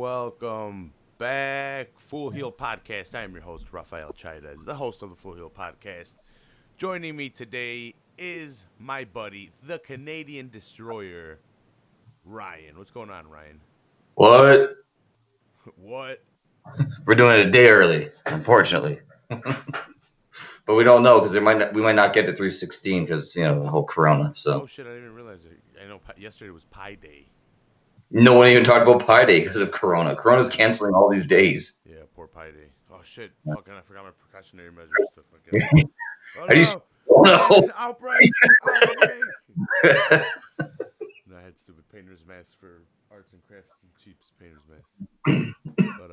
Welcome back, Full Heel Podcast. I am your host, Rafael Chaidez, the host of the Full Heel Podcast. Joining me today is my buddy, the Canadian Destroyer, Ryan. What's going on, Ryan? What? What? We're doing it a day early, unfortunately. But we don't know because we might not get to 316 because the whole Corona. So Oh shit! I didn't even realize it. I know yesterday was Pi Day. no one even talked about Pi Day because of Corona. Corona's canceling all these days. Yeah, poor Pi Day. Oh shit! Yeah. Fucking, I forgot my precautionary measures. To fucking... Oh How do you? no! Oh, no. Outbreak! Outbreak! No, I had stupid painter's mask for arts and crafts and cheap painter's mask. But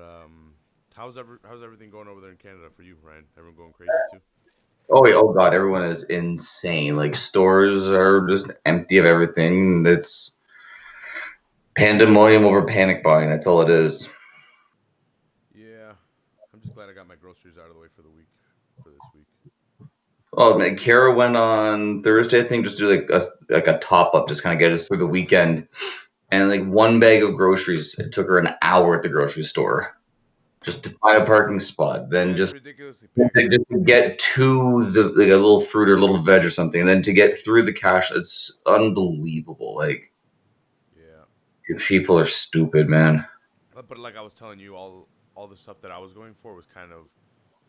how's everything going over there in Canada for you, Ryan? Everyone going crazy too? Oh God, everyone is insane. Like stores are just empty of everything. It's pandemonium over panic buying. That's all it is. Yeah, I'm just glad I got my groceries out of the way for this week. Oh man, Kara went on Thursday, I think, just do like a top up, just kind of get us through the weekend. And like one bag of groceries, it took her an hour at the grocery store just to find a parking spot. Then just ridiculously to get to a little fruit or a little veg or something, and then to get through the cash, it's unbelievable. Like, yeah, people are stupid, man. But like I was telling you, all the stuff that I was going for was kind of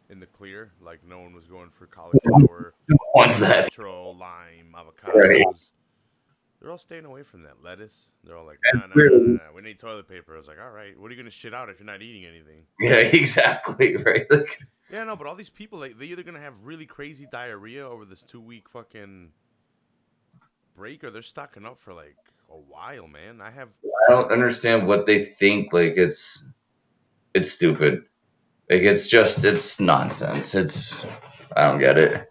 in the clear. Like no one was going for cauliflower, cilantro, lime, avocados. Right. They're all staying away from that lettuce. They're all like, That's no. We need toilet paper. I was like, all right, what are you gonna shit out if you're not eating anything? Yeah, exactly. Right. Like, yeah, no, but all these people, like, they're either gonna have really crazy diarrhea over this 2-week fucking break, or they're stocking up for like a while, man. I don't understand what they think. Like, it's stupid. Like, it's nonsense. I don't get it.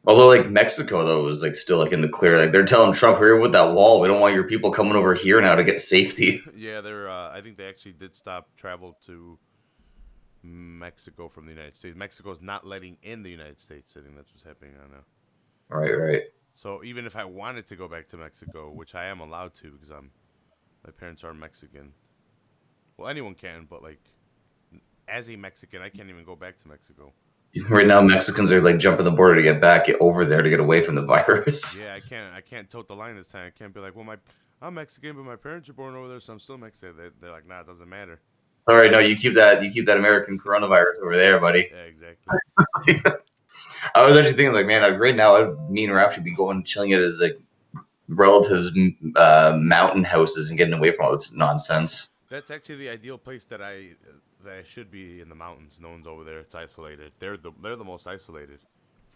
Although, like, Mexico, though, is, like, still, like, in the clear. Like, they're telling Trump, here with that wall, we don't want your people coming over here now to get safety. Yeah, I think they actually did stop travel to Mexico from the United States. Mexico's not letting in the United States. I think that's what's happening right now. Right. So even if I wanted to go back to Mexico, which I am allowed to because my parents are Mexican. Well, anyone can, but, like, as a Mexican, I can't even go back to Mexico. Right now, Mexicans are like jumping the border to get over there to get away from the virus. Yeah, I can't tote the line this time. I can't be like, well, I'm Mexican, but my parents are born over there, so I'm still Mexican. They're like, nah, it doesn't matter. All right, no, you keep that American coronavirus over there, buddy. Yeah, exactly. I was actually thinking, like, man, right now, me and Raph should be going chilling at his like relatives' mountain houses and getting away from all this nonsense. That's actually the ideal place that I should be, in the mountains. No one's over there. It's isolated. They're the most isolated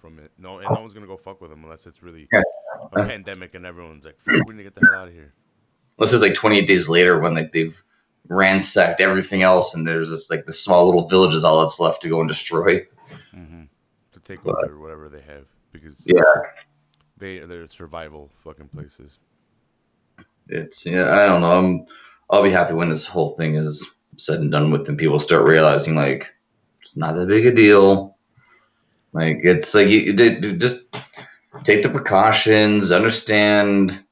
from it. No one's gonna go fuck with them unless it's really a pandemic and everyone's like, fuck, we need to get the hell out of here. Unless it's like 28 days later when like they've ransacked everything else and there's just like the small little villages all that's left to go and destroy. Mm-hmm. To take over whatever they have, because they're survival fucking places. It's I don't know. I'll be happy when this whole thing is said and done with and people start realizing like it's not that big a deal. Like it's like you just take the precautions, understand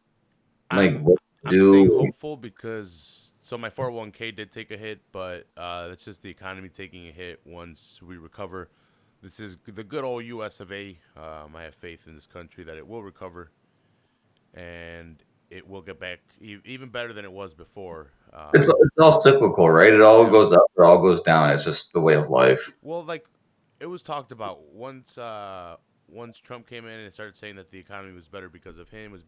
like what to do. I'm staying hopeful because my 401k did take a hit, but that's just the economy taking a hit. Once we recover, this is the good old U.S. of A. I have faith in this country that it will recover, and it will get back even better than it was before. It's all cyclical, right? It all goes up, it all goes down. It's just the way of life. Well, like it was talked about once Trump came in and started saying that the economy was better because of him,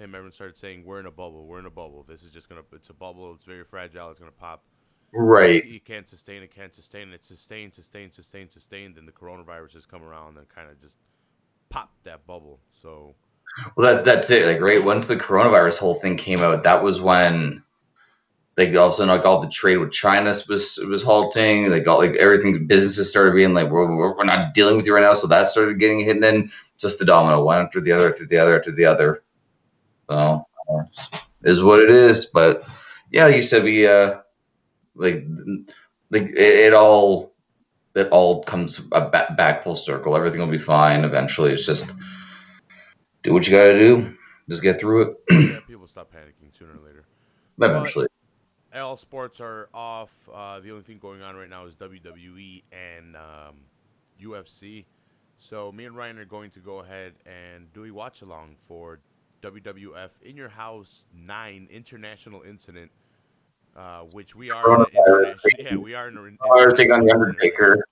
everyone started saying we're in a bubble. This is just it's a bubble. It's very fragile. It's gonna pop. Right. You can't sustain it. It's sustained. And the coronavirus has come around and kind of just popped that bubble. So. Well, that's it. Like, right, once the coronavirus whole thing came out, that was when, like, all of a sudden, like, all the trade with China was halting. Like, everything, businesses started being like, we're not dealing with you right now. So that started getting hit, and then just the domino, one after the other, after the other, after the other. So it is what it is. But yeah, you said we it all comes back full circle. Everything will be fine eventually. It's just do what you got to do. Just get through it. Yeah, people stop panicking sooner or later. Eventually. all sports are off. The only thing going on right now is WWE and UFC. So me and Ryan are going to go ahead and do a watch along for WWF In Your House 9 International Incident, which we are in an Coronavirus. international. Yeah, we are in an Taking on international the incident right now. Undertaker.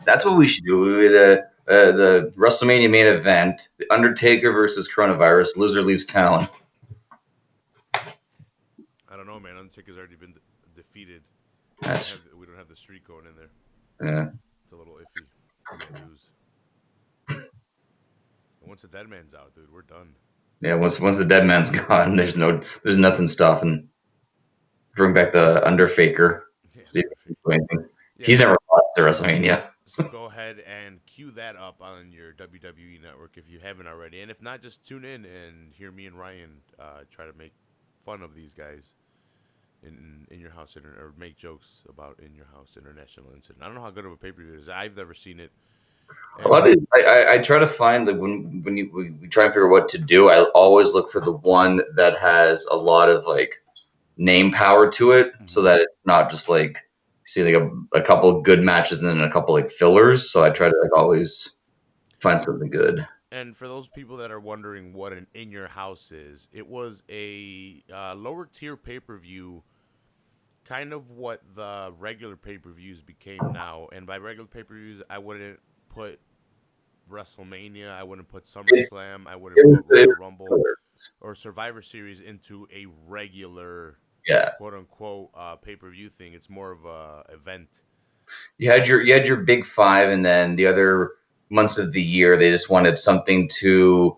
That's what we should do. The WrestleMania main event, the Undertaker versus coronavirus. Loser leaves town. I don't know, man. Undertaker's already been defeated. That's We don't have the streak going in there. yeah. It's a little iffy. We might lose. And once the dead man's out, dude, we're done. Yeah, once the dead man's gone, there's nothing stopping. Bring back the Underfaker. Yeah, See if he Undertaker. can do anything. Yeah, He's never lost to WrestleMania. so go ahead and cue that up on your WWE network if you haven't already, and if not, just tune in and hear me and Ryan try to make fun of these guys in your house or make jokes about in your house international incident. I don't know how good of a pay per view it is. I've never seen it. And What is I try to find like we try and figure out what to do. I always look for the one that has a lot of like name power to it, so Mhm. that it's not just like see like a couple of good matches and then a couple like fillers. So I try to like always find something good. And for those people that are wondering what an in your house is, it was a lower tier pay per view, kind of what the regular pay per views became now. And by regular pay per views, I wouldn't put WrestleMania, I wouldn't put It, SummerSlam, I wouldn't it, put it, Royal Rumble or Survivor Series into a regular yeah, quote unquote pay per view thing. It's more of a event. you had your big five, and then the other months of the year they just wanted something to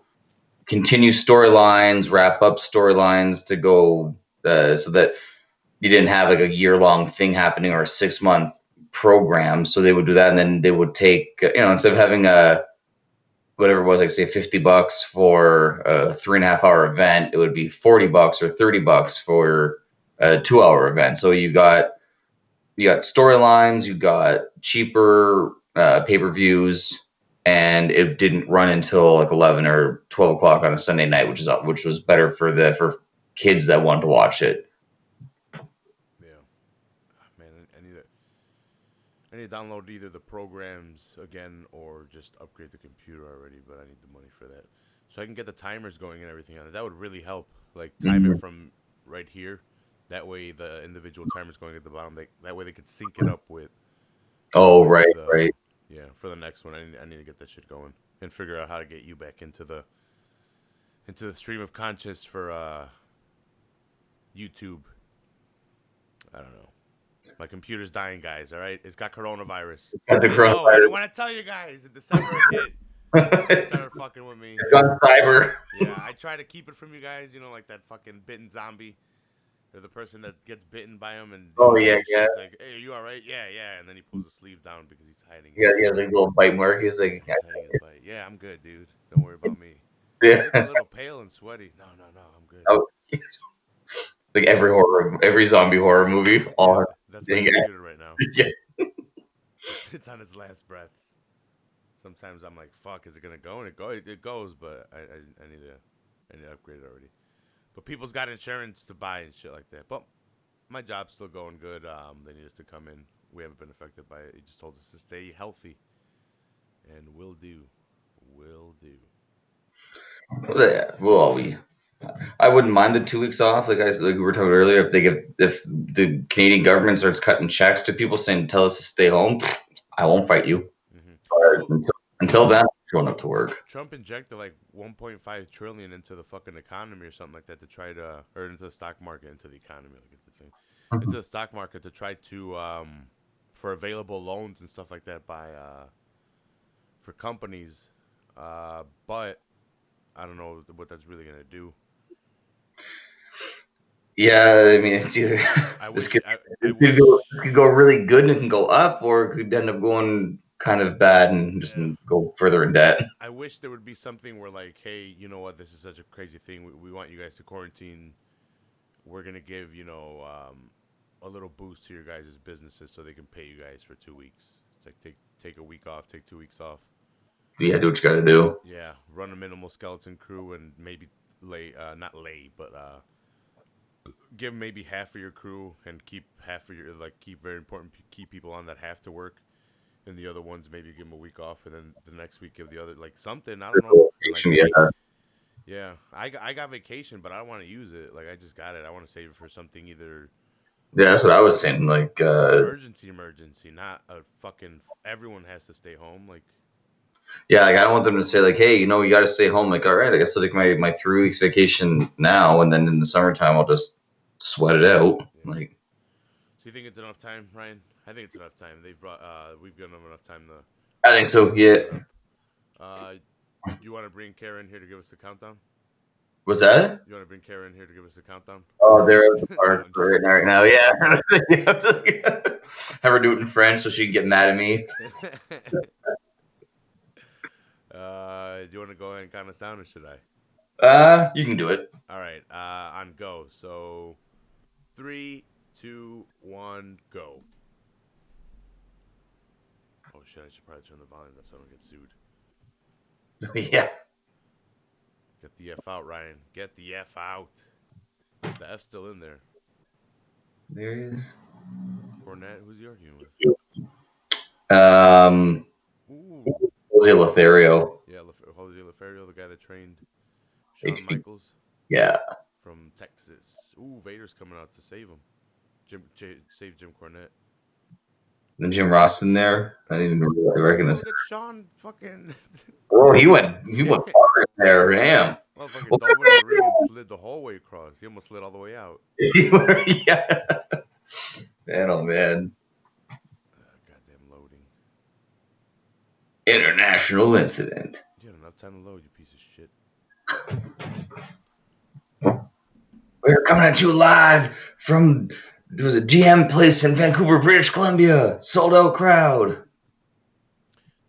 continue storylines, wrap up storylines to go so that you didn't have like a year long thing happening or a 6 month program. So they would do that, and then they would take instead of having a whatever it was, like say $50 for a 3.5 hour event, it would be $40 or $30 for a 2 hour event. So you got storylines, you got cheaper pay per views, and it didn't run until like 11 or 12 o'clock on a Sunday night, which was better for kids that want to watch it. Yeah, man, I need to download either the programs again or just upgrade the computer already. But I need the money for that, so I can get the timers going and everything on it. That would really help. Like time it Mhm. from right here. That way, the individual timers going at the bottom. That way they could sync it up Oh, with right, right. yeah, for the next one. I need to get that shit going and figure out how to get you back into the stream of conscious for YouTube. I don't know. My computer's dying, guys. All right, it's got coronavirus. Got the I know. I didn't coronavirus. want to tell you guys. In December it hit. They started fucking with me. Gun cyber. Yeah, I try to keep it from you guys. You know, like that fucking bitten zombie, or the person that gets bitten by him, and Oh you yeah, say shit. yeah. He's like, "Hey, are you all right?" Yeah, yeah. And then he pulls the sleeve down because he's hiding his. Yeah, he has like a little bite mark. He's Yeah, like, he's hiding his bite. Yeah, I'm good, dude. Don't worry about me. You look a yeah. little pale and sweaty. No, no, no. I'm good. Oh, like every zombie horror movie, Yeah, all that's my yeah, computer right now. yeah. It's on its last breaths. Sometimes I'm like, "Fuck, is it gonna go?" And it goes, but I need to upgrade it already. But people's got insurance to buy and shit like that. But my job's still going good. They need us to come in. We haven't been affected by it. He just told us to stay healthy, and will do. Will do. Yeah, I wouldn't mind the 2 weeks off, like we were talking earlier. If the Canadian government starts cutting checks to people saying tell us to stay home, I won't fight you. Hmm. But Well, until Trump then, I'm showing up to work. Trump injected like 1.5 trillion into the fucking economy or something like that to try to, or into the stock market, into the economy, like it's a thing, into the stock market to try to for available loans and stuff like that by for companies. But I don't know what that's really gonna do. Yeah, I mean, it's either I this wish could, I this could go wish really good and it can go up, or it could end up going kind of bad and just yeah. go further in debt. I wish there would be something where like, hey, you know what, this is such a crazy thing. We want you guys to quarantine. We're gonna give a little boost to your guys' businesses so they can pay you guys for 2 weeks. It's like take a week off, take 2 weeks off. Yeah, do what you got to do. Yeah, run a minimal skeleton crew and maybe lay not lay, but give maybe half of your crew and keep half of your keep very important key people on that have to work, and the other ones maybe give them a week off, and then the next week give the other something. I don't know. And Yeah. yeah, I got vacation, but I don't want to use it. Like I just got it. I want to save it for something either Yeah, that's what I was saying. Like, emergency, not a fucking everyone has to stay home. Like yeah, like I don't want them to say like, hey, you know, you got to stay home. Like, all right, I guess I'll take my 3 weeks vacation now, and then in the summertime I'll just sweat it out. yeah. Like, So you think it's enough time, Ryan? I think it's enough time. We've given them enough time I think so. to Yeah. set up. You want to bring Karen here to give us the countdown? Was that? You want to bring Karen here to give us the countdown? Oh, there at the No, park I'm just right now. Yeah. Have her do it in French so she can get mad at me. Do you want to go ahead and count us down, or should I? You can do it. All right. On go. So, 3, 2, 1, go. Oh shit! I should probably turn the volume up so I don't get sued. Yeah. Get the F out, Ryan. Get the F out. The F's still in there. There he is. Cornette, who's he arguing with? Ooh. Jose Lothario. Yeah, Jose Lothario, the guy that trained Shawn HP. Michaels Yeah. from Texas. Ooh, Vader's coming out to save him. Save Jim Cornette. Then Jim Ross in there. I didn't even really recognize Look at Shawn fucking. Oh, he went far in there. Damn. Motherfucker dove into the ring and slid the whole way across. He almost slid all the way out. Yeah. Man, oh man. Goddamn loading. International incident. You had enough time to load, you piece of shit. We're coming at you live from a GM place in Vancouver, British Columbia. Sold out crowd.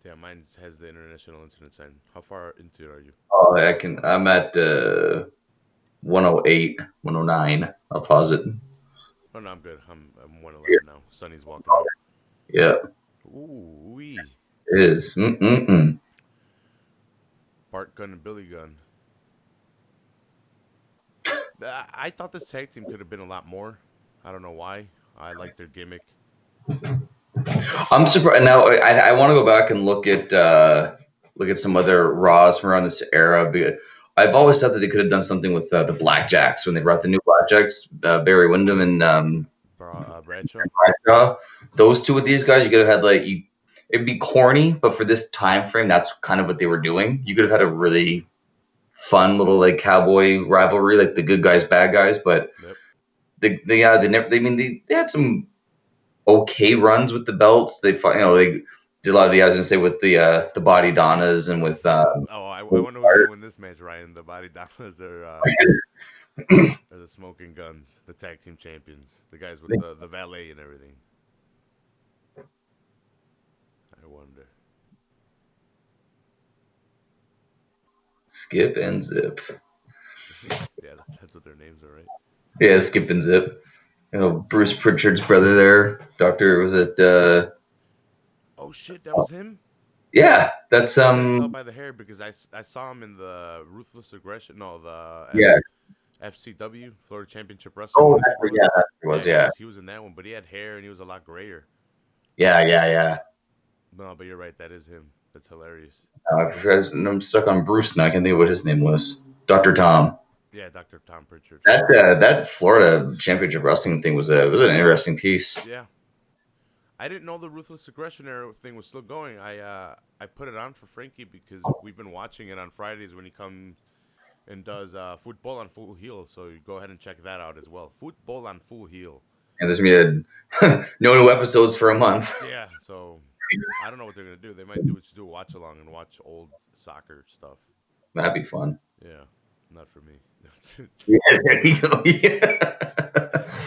Yeah, mine has the international incident sign. How far into it are you? Oh, I'm at 108, 109. I'll pause it. Oh no, I'm good. I'm 111 now. Sonny's walking out. Yeah. Ooh wee. It is. Bart Gunn and Billy Gunn. I thought this tag team could have been a lot more. I don't know why. I like their gimmick. I'm surprised. Now I want to go back and look at some other Raws from around this era. Because I've always thought that they could have done something with the Blackjacks when they brought the new Blackjacks, Barry Windham and Bradshaw. Those two with these guys, you could have had it'd be corny, but for this time frame, that's kind of what they were doing. You could have had a really fun little cowboy rivalry, like the good guys, bad guys. But they had some okay runs with the belts. They fought, they did a lot of the, I was gonna say, with the Body Donnas and with I wonder who's gonna win this match, Ryan. The Body Donnas or the Smoking Guns, the tag team champions, the guys with the valet and everything. I wonder. Skip and Zip. Yeah, that's what their names are, right? Yeah, Skip and Zip. Bruce Pritchard's brother there. Doctor, was it? Oh shit, that was him. Yeah, that's I can tell by the hair because I saw him in the Ruthless Aggression. No, FCW Florida Championship Wrestling. Oh, yeah. He was in that one, but he had hair and he was a lot grayer. Yeah. No, but you're right. That is him. That's hilarious. I'm stuck on Bruce now. I can't think of what his name was. Dr. Tom. Yeah, Dr. Tom Pritchard. That Florida Championship Wrestling thing was an interesting piece. Yeah. I didn't know the Ruthless Aggression era thing was still going. I put it on for Frankie because we've been watching it on Fridays when he comes and does Football on Full Heel. So you go ahead and check that out as well. Football on Full Heel. And there's going to be no new episodes for a month. Yeah, so I don't know what they're going to do. They might do a watch along and watch old soccer stuff. That'd be fun. Yeah, not for me. Yeah, there you go. Yeah.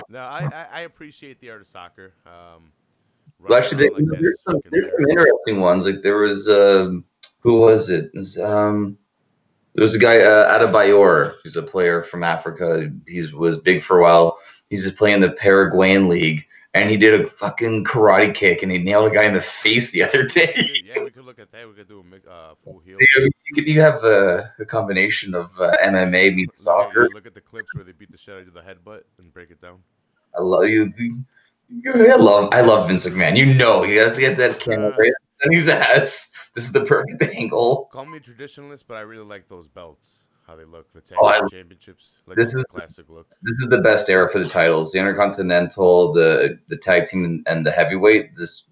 No, I appreciate the art of soccer. Well, actually, there's some interesting ones. Like there was, who was it? There was a guy Adebayor, who's a player from Africa. He was big for a while. He's just playing the Paraguayan league, and he did a fucking karate kick, and he nailed a guy in the face the other day. Yeah, we could look at that. We could do a full heel. You have a combination of MMA meets soccer. Look at the clips where they beat the shit out of the headbutt and break it down. I love you. I love Vince McMahon. You know, you have to get that camera right on his ass. This is the perfect angle. Call me a traditionalist, but I really like those belts. How they look, the tag championships. Like this is classic look. This is the best era for the titles: the Intercontinental, the tag team, and the heavyweight. This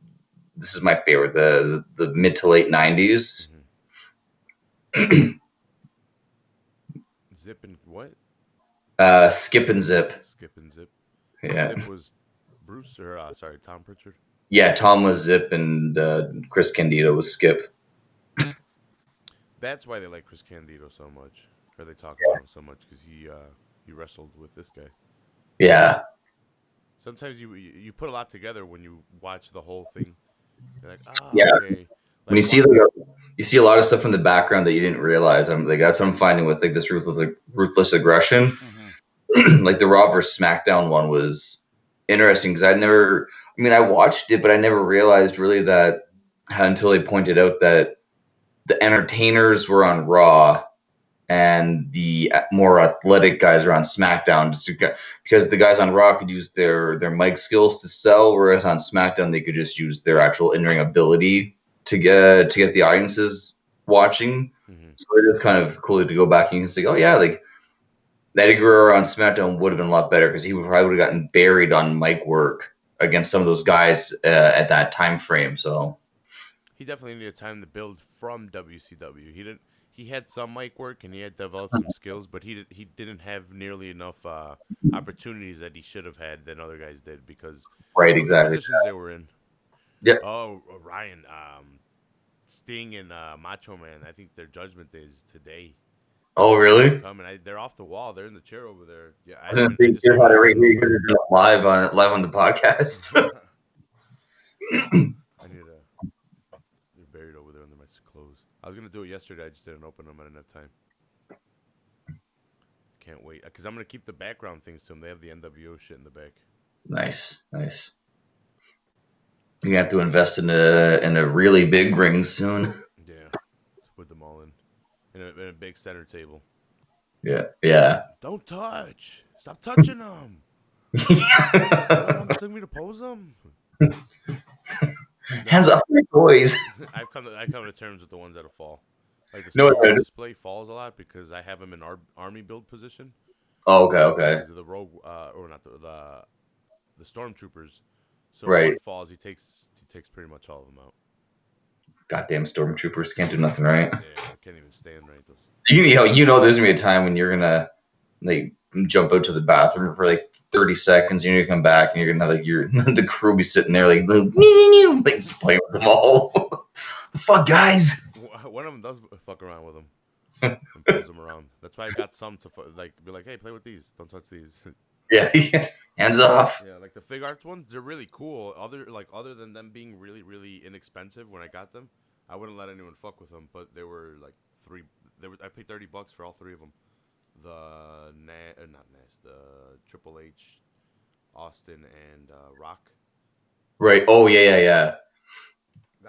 is my favorite. The mid to late '90s. Mm-hmm. Zip and what? Skip and Zip. Skip and Zip. Yeah. Zip was Bruce or Tom Pritchard. Yeah, Tom was Zip and Chris Candido was Skip. That's why they like Chris Candido so much, or they talk about him so much, because he wrestled with this guy. Yeah. Sometimes you put a lot together when you watch the whole thing. You're like, yeah. Okay. Like, when you see you see a lot of stuff in the background that you didn't realize. Like that's what I'm finding with like this ruthless aggression. Mm-hmm. Like the Raw vs. SmackDown one was interesting because I watched it, but I never realized really that until they pointed out that the entertainers were on Raw and the more athletic guys are on SmackDown, because the guys on Raw could use their mic skills to sell, whereas on SmackDown they could just use their actual in-ring ability to get the audiences watching. Mm-hmm. So it is kind of cool to go back and you can say, oh yeah, like Eddie Guerrero on SmackDown would have been a lot better because he probably would have gotten buried on mic work against some of those guys at that time frame. So he definitely needed time to build from WCW. He had some mic work and he had developed some skills, but he didn't have nearly enough opportunities that he should have had than other guys did because of the positions they were in. Yeah. Oh, Ryan, Sting and Macho Man. I think their judgment day is today. Oh, really? They're off the wall. They're in the chair over there. Yeah, I didn't think you had it right here. You could have done it live on the podcast. I need they're buried over there under my clothes. I was gonna do it yesterday. I just didn't open them. I didn't have time. Can't wait because I'm gonna keep the background things to them. They have the NWO shit in the back. Nice. You have to invest in a really big ring soon. Yeah, put them all in a big center table. Yeah. Don't touch. Stop touching them. You don't want me to pose them. Hands off my toys. I've come to terms with the ones that'll fall. Like the Star Wars display falls a lot because I have them in army build position. Oh, okay. The rogue, or not the stormtroopers. So right. When one falls, he takes pretty much all of them out. Goddamn stormtroopers can't do nothing right. Yeah, can't even stand right. You know, there's gonna be a time when you're gonna like jump out to the bathroom for like 30 seconds, and you're gonna come back, and you're gonna like the crew be sitting there like just playing with them all. Fuck, guys. One of them does fuck around with them and pulls them around. That's why I got some to be like, hey, play with these. Don't touch these. Yeah, hands off. Yeah, like the Fig Arts ones, they're really cool. Other than them being really, really inexpensive when I got them, I wouldn't let anyone fuck with them. But they were like I paid $30 for all three of them. The the Triple H, Austin, and Rock. Right. Oh yeah.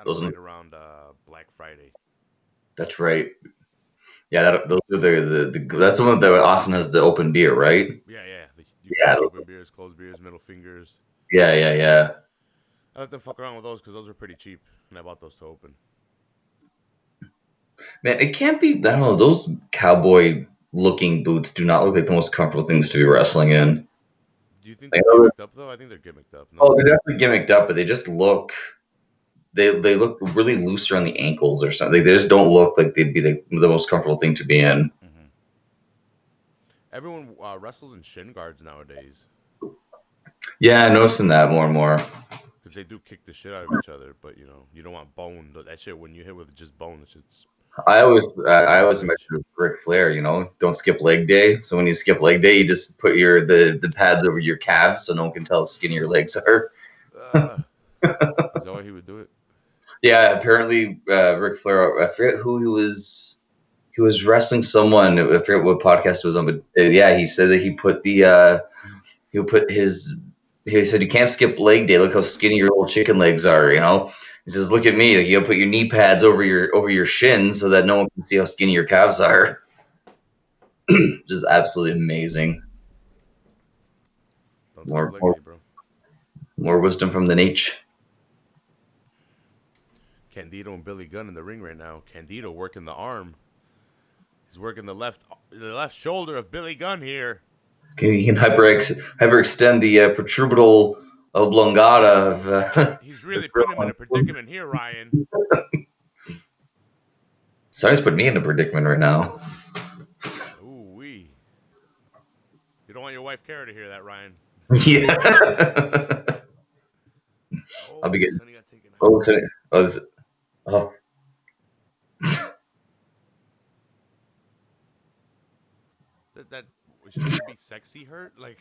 Those right around Black Friday. That's right. Yeah, those are that's the one that Austin has the open beer, right? Yeah. Open beers, closed beers, middle fingers. Yeah. I let them fuck around with those because those are pretty cheap, and I bought those to open. Man, it can't be. I don't know. Those cowboy-looking boots do not look like the most comfortable things to be wrestling in. Do you think they're gimmicked up though? I think they're gimmicked up. No? Oh, they're definitely gimmicked up, but they just look. They look really loose around the ankles or something. They just don't look like they'd be the most comfortable thing to be in. Mm-hmm. Everyone wrestles in shin guards nowadays. Yeah, I'm noticing that more and more. Because they do kick the shit out of each other, but you don't want bone. That shit, when you hit with just bone, that shit's... I always mention Ric Flair, don't skip leg day. So when you skip leg day, you just put the pads over your calves so no one can tell how skinny your legs are. Is that why he would do it? Yeah, apparently Ric Flair, I forget who he was. He was wrestling someone. I forget what podcast it was on, but yeah, he said that he put he would put his he said you can't skip leg day. Look how skinny your little chicken legs are. He says, look at me. You gotta put your knee pads over your shins so that no one can see how skinny your calves are. Just absolutely amazing. Don't skip More leg more day, bro. more wisdom from the Nate. Candido and Billy Gunn in the ring right now. Candido working the arm. He's working the left shoulder of Billy Gunn here. He can hyperextend the protrubral oblongata of. He's really putting him in a predicament here, Ryan. Sonny's put me in a predicament right now. Ooh wee. You don't want your wife Kara to hear that, Ryan. Yeah. I'll be Oh, getting. Sonny got taken out. Oh, today. Oh, oh. That shouldn't it be sexy hurt? Like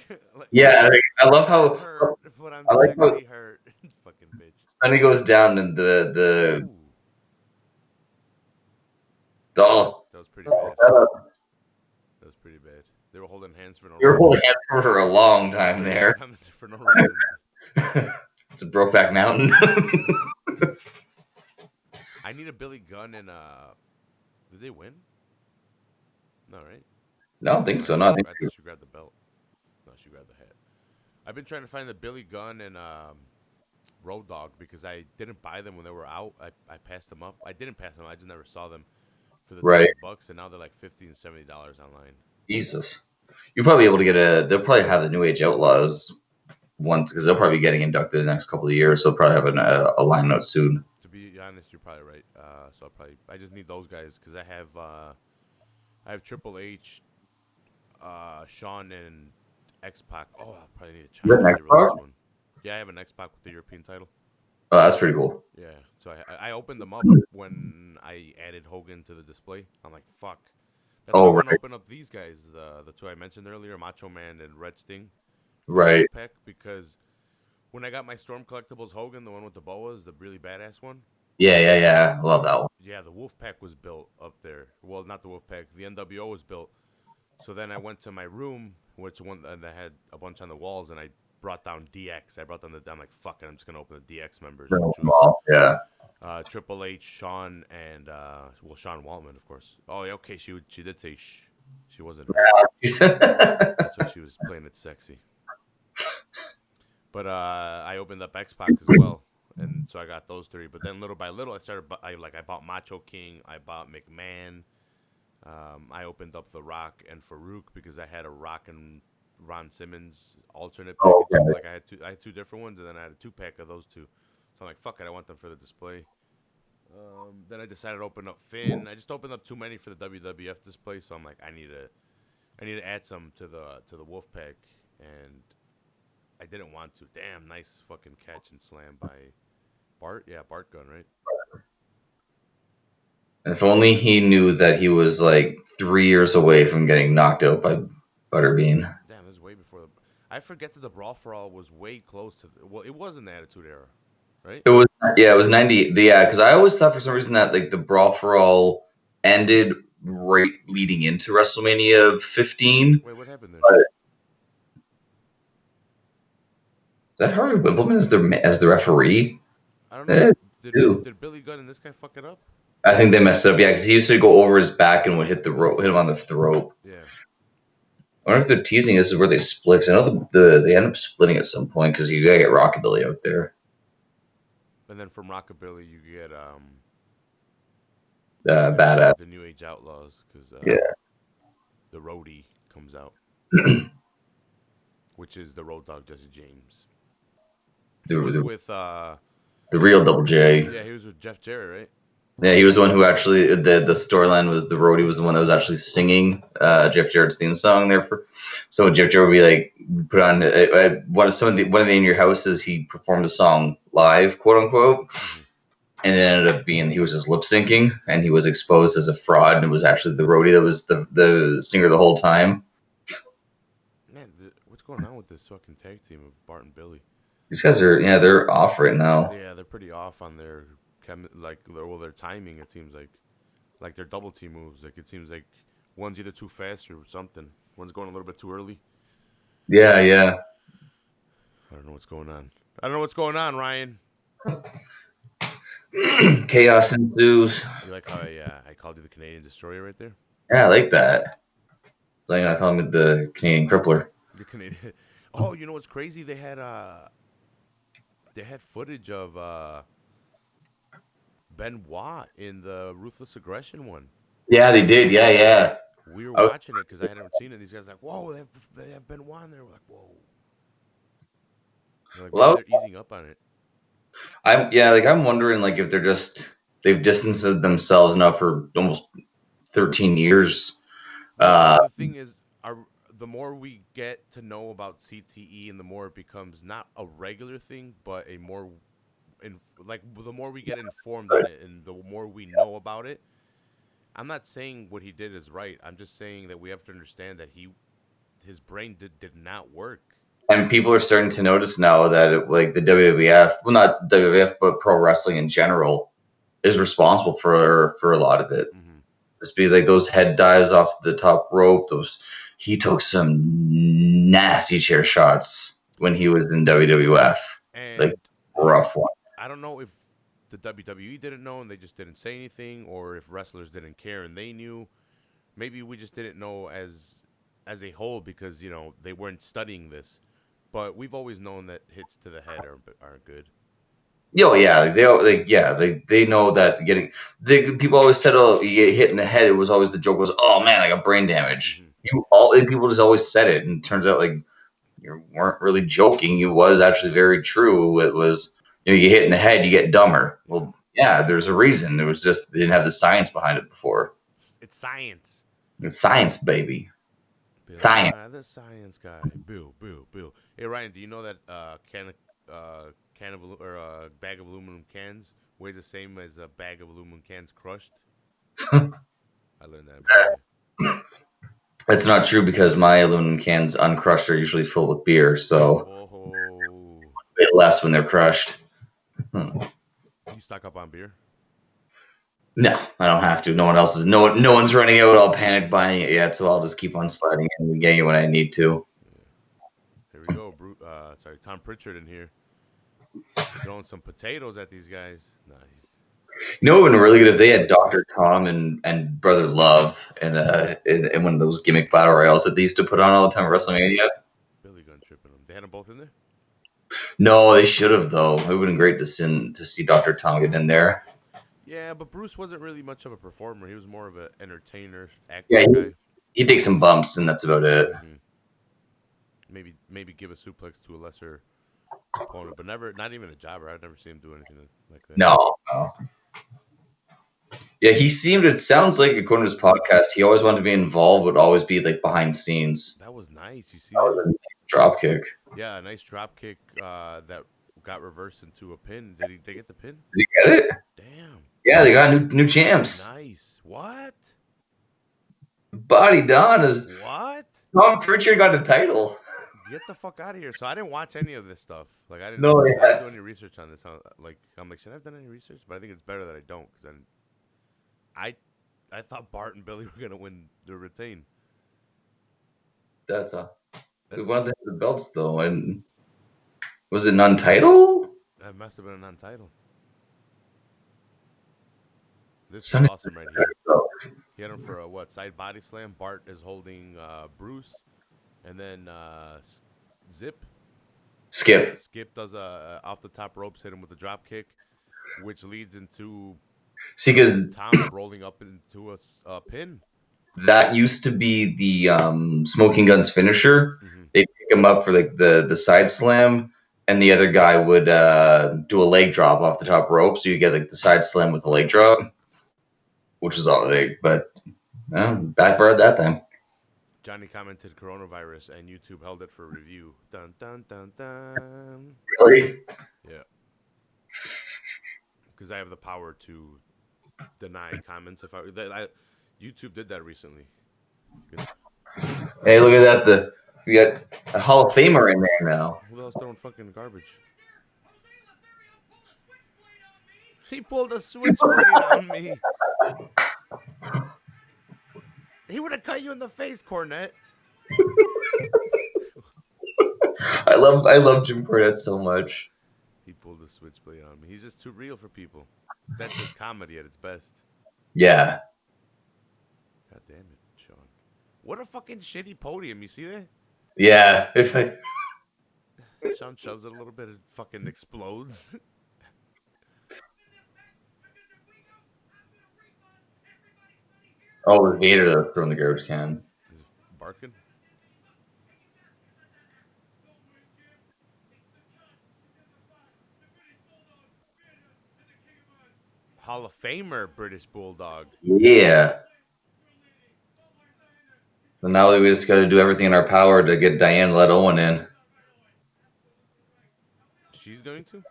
Yeah. I love that how. hurt, but I'm I like how sexy hurt. Fucking bitch. Sonny goes down and the Ooh, oh, that was pretty bad. That was pretty bad. They were holding hands for no you were reason. holding hands for her a long time Yeah, there. for no reason. It's a Brokeback Mountain. I need a Billy Gunn and did they win? No, right? No, I don't think I so. thought No, I she think I thought she grabbed the belt. No, she grabbed the hat. I've been trying to find the Billy Gunn and Road Dogg because I didn't buy them when they were out. I passed them up. I didn't pass them. I just never saw them for the right. $20, and now they're like $50 and $70 online. Jesus. You'll probably be able to get they'll probably have the New Age Outlaws once because they'll probably be getting inducted the next couple of years. So they'll probably have a line out soon. To be honest, you're probably right. So I just need those guys because I have Triple H, Sean, and X Pac. Oh, I'll probably need a You got China an if they release Xbox? one. Yeah, I have an X Pac with the European title. Oh, that's pretty cool. Yeah, so I opened them up when I added Hogan to the display. I'm like, fuck. That's why I Oh, want to right. open up these guys, the two I mentioned earlier, Macho Man and Red Sting, for the Right. Wolfpack, because when I got my Storm Collectibles Hogan, the one with the boas, the really badass one, Yeah, yeah, yeah. I love that one. yeah, the Wolfpack was built up there. Well, not the Wolfpack, the NWO was built. So then I went to my room, which one and I had a bunch on the walls, and I brought down DX. I brought down I'm like, fuck it, I'm just gonna open the DX members, which was Well, yeah. Triple H, Sean, and Sean Waltman, of course. Oh, yeah, okay, she did say shh. She wasn't hurt. That's why she was playing it sexy. But I opened up X Pac as well, and so I got those three. But then little by little, I bought Macho King, I bought McMahon, I opened up The Rock and Farouk because I had a Rock and Ron Simmons alternate Oh, package. okay. Like I had two different ones, and then I had a 2-pack of those two. So I'm like, fuck it, I want them for the display. Then I decided to open up Finn. I just opened up too many for the WWF display, so I'm like, I need to add some to the Wolfpack, and I didn't want to. Damn, nice fucking catch and slam by Bart. Yeah, Bart Gunn, right? If only he knew that he was like 3 years away from getting knocked out by Butterbean. Damn, this is way before the. I forget that the Brawl for All was way close to. Well, it was in the Attitude Era, right? It was yeah, it was 90. Yeah, because I always thought for some reason that like the Brawl for All ended right leading into WrestleMania 15. Wait, what happened there? But is that Harvey Wimbledon as the referee? I don't know. Eh, Did too. did Billy Gunn and this guy fuck it up? I think they messed it up. Yeah, because he used to go over his back and would hit him on the rope. Yeah. I wonder if they're teasing this is where they split. 'Cause I know they end up splitting at some point because you gotta get Rockabilly out there. And then from Rockabilly, you get Badass. the New Age Outlaws because Yeah. the Roadie comes out, which is the Road Dogg Jesse James. the, He was the, with the real Double J. yeah, he was with Jeff Jarrett, right? Yeah, he was the one who actually the storyline was the roadie was the one that was actually singing Jeff Jarrett's theme song there for. So Jeff Jarrett would be like put on one of the In Your Houses he performed a song live, quote unquote, and it ended up being he was just lip syncing and he was exposed as a fraud and it was actually the roadie that was the singer the whole time. Man, what's going on with this fucking tag team of Bart and Billy? These guys are they're off right now. Yeah, they're pretty off on their their timing. It seems like their double team moves. Like it seems like one's either too fast or something. One's going a little bit too early. Yeah, yeah. I don't know what's going on. I don't know what's going on, Ryan. Chaos ensues. You like how I called you the Canadian Destroyer right there? Yeah, I like that. So I'm gonna call him the Canadian Crippler. The Canadian. Oh, you know what's crazy? They had footage of Benoit in the Ruthless Aggression one. Yeah, they did. Yeah, yeah. We were I, watching it because I hadn't seen it. These guys like, whoa, they have Benoit in there. We're like, whoa. They're like, maybe well, they're easing up on it. I'm wondering like if they've distanced themselves now for almost 13 years. Yeah, Uh, but the thing is, the more we get to know about CTE, and the more it becomes not a regular thing, but a more, like the more we get informed on it, and the more we know about it. I'm not saying what he did is right. I'm just saying that we have to understand that his brain did not work. and people are starting to notice now that like the WWF, well, not WWF, but pro wrestling in general, is responsible for a lot of it. Hmm. Just be like those head dives off the top rope. He took some nasty chair shots when he was in WWF, like And rough one. I don't know if the WWE didn't know and they just didn't say anything, or if wrestlers didn't care and they knew. Maybe we just didn't know as a whole because they weren't studying this. But we've always known that hits to the head aren't good. Oh yeah, they know that people always said, oh, you get hit in the head. It was always the joke was, oh man, I got brain damage. Hmm. People just always said it, and it turns out like you weren't really joking. It was actually very true. It was you get hit in the head, you get dumber. Yeah, Well, yeah, there's a reason. It was just they didn't have the science behind it before. it's science. It's science, baby. Billy Science. Nye, the science guy. Bill, Bill, Bill. Hey Ryan, do you know that can of or a bag of aluminum cans weighs the same as a bag of aluminum cans crushed? I learned that the other That's not true because my aluminum cans uncrushed are usually filled with beer, so Whoa! a bit less when they're crushed. Hmm. You stock up on beer? No, I don't have to. No one else is. No one's running out. I'll panic buying it yet, so I'll just keep on sliding in and getting it when I need to. Yeah. Here we go. Sorry, Tom Pritchard in here throwing some potatoes at these guys. Nice. You know, it would have been really good if they had Doctor Tom and Brother Love in one of those gimmick battle royals that they used to put on all the time at WrestleMania. Billy Gunn tripping them. They had them both in there. No, they should have though. It would have been great to see Doctor Tom get in there. Yeah, but Bruce wasn't really much of a performer. He was more of an entertainer, Yeah, actor guy. he'd take some bumps and that's about it. Hmm. Maybe give a suplex to a lesser opponent, but not even a jobber. I've never seen him do anything like that. No. Yeah, it sounds like, according to his podcast, he always wanted to be involved, would always be like behind scenes. That was nice. You see That that? was a nice drop kick. Yeah, a nice drop kick that got reversed into a pin. Did they get the pin? Did you get it? Damn. Yeah, they got new champs. Nice. What? Body Don is What? Tom Pritchard got the title. Get the fuck out of here. So I didn't watch any of this stuff. Like I didn't, No, I yeah. didn't do any research on this. I'm like, should I have done any research? But I think it's better that I don't, because then I thought Bart and Billy were gonna win the retain. That's we That's wanted to have the belts though, and was it non-title? that must have been a non-title. This is Sunday- awesome right here. He had him for a side body slam. Bart is holding Bruce, and then Skip does a off the top ropes, hit him with a drop kick, which leads into See, because Tom rolling up into a pin. that used to be the Smoking Guns finisher. Hmm. They pick him up for like the side slam, and the other guy would do a leg drop off the top rope, so you get like the side slam with the leg drop, which is all they. But backfired that time. Johnny commented coronavirus, and YouTube held it for review. Dun dun dun dun. Really? Yeah. Because I have the power to deny comments if YouTube did that recently. Hey, look at that! We got a Hall of Famer in there now. Who the hell's throwing fucking garbage? He pulled a switchblade on me. He would have cut you in the face, Cornette. I love Jim Cornette so much. He pulled the switchblade on me. He's just too real for people. That's just comedy at its best. Yeah, God damn it, Sean. What a fucking shitty podium. You see that? yeah. If I, Sean shoves it a little bit, it fucking explodes. oh, the Vader that was throwing the garbage can. He's barking. Hall of Famer British Bulldog. Yeah. So now we just got to do everything in our power to get Diane let Owen in. She's going to?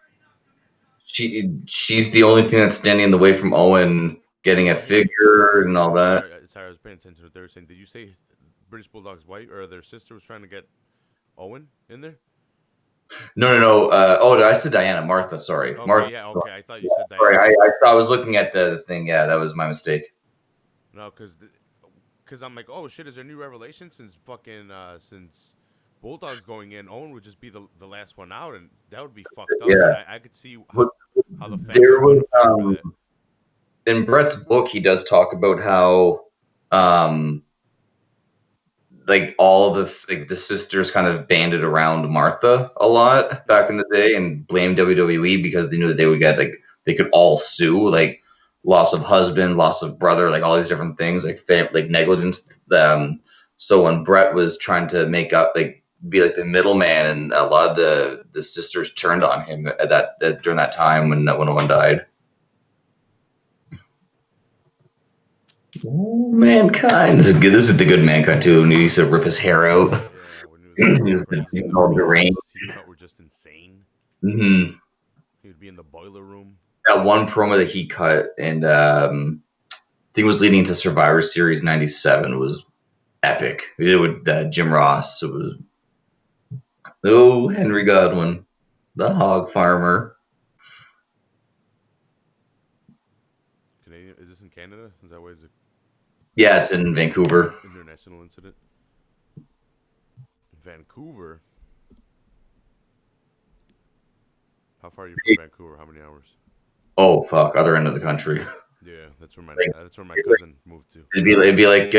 She's the only thing that's standing in the way from Owen getting a figure and all that. Sorry, I was paying attention to what they were saying. Did you say British Bulldog's wife or their sister was trying to get Owen in there? No. Oh, I said Diana. Martha. Sorry, Okay, Martha. yeah, okay. I thought you said Sorry, Diana. I was looking at the thing. Yeah, that was my mistake. No, because I'm like, oh shit, is there a new revelation since fucking since Bulldog's going in? Owen would just be the last one out, and that would be fucked up. Yeah, And I could see but how the family there was would fight for that. in Brett's book, he does talk about how um like all the sisters kind of banded around Martha a lot back in the day and blamed WWE because they knew that they would get like they could all sue like loss of husband, loss of brother, like all these different things like like negligence. So when Brett was trying to make up like be like the middleman, and a lot of the sisters turned on him at that during that time when one died. Oh, Mankind. This is good. This is the good Mankind too. When he used to rip his hair out. Yeah, when he was he all was crazy, and the all promos deranged. he cut were just insane. Mm-hmm. He would be in the boiler room. That one promo that he cut, and I think it was leading to Survivor Series '97, was epic. We did it with Jim Ross. It was Henry Godwin, the hog farmer. Canadian? Is this in Canada? Is that why it's an Yeah, it's in Vancouver. international incident? Vancouver. How far are you from Vancouver? How many hours? Oh fuck, other end of the country. Yeah, that's where Like, my cousin moved to. it'd be like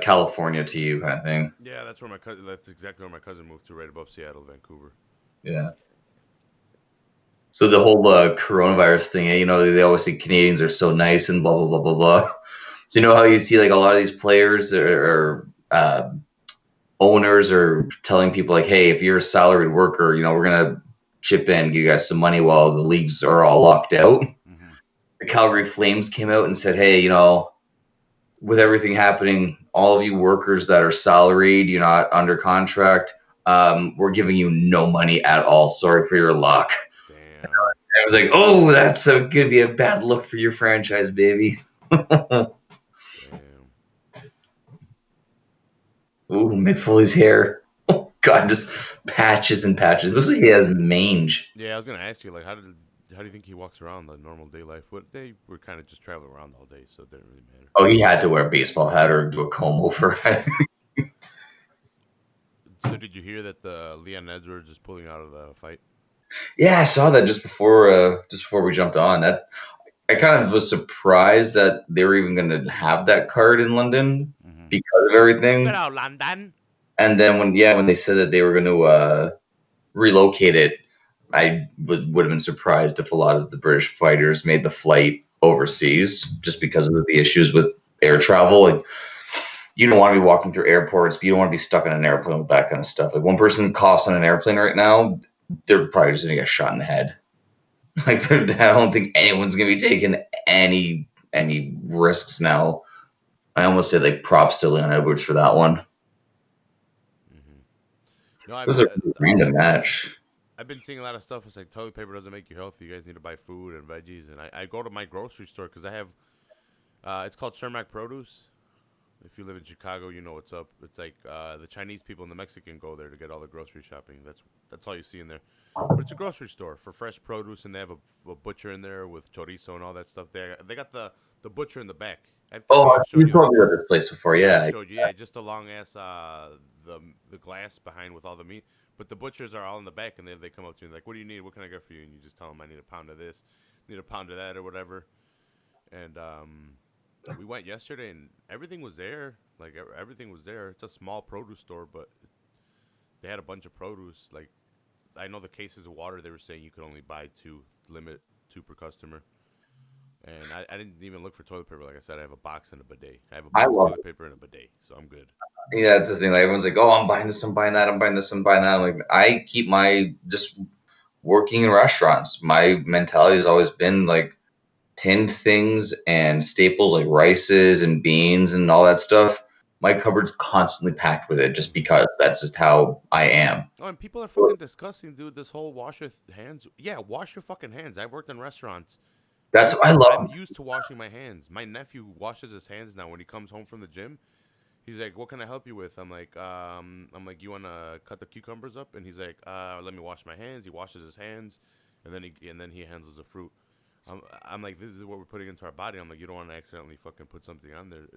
California to you kind of thing. Yeah, that's where my cousin. That's exactly where my cousin moved to, right above Seattle, Vancouver. Yeah. So the whole coronavirus thing, you know, they always say Canadians are so nice and blah blah blah blah blah. So you know how you see like a lot of these players or owners are telling people like, hey, if you're a salaried worker, you know, we're gonna chip in, give you guys some money while the leagues are all locked out. Mm-hmm. The Calgary Flames came out and said, hey, you know, with everything happening, all of you workers that are salaried, you're not under contract, we're giving you no money at all. Sorry for your luck. Damn. I was like, oh, that's gonna be a bad look for your franchise, baby. Damn. Ooh, Mick Foley's hair. Oh God, just patches and patches. Looks like he has mange. Yeah, I was gonna ask you, like, how do you think he walks around the normal day life? What they were kind of just traveling around all day, so it didn't really matter. Oh, he had to wear a baseball hat or do a comb over. So did you hear that the Leon Edwards is pulling out of the fight? Yeah, I saw that just before we jumped on. That I kind of was surprised that they were even going to have that card in London Mm-hmm. because of everything. Get out, London. And then when they said that they were going to relocate it, I would have been surprised if a lot of the British fighters made the flight overseas just because of the issues with air travel. Like, you don't want to be walking through airports, but you don't want to be stuck in an airplane with that kind of stuff. Like, one person coughs on an airplane right now, they're probably just going to get shot in the head. Like, I don't think anyone's going to be taking any risks now. I almost said like props to Leon Edwards for that one. Mm-hmm. No, This is a random match. I've been seeing a lot of stuff. It's like toilet paper doesn't make you healthy. You guys need to buy food and veggies. And I go to my grocery store because I have, it's called Cermak Produce. If you live in Chicago, you know what's up. It's like the Chinese people and the Mexican go there to get all the grocery shopping. That's all you see in there. But it's a grocery store for fresh produce, and they have a butcher in there with chorizo and all that stuff. They got the butcher in the back. Oh, I've showed you you told me about this place before. yeah, Yeah. I showed you. Yeah, just a long ass the glass behind with all the meat. But the butchers are all in the back, and they come up to you like, "What do you need? What can I get for you?" And you just tell them, "I need a pound of this, need a pound of that, or whatever." And we went yesterday, and everything was there. Like everything was there. It's a small produce store, but they had a bunch of produce. Like I know the cases of water they were saying you could only buy two, limit two per customer. And I didn't even look for toilet paper. Like I said, I have a box and a bidet. I have a I box of love toilet paper and a bidet, so I'm good. it. Yeah, it's the thing. Like everyone's like, "Oh, I'm buying this, I'm buying that, I'm buying this, I'm buying that." I'm like, I keep my just working in restaurants. My mentality has always been like tinned things and staples like rices and beans and all that stuff. My cupboard's constantly packed with it just Hmm. because that's just how I am. Oh, and people are fucking disgusting, dude. This whole wash your hands. Yeah, wash your fucking hands. I've worked in restaurants. That's what I I'm love. used to washing my hands. My nephew washes his hands now when he comes home from the gym. He's like, "What can I help you with?" I'm like, "You wanna cut the cucumbers up?" And he's like, "Let me wash my hands." He washes his hands, and then he handles the fruit. I'm like, "This is what we're putting into our body." I'm like, "You don't want to accidentally fucking put something on there."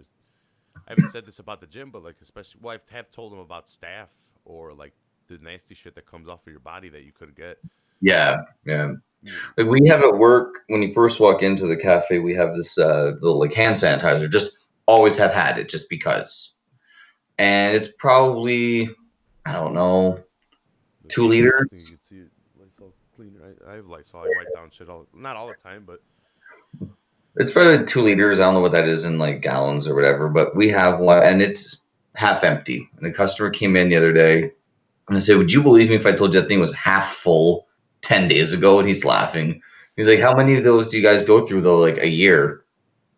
I haven't said this about the gym, but like especially, well, have told him about staph or like the nasty shit that comes off of your body that you could get. Yeah, yeah. Mm. Like we have at work when you first walk into the cafe, we have this little like hand sanitizer. Just always have had it just because, and it's probably I don't know The 2 liters. I think you can see it. Lysol cleaner. I have Lysol. I wipe down shit not all the time, but It's probably 2 liters. I don't know what that is in like gallons or whatever, but we have one and it's half empty. And a customer came in the other day and I said, "Would you believe me if I told you that thing was half full 10 days ago?" And he's laughing. He's like, "How many of those do you guys go through though? Like a year?"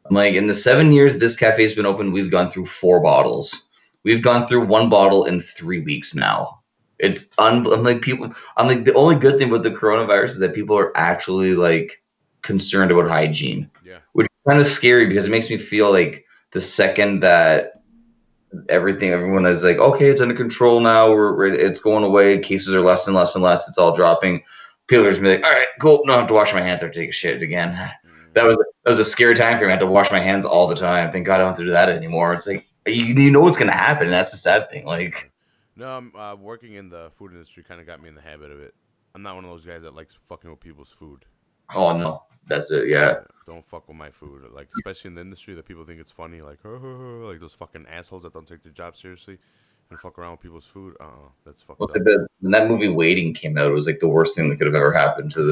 I'm like, "In the 7 years this cafe's been open, we've gone through 4 bottles. We've gone through 1 bottle in 3 weeks now. I'm like, people, I'm like, the only good thing with the coronavirus is that people are actually like concerned about hygiene, yeah, which is kind of scary because it makes me feel like the second that everyone is like, okay, it's under control now, it's going away, cases are less and less and less, it's all dropping. People are just gonna be like, all right, cool, no, I have to wash my hands or take a shit again. That hmm, was a scary time for me. I had to wash my hands all the time. Thank God I don't have to do that anymore. It's like you know what's gonna happen. And that's the sad thing. yeah. Like, No, working in the food industry kind of got me in the habit of it. I'm not one of those guys that likes fucking with people's food. oh no, that's it. Yeah, Yeah, don't fuck with my food. Like especially in the industry that people think it's funny, like like those fucking assholes that don't take their job seriously and fuck around with people's food. That's fucked what's it up. been? When that movie Waiting came out, it was like the worst thing that could have ever happened to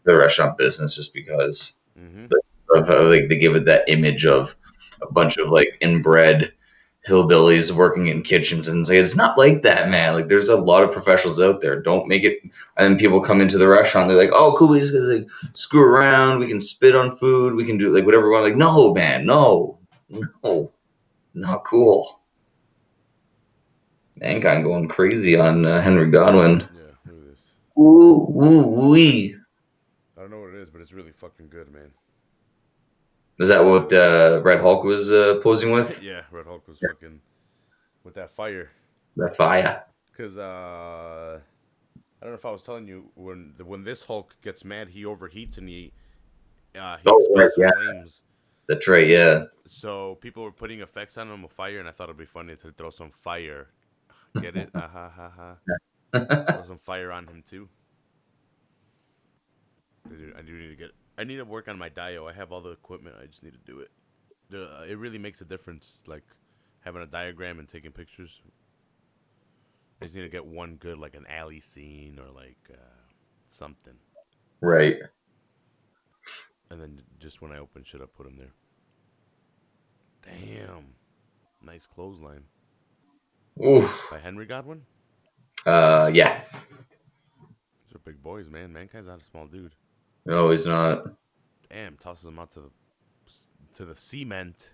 the restaurant business, just because Mm-hmm. of how like they give it that image of a bunch of like inbred hillbillies working in kitchens and say it's not like that, man. Like there's a lot of professionals out there. Don't make it. And then people come into the restaurant, they're like, "Oh, cool, we just gonna like screw around. We can spit on food. We can do like whatever we want." Like, no, man, no, no, not cool. Mankind going crazy on Henry Godwin. Yeah, look at this. Ooh, ooh, wee. I don't know what it is, but it's really fucking good, man. Is that what Red Hulk was posing with? Yeah, Red Hulk was fucking with that fire. That fire. Cause I don't know if I was telling you when this Hulk gets mad, he overheats and he Oh, right, expels yeah, flames. that's right, yeah. So people were putting effects on him with fire, and I thought it'd be funny to throw some fire. Get it? Ah ha ha ha. Throw some fire on him too. I do need to get. I need to work on my dio. I have all the equipment. I just need to do it. It really makes a difference. Like having a diagram and taking pictures. I just need to get one good, like an alley scene or like something. Right. And then just when I open shit, I put them there. Damn, nice clothesline Ooh. by Henry Godwin. Yeah. These are big boys, man. Mankind's not a small dude. No, he's not. Damn, tosses him out to the cement.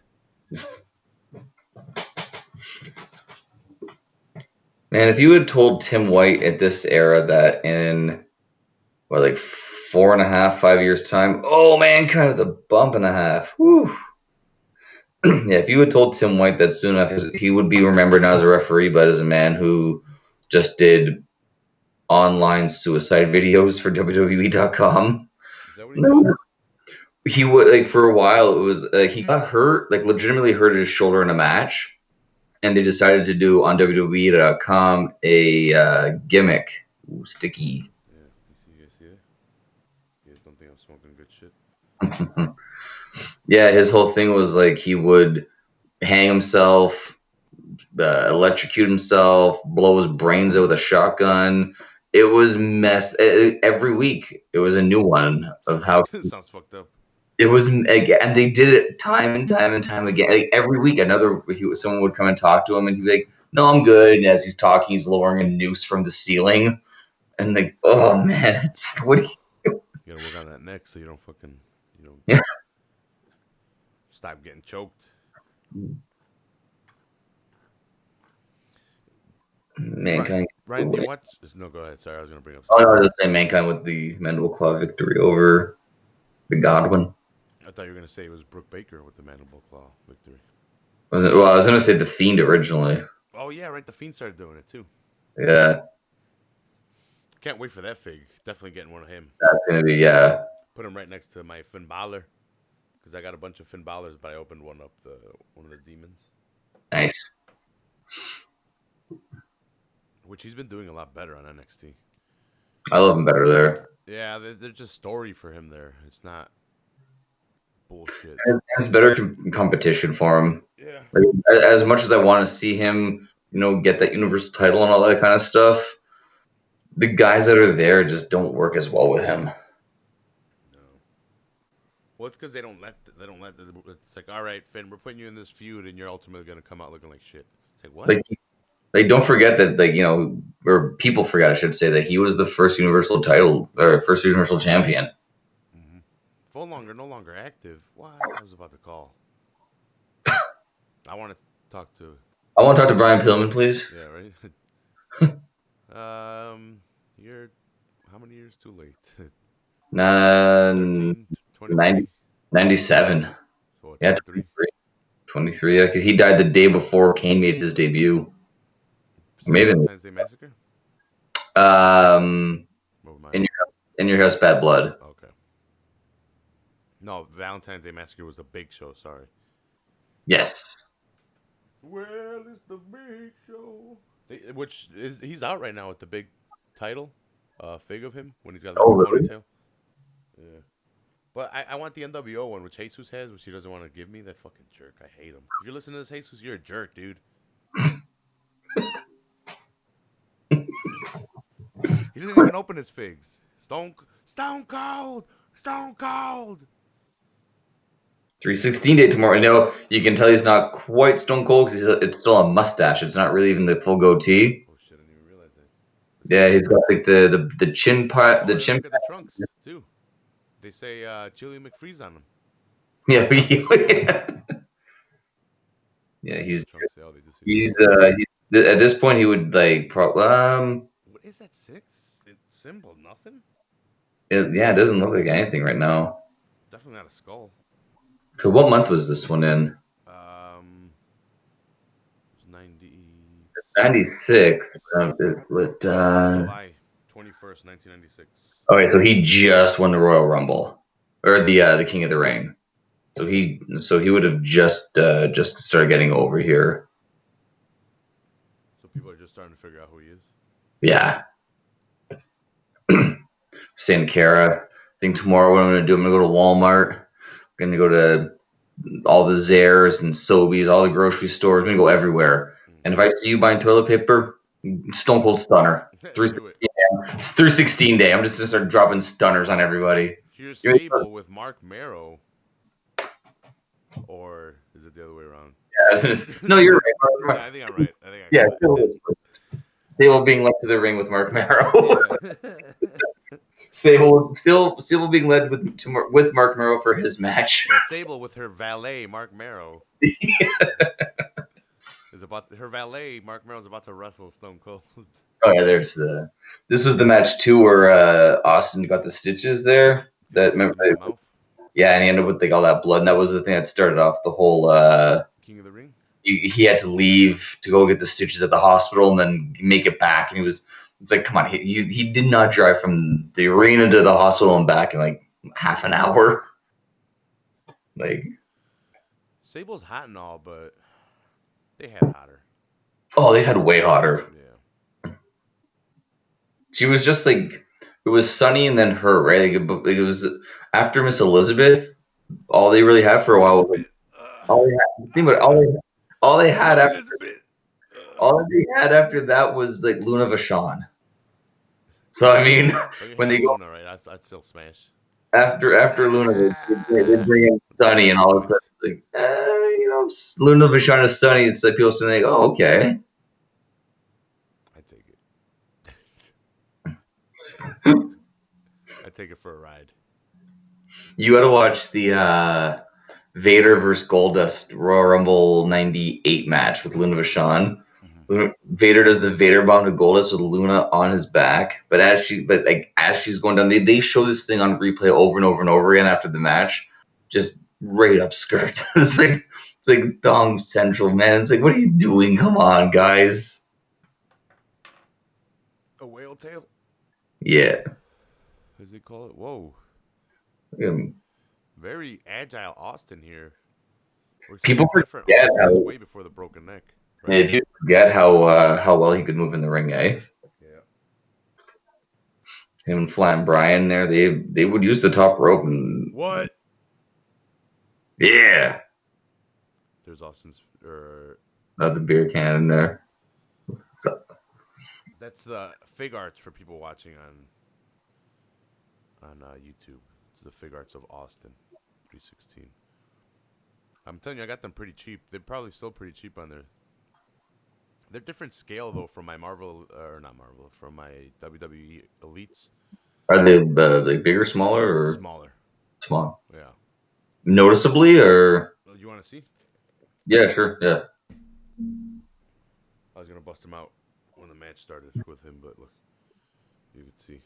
Man, if you had told Tim White at this era that in what, like 4.5, 5 years time, oh man, kind of the bump and a half. Whew. Yeah, if you had told Tim White that soon enough, he would be remembered not as a referee, but as a man who just did online suicide videos for WWE.com. Is that what he did? No. He would like for a while. It was he got hurt, like legitimately hurt his shoulder in a match, and they decided to do on WWE.com a gimmick. Ooh, sticky. Yeah, you see it? You guys don't think I'm smoking good shit? Yeah, his whole thing was like he would hang himself, electrocute himself, blow his brains out with a shotgun. It was every week. It was a new one of Sounds how sounds fucked up. it was, and they did it time and time and time again. Like every week, someone would come and talk to him, and he'd be like, "No, I'm good." And as he's talking, he's lowering a noose from the ceiling, and like, oh man, it's what? You gotta work on that neck so you don't fucking, you know, Yeah, stop getting choked. Ryan, mankind. Ryan, do you watch? No, go ahead. Sorry, I was gonna bring up Oh something. no, I was just saying mankind with the mandible claw victory over the Godwin. I thought you were gonna say it was Brooke Baker with the mandible claw victory. Well, I was gonna say the Fiend originally. Oh yeah, right. The Fiend started doing it too. Yeah, Can't wait for that fig. Definitely getting one of him. that's gonna be yeah. Put him right next to my Finn Balor because I got a bunch of Finn Balors, but I opened one up one of the demons, Nice. which he's been doing a lot better on NXT. I love him better there. Yeah, there's just story for him there. It's not bullshit. And it's better competition for him. Yeah. Like, as much as I want to see him, get that universal title and all that kind of stuff, the guys that are there just don't work as well with him. No. Well, it's because It's like, all right, Finn, we're putting you in this feud, and you're ultimately gonna come out looking like shit. It's like what? Like don't forget that, like, or people forget, I should say, that he was the first universal title or first universal champion. Mm-hmm. No longer active. What? I was about to call. I want to talk to. I want to talk to Brian Pillman, please. Yeah, right. You're how many years too late? Nah, 13, 90, 23? 97. So what, Yeah, 23? 23. Yeah, because he died the day before Kane made his debut. St. Maybe. Valentine's Day Massacre? Um, What in your house, Bad Blood. Okay. No, Valentine's Day Massacre was the big show. Sorry. Yes. Well, it's the big show. He's out right now with the big title, fig of him when he's got like Oh, the really? ponytail. Yeah. But I want the NWO one, which Jesus has, which he doesn't want to give me. That fucking jerk. I hate him. If you're listening to this, Jesus, you're a jerk, dude. He doesn't even open his figs. Stone Cold. Stone Cold. 316 day tomorrow. I know you can tell he's not quite stone cold because it's still a mustache. It's not really even the full goatee. Oh shit! I didn't even realize that. Yeah, he's got like the chin part. Oh, The and then chin. look at the trunks too. They say Chili McFreeze on them. Yeah, yeah. That's what the trunks say. Oh, they do say He's Stone Cold. at this point he would like What is that symbol? Nothing. yeah, it doesn't look like anything right now. Definitely not a skull. So what month was this one in? It was 90. 96. July 21st, 1996. Okay, so he just won the Royal Rumble or the King of the Ring. So he would have just started getting over here. So people are just starting to figure out who he is. Yeah. Santa Cara. I think tomorrow what I'm gonna do, I'm gonna go to Walmart. I'm gonna go to all the Zayres and Sobeys, all the grocery stores. I'm gonna go everywhere. And if I see you buying toilet paper, Stone Cold Stunner. Do it. It's 316 day. I'm just gonna start dropping stunners on everybody. Here's Sable with Mark Marrow. Or is it the other way around? Yeah, no, you're right. Yeah, I think I'm right. Yeah, Sable being led to the ring with Mark Marrow. Sable being led with Mark Marrow for his match. Yeah, Sable with her valet, Mark Marrow. Her valet, Mark Marrow, is about to wrestle Stone Cold. Oh yeah, this was the match too where Austin got the stitches there. Mouth. Yeah, and he ended up with like all that blood, and that was the thing that started off the whole. King of the Ring. He had to leave to go get the stitches at the hospital and then make it back, and it's like, come on, he did not drive from the arena to the hospital and back in like half an hour. Like, Sable's hot and all, but they had hotter. Oh, they had way hotter. Yeah. She was just like it was Sunny and then her, right? Like, it was after Miss Elizabeth. All they really had for a while was Elizabeth. all they had. Think about it, all they had after Elizabeth. all they had after that was like Luna Vachon. So I mean, But you when had they go Luna, right? I'd still smash. after Luna, they bring in With the Sunny, and raspy all of a sudden, voice. it's like Luna Vachon is Sunny. It's like people saying, like, "Oh, okay." I take it. I take it for a ride. You got to watch the Vader versus Goldust Royal Rumble '98 match with Luna Vachon. Mm-hmm. Vader does the Vader bomb to Goldust with Luna on his back, but as she's going down, they show this thing on replay over and over and over again after the match, just right up skirt. It's like thong central, man. It's like, what are you doing? Come on, guys. A whale tail? Yeah. As they call it? Whoa. Um, Very agile Austin here. We're seeing People a different forget Austin. Is how way before the broken neck. Right? if you forget how well he could move in the ring, eh? Yeah. Him and Flat Brian there, they would use the top rope and What? yeah, There's Austin's. the beer can in there. So, That's the fig arts for people watching on YouTube. It's the fig arts of Austin, 316. I'm telling you, I got them pretty cheap. They're probably still pretty cheap on there. They're different scale though from my Marvel or not Marvel from my WWE Elites. are they like bigger, smaller, or Smaller. small? Yeah. Noticeably, or You want to see? yeah, sure, yeah. I was gonna bust him out when the match started with him, but look, you could see.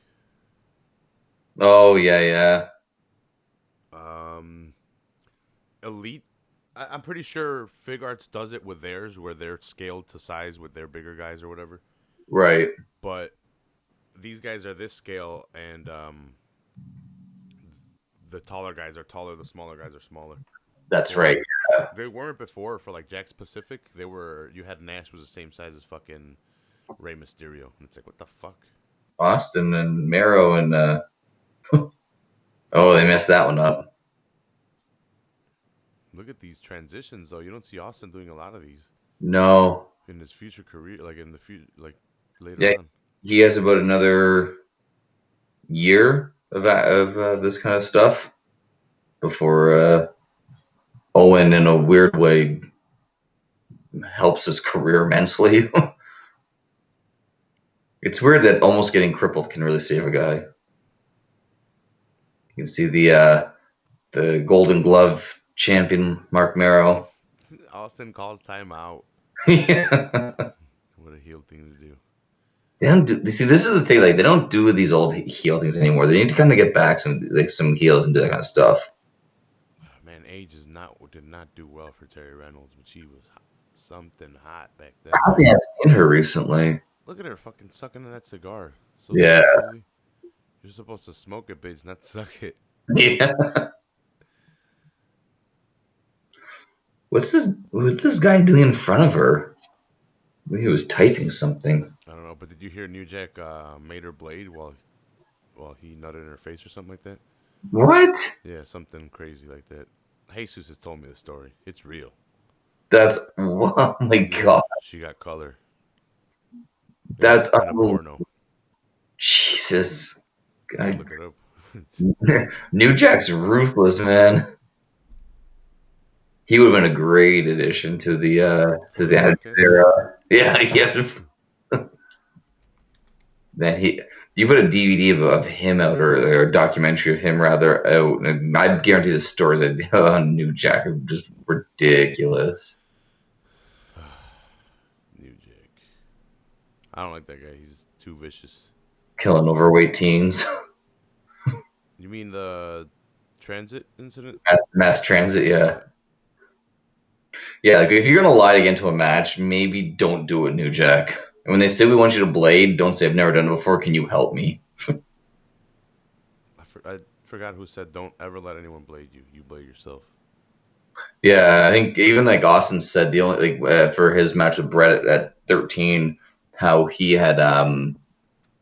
Oh yeah, yeah. Um, Elite. I'm pretty sure Fig Arts does it with theirs, where they're scaled to size with their bigger guys or whatever. Right. But these guys are this scale, and the taller guys are taller. The smaller guys are smaller. That's right. Before they weren't before for like Jack's Pacific. They were. You had Nash was the same size as fucking Rey Mysterio, and it's like, what the fuck? Austin and Mero and oh, they messed that one up. Look at these transitions, though. You don't see Austin doing a lot of these No. in his future career, like in the future, like later Yeah, on. he has about another year of this kind of stuff before Owen, in a weird way, helps his career immensely. It's weird that almost getting crippled can really save a guy. You can see the Golden Glove champion Mark Mero. Austin calls timeout. Yeah. What a heel thing to do. They don't do. See, this is the thing. Like, they don't do these old heel things anymore. They need to kind of get back some heels and do that kind of stuff. Man, age did not do well for Terry Reynolds, but she was something hot back then. I don't think I've seen her recently. Look at her fucking sucking on that cigar. So Yeah. sneakily. You're supposed to smoke it, bitch, not suck it. Yeah. What's this guy doing in front of her? Maybe he was typing something. I don't know, but did you hear New Jack made her blade while he nutted in her face or something like that? What? Yeah, something crazy like that. Jesus has told me the story. It's real. That's oh my god. She got color. That's in a porno. Jesus. Look it up. New Jack's ruthless, man. He would have been a great addition to the Attitude Era. Yeah, yeah. Then you put a DVD of him out, or a documentary of him rather out, and I guarantee the stories that on New Jack are just ridiculous. New Jack. I don't like that guy. He's too vicious. Killing overweight teens. You mean the transit incident? Mass transit, yeah. Yeah, like if you're gonna lie to get into a match, maybe don't do it, New Jack. And when they say we want you to blade, don't say I've never done it before. Can you help me? I forgot who said don't ever let anyone blade you. You blade yourself. Yeah, I think even like Austin said the only for his match with Brett at 13, how he had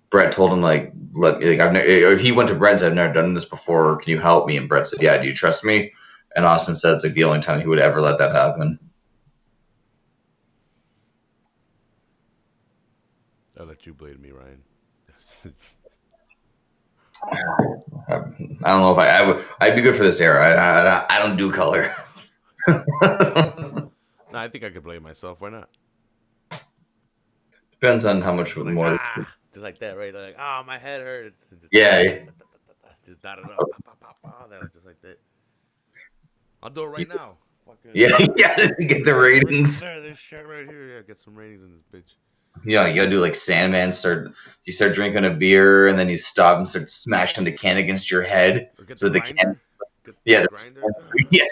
Brett told him like, he went to Brett and said, I've never done this before. Can you help me? And Brett said, yeah, do you trust me? And Austin said it's like the only time he would ever let that happen. I'll let you blade me, Ryan. I don't know if I'd be good for this era. I don't do color. No, I think I could blame myself. Why not? Depends on how much Like, more. just like that, right? Like, oh, my head hurts. Just, Yeah. just dot it up. Pop, pop, pop, just like that. I'll do it right now. Fucking, Yeah, to get the ratings. This shirt right here. Yeah, get some ratings in this bitch. Yeah, you gotta do like Sandman. You start drinking a beer, and then you stop and start smashing the can against your head. Or get so the can, yeah, the grinder. Yeah.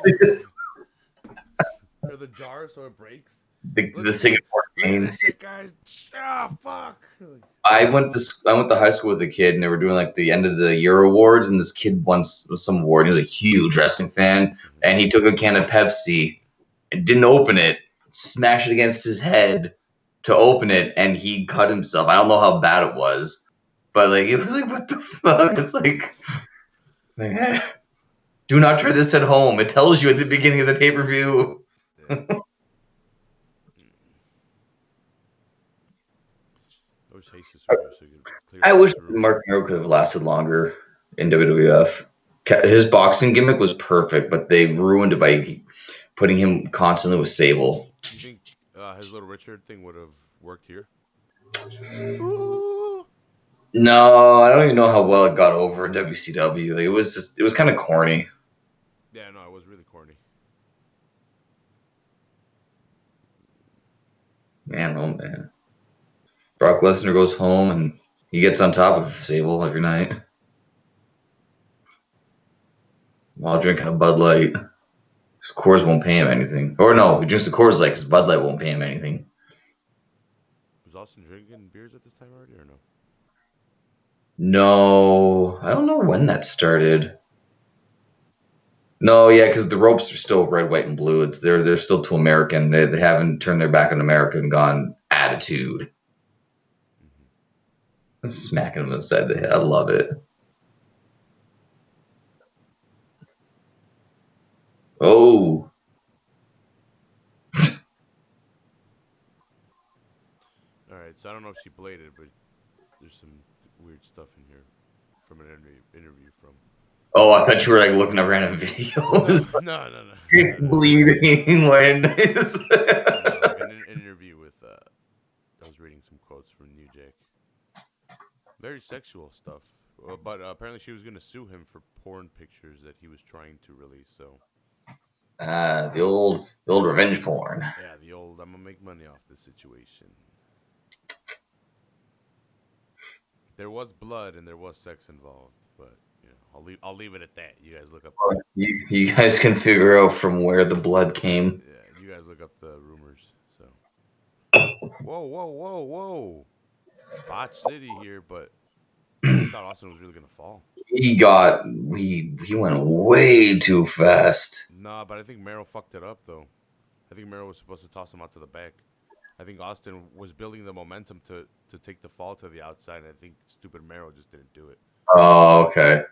Or the jar so it breaks. The Singapore cane. Look at this shit, guys. Ah, fuck. I went to high school with a kid, and they were doing like the end of the year awards, and this kid won some award. He was a huge wrestling fan, and he took a can of Pepsi, and didn't open it, smashed it against his head to open it, and he cut himself. I don't know how bad it was, but like it was like, what the fuck? It's like do not try this at home. It tells you at the beginning of the pay-per-view. Yeah. I wish Mark Mero could have lasted longer in WWF. His boxing gimmick was perfect, but they ruined it by putting him constantly with Sable. Do you think his Little Richard thing would have worked here? No, I don't even know how well it got over in WCW. Like, it was kind of corny. Yeah, no, it was really corny. Man, oh man. Brock Lesnar goes home and he gets on top of Sable every night while drinking a Bud Light. His Coors won't pay him anything. Or no, he drinks the Coors Light because Bud Light won't pay him anything. Was Austin drinking beers at this time already or no? No, I don't know when that started. No, yeah, because the ropes are still red, white, and blue. They're still too American. They haven't turned their back on America and gone attitude. I'm smacking him inside the head. I love it. Oh. All right, so I don't know if she bladed, but there's some weird stuff in here from an interview from. Oh, I thought you were like looking up random videos. No. Bleeding when like an interview with. I was reading some quotes from New Jack. Very sexual stuff, but apparently she was going to sue him for porn pictures that he was trying to release. So. The old revenge porn. Yeah, the old I'm gonna make money off this situation. There was blood and there was sex involved, but you know, I'll leave it at that. You guys look up. You guys can figure out from where the blood came. Yeah, you guys look up the rumors. So. Whoa! Botch City here, but I thought Austin was really gonna fall. He went way too fast. Nah, but I think Mero fucked it up though. I think Mero was supposed to toss him out to the back. I think Austin was building the momentum to take the fall to the outside. And I think stupid Mero just didn't do it. Oh, okay.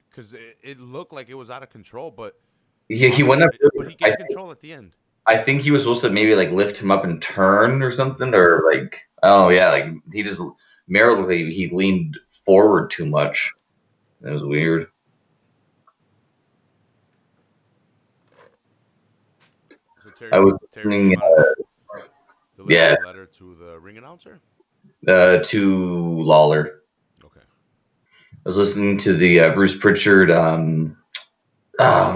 Because it looked like it was out of control, but he went up. But he gained control at the end. I think he was supposed to maybe like lift him up and turn or something, or like like he just Mero he leaned forward too much. It was weird. So Terry, I was listening, letter to the ring announcer? To Lawler. Okay. I was listening to the Bruce Pritchard, who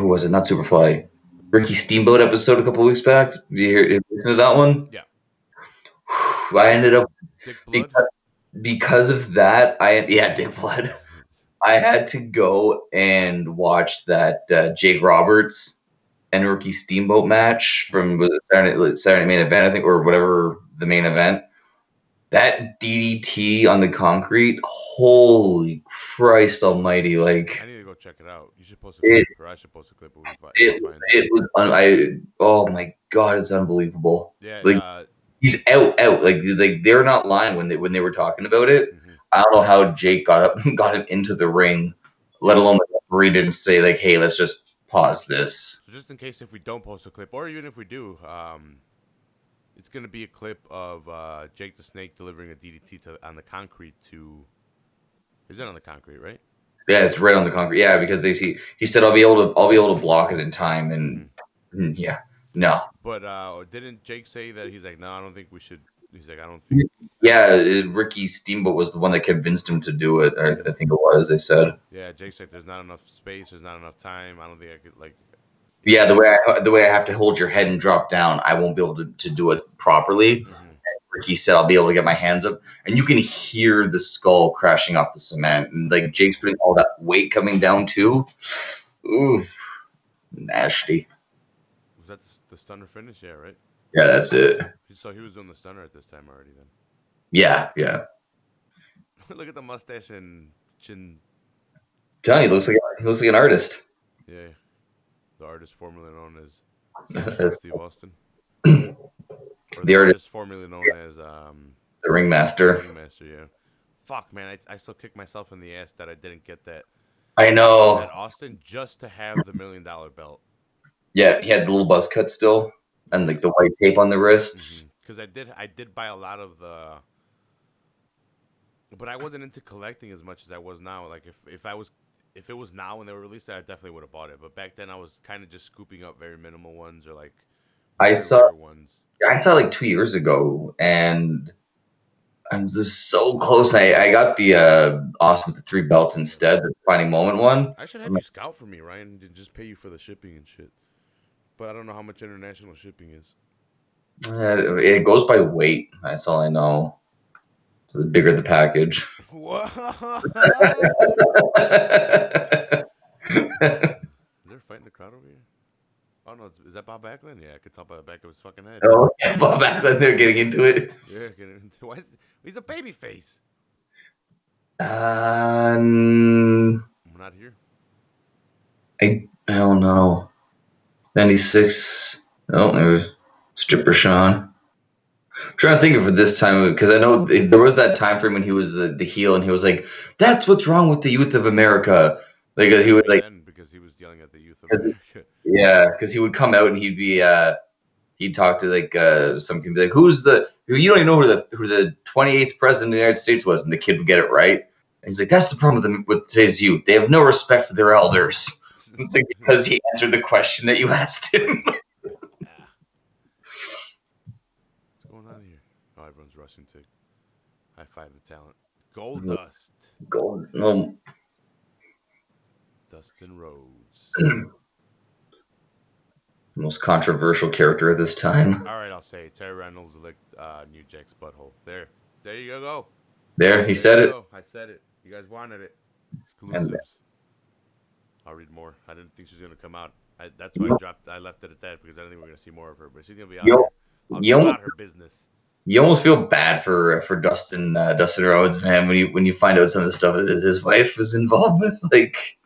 was it? Not Superfly. Ricky Steamboat episode a couple weeks back. Did you hear that one? Yeah. I ended up Dick Blood? because of that. Dick Blood. I had to go and watch that Jake Roberts and Ricky Steamboat match from Saturday main event, I think, or whatever the main event. That DDT on the concrete, holy Christ almighty. Like, I need to go check it out. You should post a It clip, or I should post a clip. If we it find it. it was oh my god, it's unbelievable. Yeah. Like he's out. Like they're not lying when they were talking about it. Mm-hmm. I don't know how Jake got him into the ring, let Yeah. alone the referee didn't say like, hey, let's just pause this. So just in case if we don't post a clip, or even if we do, it's gonna be a clip of Jake the Snake delivering a DDT on the concrete to. Is it on the concrete, right? Yeah, it's right on the concrete. Yeah, because he said I'll be able to block it in time, and yeah, no. But didn't Jake say that he's like, no, I don't think we should. He's like, I don't think. Yeah, Ricky Steamboat was the one that convinced him to do it. I think it was. They said. Yeah, Jake's like, there's not enough space. There's not enough time. I don't think I could like. Yeah, the way I have to hold your head and drop down, I won't be able to do it properly. Mm-hmm. Ricky said I'll be able to get my hands up, and you can hear the skull crashing off the cement, and like Jake's putting all that weight coming down too. Ooh, nasty. Was that the stunner finish? Yeah, right. Yeah, that's it. So he was doing the stunner at this time already. Then Yeah. look at the mustache and chin. Telling you, he looks like an artist. Yeah, the artist formerly known as The Steve Austin, or the artist, artist formerly known as the ringmaster. Ringmaster. Yeah. Fuck, man, I still kick myself in the ass that I didn't get that I know. Austin just to have the $1 million belt. Yeah, he had the little buzz cut still, and like the white tape on the wrists. Because I did buy a lot of the, but I wasn't into collecting as much as I was now. Like if it was now when they were released, I definitely would have bought it. But back then I was kind of just scooping up very minimal ones or like I very saw rare ones. I saw like 2 years ago, and I'm just so close. I got the Austin with the 3 belts instead, the Finding Moment one. I should have you scout for me, Ryan, and just pay you for the shipping and shit. But I don't know how much international shipping is. It goes by weight. That's all I know. So the bigger the package. What? Is there a fight in the crowd over here? Oh no, is that Bob Backlund? Yeah, I could tell by the back of his fucking head. Oh, yeah, Bob Backlund, they're getting into it. Yeah, why he's a baby face. Um, I'm not here. I don't know. 96. Oh, there's Stripper Sean. I'm trying to think of it this time because I know there was that time frame when he was the heel and he was like, "That's what's wrong with the youth of America." Like he would like because he was yelling at the youth of America. Yeah, because he would come out and he'd talk to like some kid, be like, you don't even know who the 28th president of the United States was, and the kid would get it right. And he's like, that's the problem with today's youth. They have no respect for their elders. It's like because he answered the question that you asked him. What's going on here? Oh, everyone's rushing to high five the talent. Gold Dust. Dustin Rhodes. Most controversial character of this time. All right, I'll say it. Terry Reynolds licked New Jack's butthole. There you go. There, he said it. I said it. You guys wanted it. Exclusives. I'll read more. I didn't think she was gonna come out. That's why I left it at that because I didn't think we were gonna see more of her. But she's gonna be out there. I'll go out her business. You almost feel bad for Dustin Rhodes, man, when you find out some of the stuff that his wife was involved with, like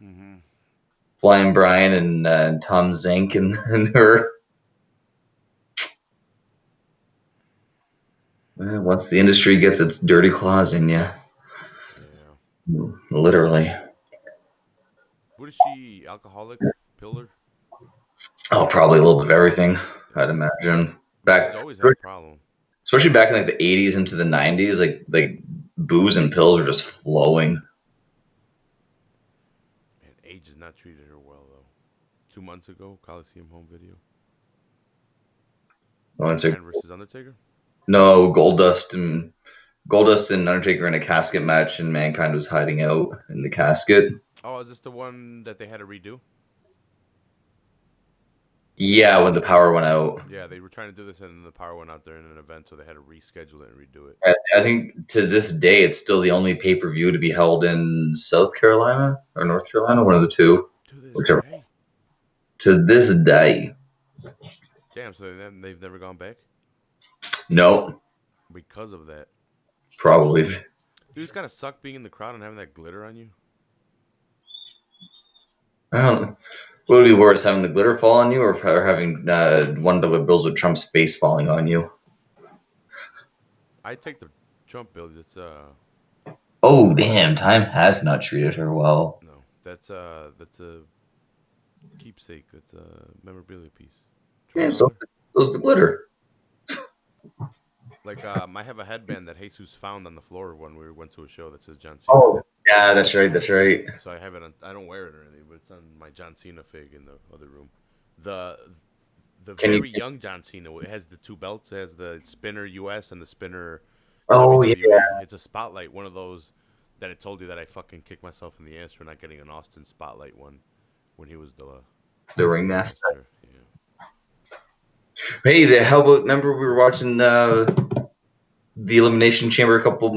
Flying Brian and Tom Zink and her. Well, once the industry gets its dirty claws in you, literally. What is she? Alcoholic? Pillar? Oh, probably a little bit of everything, I'd imagine. She's always had a problem. Especially back in like the 80s into the 90s, like booze and pills are just flowing. Man, age has not treated her well though. 2 months ago, Coliseum home video. Mankind versus Undertaker? No, Goldust and Undertaker in a casket match, and Mankind was hiding out in the casket. Oh, is this the one that they had to redo? Yeah, when the power went out. Yeah, they were trying to do this, and then the power went out during an event, so they had to reschedule it and redo it. I think to this day, it's still the only pay-per-view to be held in South Carolina or North Carolina, one of the two. Whichever. Day? To this day. Damn, so they've never gone back? No. Because of that. Probably. Dude, it's gotta suck being in the crowd and having that glitter on you. I don't know. What would be worse, having the glitter fall on you, or having $1 bills with Trump's face falling on you? I take the Trump bill. It's Oh, damn! Time has not treated her well. no, that's a keepsake. That's a memorabilia piece. Trump Damn, so dollar. those the glitter. Like I have a headband that Jesus found on the floor when we went to a show that says John Cena on Oh, it. yeah, that's right. That's right. So I have it on. I don't wear it or anything, but it's on my John Cena fig in the other room. The the Can you? very young John Cena. It has the two belts. It has the spinner US and the spinner Oh, yeah, WWE. It's a spotlight, one of those that I told you that I fucking kicked myself in the ass for not getting an Austin spotlight one when he was the the ringmaster. ringmaster. Yeah. Hey, how about? Remember we were watching the Elimination Chamber a couple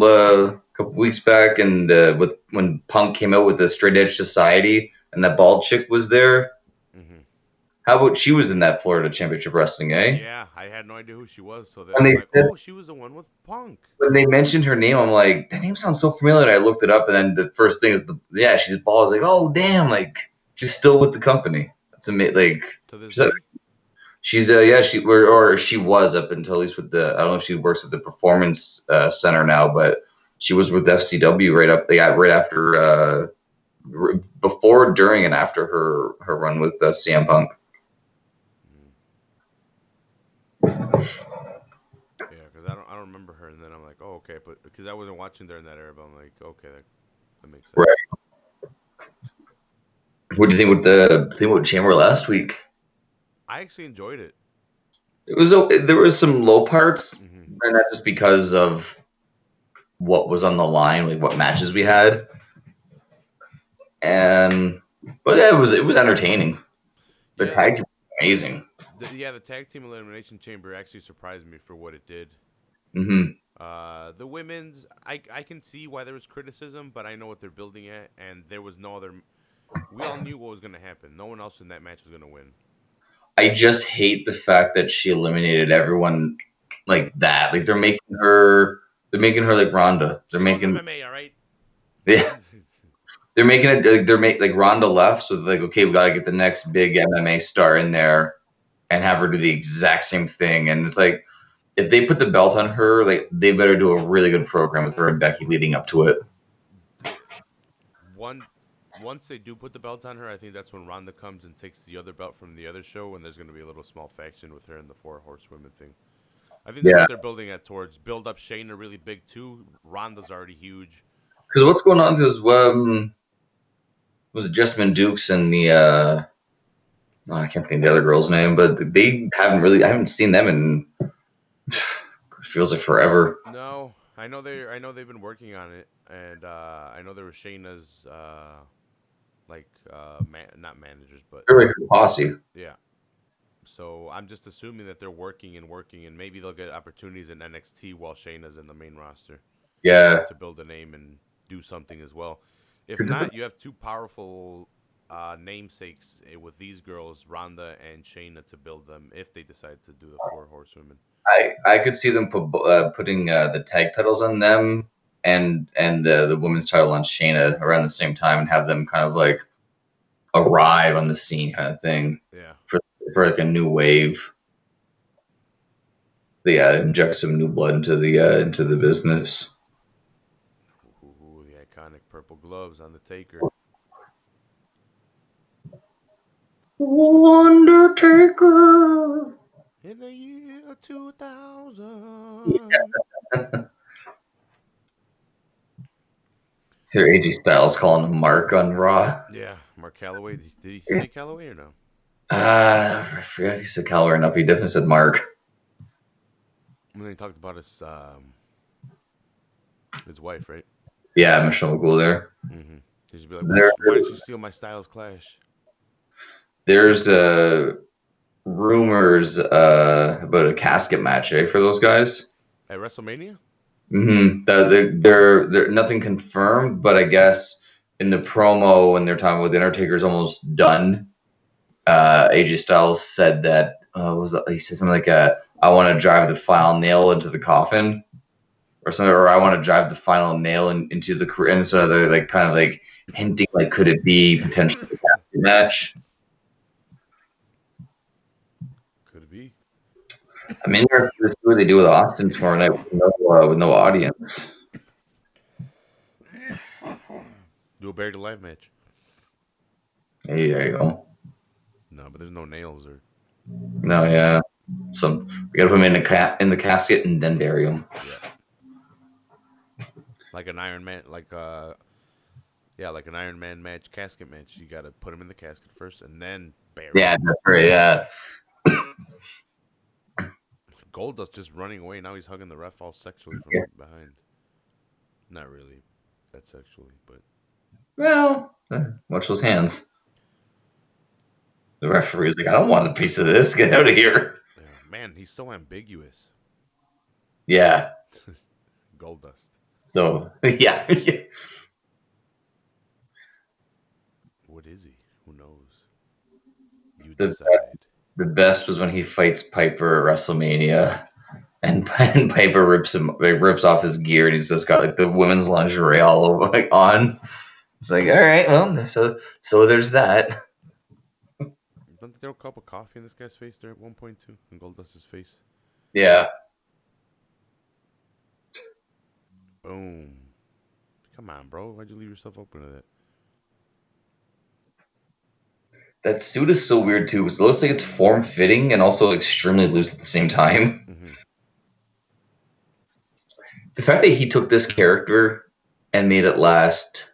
weeks back, and with when Punk came out with the Straight Edge Society, and that bald chick was there. Hmm. How about she was in that Florida Championship Wrestling, eh? Yeah, I had no idea who she was, so When I'm they like, said oh, she was the one with Punk. when they mentioned her name, I'm like, that name sounds so familiar. And I looked it up, and then the first thing is she's bald. I was like, oh damn, like she's still with the company. That's amazing. Like To this she's day. or she was up until at least with the I don't know if she works at the Performance Center now, but she was with FCW right after before, during, and after her run with CM Punk. Mm. Yeah, because I don't remember her, and then I'm like, oh okay, but because I wasn't watching during that era, but I'm like, okay, that makes sense. Right. What do you think with the thing with Chamber last week? I actually enjoyed it. There was some low parts, Hmm. and that's just because of what was on the line, like what matches we had, and but it was entertaining. The Yeah, tag team was amazing. the tag team elimination chamber actually surprised me for what it did. Hmm. The women's, I can see why there was criticism, but I know what they're building at, and there was no other. We all knew what was going to happen. No one else in that match was going to win. I just hate the fact that she eliminated everyone like that. Like they're making her like Ronda. She loves MMA, all right. They, they're making it like like Ronda left, so they're like, okay, we gotta get the next big MMA star in there and have her do the exact same thing. And it's like, if they put the belt on her, like they better do a really good program with her and Becky leading up to it. One Once they do put the belt on her, I think that's when Ronda comes and takes the other belt from the other show, and there's going to be a little small faction with her and the four horsewomen thing. I think that's Yeah, what they're building at towards. Build up Shayna really big too. Ronda's already huge. because what's going on is was it Jessamine Dukes and the I can't think of the other girl's name, but I haven't seen them in it feels like forever. No, I know they've been working on it, and I know there was Shayna's not managers, but They're like a posse. yeah. So I'm just assuming that they're working and working, and maybe they'll get opportunities in NXT while Shayna's in the main roster Yeah. to build a name and do something as well. If not, you have two powerful namesakes with these girls, Ronda and Shayna, to build them if they decide to do the four horsewomen. I could see them putting the tag titles on them and the women's title on Shayna around the same time and have them kind of like arrive on the scene kind of thing Yeah. for like a new wave. Yeah, inject some new blood into the business. Ooh, the iconic purple gloves on the Taker. Undertaker. In the year 2000. Yeah. Here, AJ Styles calling him Mark on Raw. Yeah, Mark Calloway. Did he say Calloway or no? I forgot if he said Calloway or not, but he definitely said Mark. And then he talked about his wife, right? Yeah, Michelle McCool there. Mm-hmm. He should be like, There, why did you steal my Styles Clash? there's rumors about a casket match, for those guys. At WrestleMania? Mm-hmm. They're nothing confirmed, but I guess in the promo when they're talking about the Undertaker's almost done, AJ Styles said that he said something like, "I want to drive the final nail into the coffin," or something, or "I want to drive the final nail into the career." And so they're like kind of like hinting like, could it be potentially match. Could be. I'm interested to see what they do with Austin tomorrow night with no audience. Do a buried alive match. Hey, there you go. No, but there's no nails or. No, yeah. We gotta put him in the casket and then bury him. Yeah. Like an Iron Man, like like an Iron Man match, casket match. You gotta put him in the casket first and then bury Yeah, him. that's right. Yeah. Goldust just running away. Now he's hugging the ref all sexually from behind. Not really that sexually, but. Well, watch those hands. The referee's like, I don't want a piece of this. Get out of here. Yeah, man, he's so ambiguous. Yeah. Goldust. So, yeah. What is he? Who knows? You The, decide. the best was when he fights Piper at WrestleMania. And Piper rips off his gear, and he's just got like the women's lingerie all over, like on. It's like, all right, well, so there's that. Don't they throw a cup of coffee in this guy's face there at 1.2 in Goldust's face? Yeah. Boom. Come on, bro. Why'd you leave yourself open to that? That suit is so weird too, because it looks like it's form fitting and also extremely loose at the same time. Mm-hmm. The fact that he took this character and made it last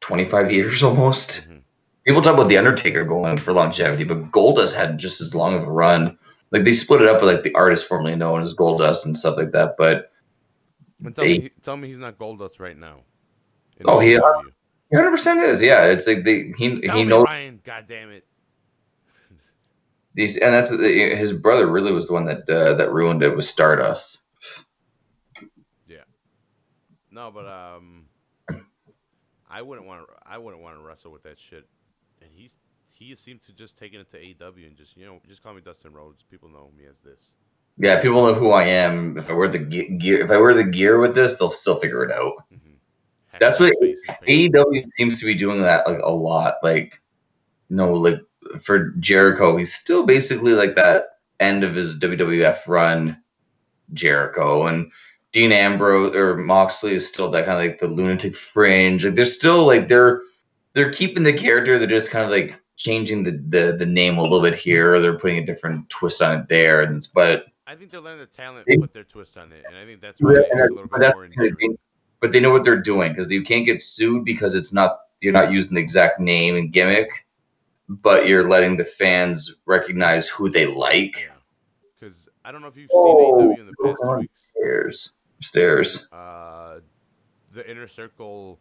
25 years almost. Mm-hmm. People talk about The Undertaker going for longevity, but Goldust had just as long of a run. Like they split it up with like the artist formerly known as Goldust and stuff like that. But And tell me he's not Goldust right now. He 100% is. Yeah, it's like he knows. Ryan, God damn it. And that's his brother really was the one that ruined it with Stardust. Yeah. No, but I wouldn't want to wrestle with that shit. And he seemed to just taking it to AEW and just call me Dustin Rhodes. People know me as this. Yeah, people know who I am. If I wear the gear with this, they'll still figure it out. Mm-hmm. That's what AEW seems to be doing that like a lot. Like, like for Jericho, he's still basically like that end of his WWF run, Jericho, and Dean Ambrose or Moxley is still that kind of like the lunatic fringe. Like they're still like they're keeping the character. They're just kind of like changing the name a little bit here. Or they're putting a different twist on it there. But I think they're letting the talent put their twist on it, and I think that's why it's a little bit more endearing. But they know what they're doing because you can't get sued because you're not using the exact name and gimmick, but you're letting the fans recognize who they like. Yeah. Because I don't know if you've seen AEW in the past 2 weeks. Stairs. The Inner Circle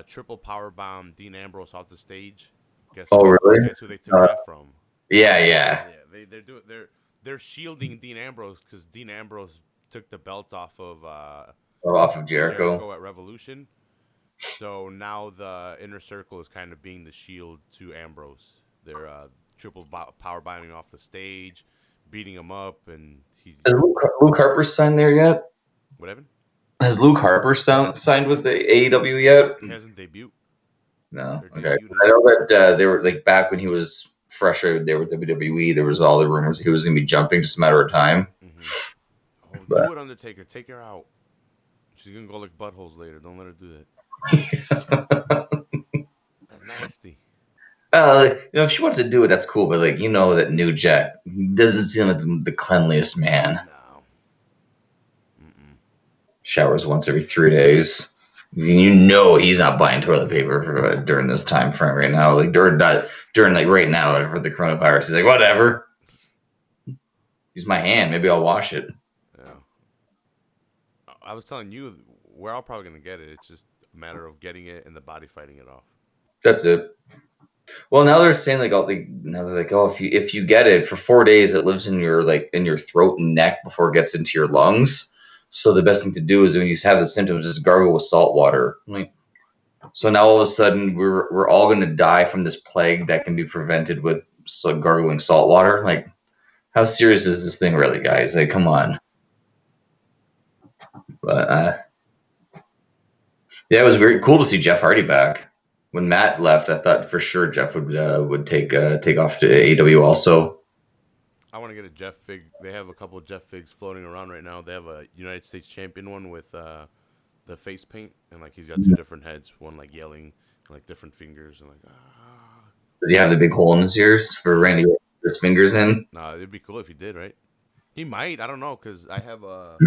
triple power bomb Dean Ambrose off the stage. Really? Guess who they took that from? Yeah. They're shielding Dean Ambrose because Dean Ambrose took the belt off of Jericho at Revolution. So now the Inner Circle is kind of being the shield to Ambrose. They're triple power bombing off the stage, beating him up, and Has Luke Harper signed there yet? What happened? Has Luke Harper signed with the AEW yet? He hasn't debuted. No. Okay. I know that they were like back when he was fresh out there with WWE. There was all the rumors he was going to be jumping, just a matter of time. Mm-hmm. Do it, Undertaker. Take her out. She's gonna go like buttholes later. Don't let her do that. That's nasty. If she wants to do it, that's cool. But that New Jack doesn't seem like the cleanliest man. No. Mm-mm. Showers once every 3 days. He's not buying toilet paper during this time frame right now. Like during like right now for the coronavirus, he's like, whatever. Use my hand. Maybe I'll wash it. Yeah. I was telling you, we're all probably gonna get it. It's just a matter of getting it and the body fighting it off. That's it. Well, now they're saying if you get it for 4 days, it lives in your throat and neck before it gets into your lungs. So the best thing to do is when you have the symptoms, just gargle with salt water. So now all of a sudden we're all going to die from this plague that can be prevented with gargling salt water. Like, how serious is this thing really, guys? Like, come on. But yeah, it was very cool to see Jeff Hardy back. when Matt left, I thought for sure Jeff would take off to AEW also. I want to get a Jeff fig. They have a couple of Jeff figs floating around right now. They have a United States champion one with the face paint, and like he's got two different heads, one like yelling, and like different fingers, and like ah. Does he have the big hole in his ears for Randy to put his fingers in? Nah, it'd be cool if he did, right? He might. I don't know, cause I have a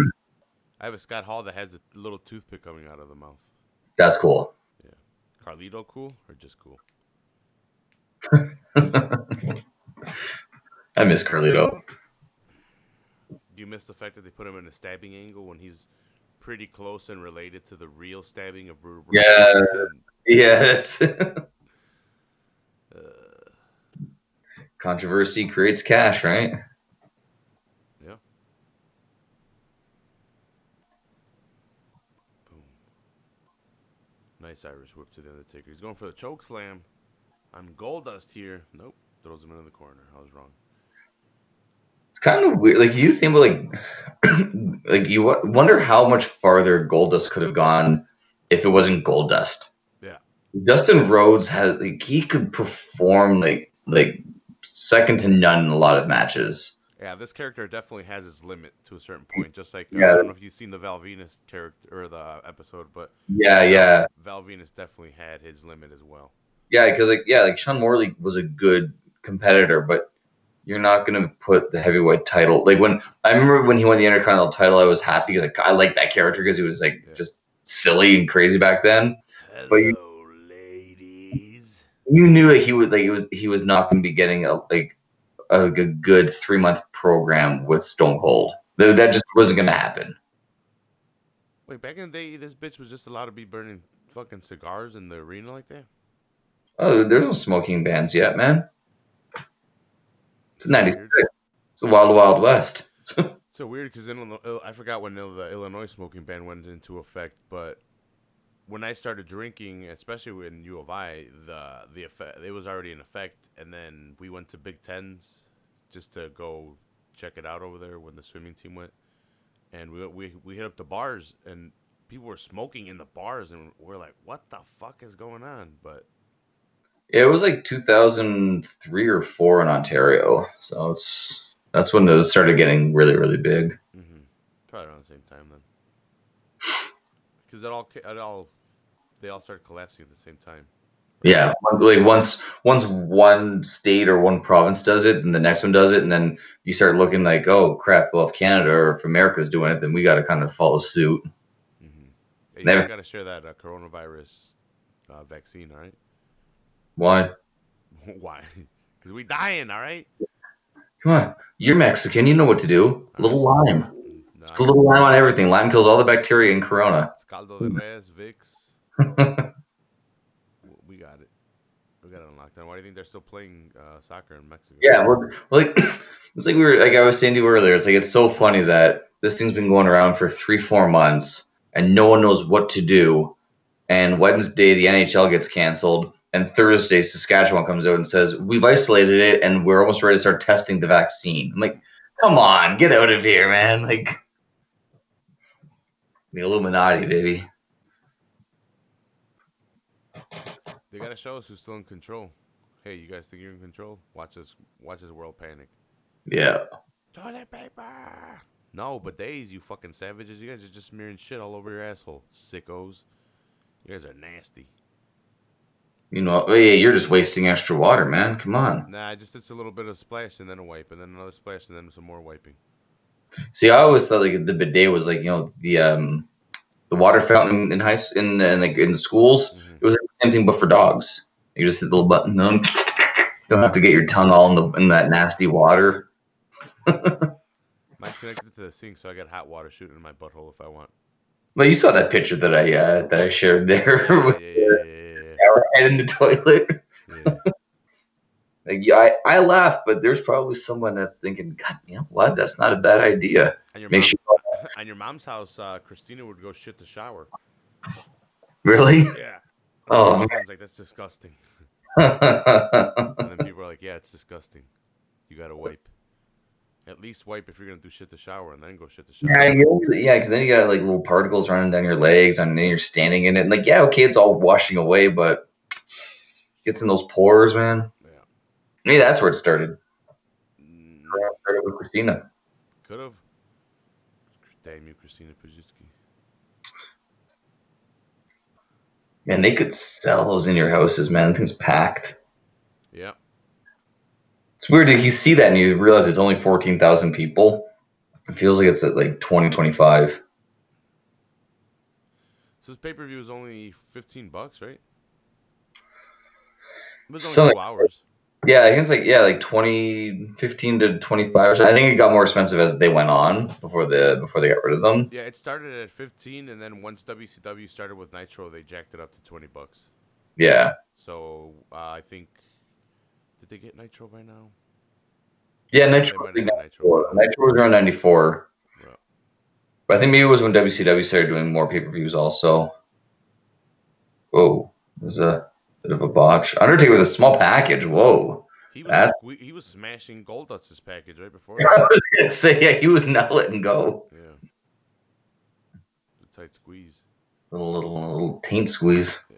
Scott Hall that has a little toothpick coming out of the mouth. That's cool. Yeah, Carlito cool or just cool? I miss Carlito. Do you miss the fact that they put him in a stabbing angle when he's pretty close and related to the real stabbing of Brutal Yeah, yeah. That's controversy creates cash, right? Yeah. Boom. Nice Irish whip to the Undertaker. He's going for the choke slam on Goldust here. Nope. Throws him into the corner. I was wrong. It's kind of weird. Like you think, like you wonder how much farther Goldust could have gone if it wasn't Goldust. Yeah. Dustin Rhodes has he could perform like second to none in a lot of matches. Yeah, this character definitely has its limit to a certain point. Just like Yeah. I don't know if you've seen the Val Venus character or the episode, but Yeah. Val Venus definitely had his limit as well. Yeah, because like Sean Morley was a good competitor, but you're not gonna put the heavyweight title like when I remember when he won the Intercontinental title, I was happy because I liked that character because he was just silly and crazy back then. Hello, but ladies. You knew that he was not going to be getting a good 3-month program with Stone Cold. That just wasn't going to happen. Wait, back in the day, this bitch was just allowed to be burning fucking cigars in the arena like that? Oh, there's no smoking bans yet, man. It's 96. Weird. It's the Wild Wild West. So weird because I forgot when the Illinois smoking ban went into effect, but when I started drinking, especially in U of I, the effect it was already in effect, and then we went to Big Tens just to go check it out over there when the swimming team went, and we hit up the bars and people were smoking in the bars, and we're like, what the fuck is going on? But it was like 2003 or 4 in Ontario, so that's when those started getting really, really big. Mm-hmm. Probably around the same time then, because they all started collapsing at the same time. Right? Yeah, like once one state or one province does it, then the next one does it, and then you start looking like, oh crap! Well, if Canada or if America's doing it, then we got to kind of follow suit. Mm-hmm. Hey, you got to share that coronavirus vaccine, all right? Why? Why? Because we dying, all right? Come on, you're Mexican. You know what to do. A little lime. No, Just a little lime on everything. Lime kills all the bacteria in Corona. It's caldo de res, Vicks. We got it. We got it on lockdown. Why do you think they're still playing soccer in Mexico? Yeah, well, like it's like I was saying to you earlier. It's like it's so funny that this thing's been going around for 3-4 months and no one knows what to do. And Wednesday the NHL gets canceled, and Thursday Saskatchewan comes out and says we've isolated it and we're almost ready to start testing the vaccine. I'm like, come on, get out of here, man! Like the Illuminati, baby. They gotta show us who's still in control. Hey, you guys think you're in control? Watch this world panic. Yeah. Toilet paper. No, but days, you fucking savages. You guys are just smearing shit all over your asshole, sickos. You guys are nasty. You know, yeah, you're just wasting extra water, man. Come on. Nah, it's a little bit of splash and then a wipe, and then another splash and then some more wiping. See, I always thought like the bidet was like the water fountain in in the schools. Mm-hmm. It was like the same thing, but for dogs. You just hit the little button. Don't have to get your tongue all in that nasty water. Mine's connected to the sink, so I got hot water shooting in my butthole if I want. Well, you saw that picture that I shared there with our head in the toilet. Yeah. Like, I laugh, but there's probably someone that's thinking, God, you know what? That's not a bad idea. On your mom's house, Christina would go shit the shower. Really? Yeah. Oh, my friend's like, that's disgusting. And then people are like, yeah, it's disgusting. You gotta wipe. At least wipe if you're gonna do shit the shower, and then go shit the shower. Yeah, because then you got like little particles running down your legs, and then you're standing in it. And like, yeah, okay, it's all washing away, but Gets in those pores, man. Yeah. Maybe that's where it started. Mm, Started with Christina. could have. Damn you, Christina Pajitsky. Man, they could sell those in your houses, man. Things packed. Yeah. It's weird. You see that and you realize it's only 14,000 people. It feels like it's at like 2025. So this pay-per-view is only $15, right? It was only So 2 hours. yeah, I think it's like 2015 to 25 or so. I think it got more expensive as they went on before they got rid of them. Yeah, it started at 15, and then once WCW started with Nitro, they jacked it up to $20. Yeah. So I think, did they get Nitro by now? Yeah, They Nitro might was have like had Nitro by 94. now. Nitro was around 94. Well, But I think maybe it was when WCW started doing more pay-per-views also. Whoa. It was a bit of a botch. Undertaker with a small package. Whoa. he That, was smashing Goldust's package right before I that. was gonna say, yeah, he was not letting go. Yeah, the tight squeeze. Little taint squeeze. Yeah,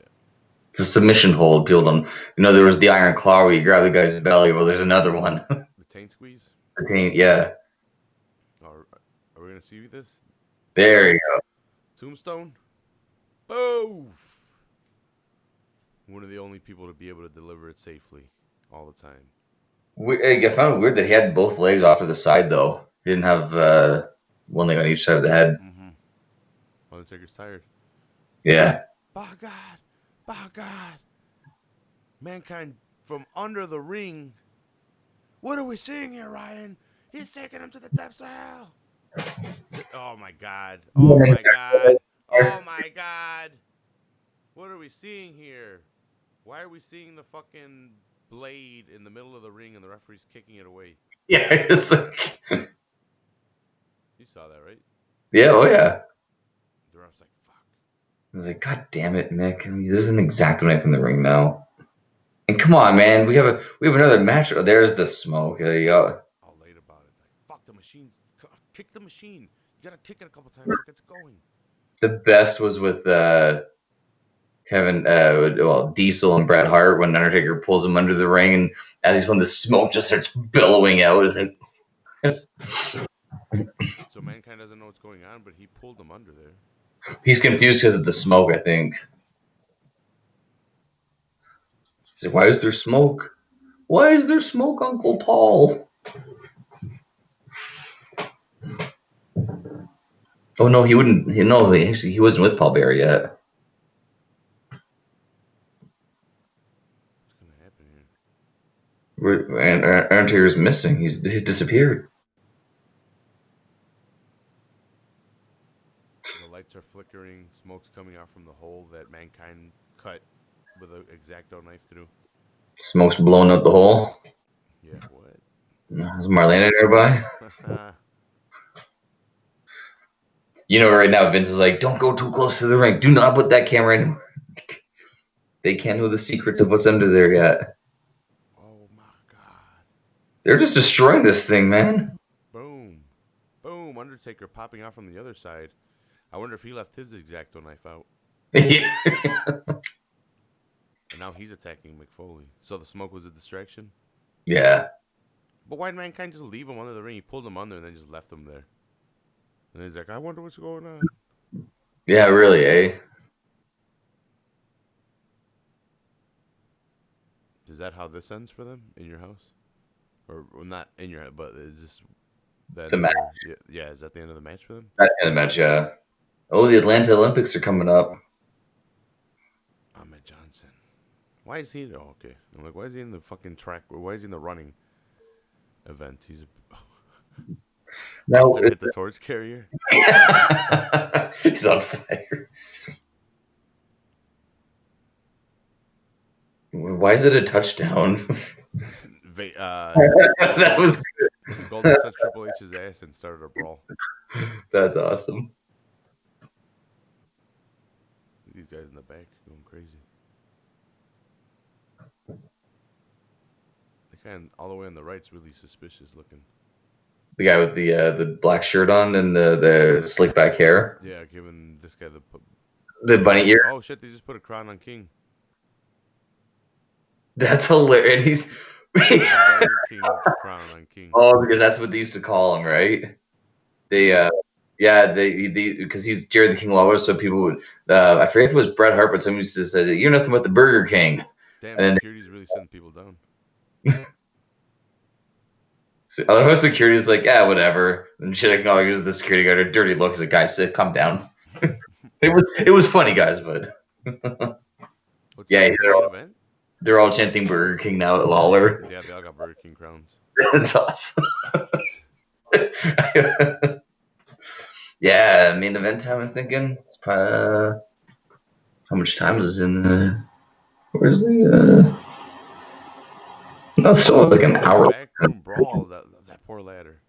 It's a submission hold. People don't. There was the iron claw where you grab the guy's belly. Well, there's another one. the taint squeeze. The taint, yeah. Are we gonna see this? There you go. Tombstone. Boof. One of the only people to be able to deliver it safely all the time. I found it weird that he had both legs off to the side though. He didn't have one leg on each side of the head. Mm-hmm. Undertaker's tired. Yeah. By God, by God. Mankind from under the ring. What are we seeing here, Ryan? He's taking him to the depths of hell. Oh my God. Oh my God. Oh my God. What are we seeing here? Why are we seeing the fucking blade in the middle of the ring and the referee's kicking it away? Yeah. It's like, You saw that, right? yeah. Oh yeah. The ref's like, fuck. I was like, God damn it, Mick! I mean, this is an exacto knife in the ring now. And come on, man, we have another match. Oh, there's the smoke. There you go. All late about it. Like, fuck the machines. Kick the machine. You gotta kick it a couple times so it gets going. The best was with Kevin, Diesel and Bret Hart when Undertaker pulls him under the ring, and as he's when the smoke just starts billowing out. So Mankind doesn't know what's going on, but he pulled him under there. He's confused because of the smoke, I think. He's like, why is there smoke? Why is there smoke, Uncle Paul? Oh no, he wouldn't. No, he wasn't with Paul Bearer yet. What's gonna happen here? And Undertaker's missing. He's disappeared. The lights are flickering. Smoke's coming out from the hole that Mankind cut with an X-Acto knife through. Smoke's blowing out the hole. Yeah, what? Is Marlena nearby? Right now Vince is like, don't go too close to the ring. Do not put that camera in. They can't know the secrets of what's under there yet. Oh my God. They're just destroying this thing, man. Boom. Boom. Undertaker popping out from the other side. I wonder if he left his X-Acto knife out. Yeah. And now he's attacking McFoley. So the smoke was a distraction? Yeah. But why did Mankind just leave him under the ring? He pulled him under and then just left him there. And he's like, I wonder what's going on. Yeah, really, eh? Is that how this ends for them in your house? Or well, not in your head, but is this The match. Yeah, is that the end of the match for them? That's the end of the match, yeah. Oh, the Atlanta Olympics are coming up. Ahmed Johnson. Why is he? Oh, okay. I'm like, why is he in the fucking track? Or why is he in the running event? He's No, hit the torch carrier. he's on fire. Why is it a touchdown? That was good. Golden touched Triple H's ass and started a brawl. That's awesome. These guys in the back going crazy. The guy all the way on the right's really suspicious looking. The guy with the black shirt on and the slick back hair. Yeah, giving this guy the bunny ear. Oh shit! They just put a crown on King. That's hilarious. The Burger King crown on King. Oh, because that's what they used to call him, right? They, Really? yeah, they because he's Jerry the King Lawler, so people would, I forget if it was Bret Hart, but someone used to say, "You're nothing but the Burger King," Damn, and then security's really sending people down. other security's like, "Yeah, whatever," and shit acknowledges the security guard a dirty look as a guy said, "Calm down." It was funny, guys, but What's yeah, next? The main event? they're all chanting Burger King now at Lawler. Yeah, they all got Burger King crowns. That's awesome. Yeah, main event time. I'm thinking. It's probably, how much time is in the? Where's the? No, still like an hour. Backroom brawl. That poor ladder.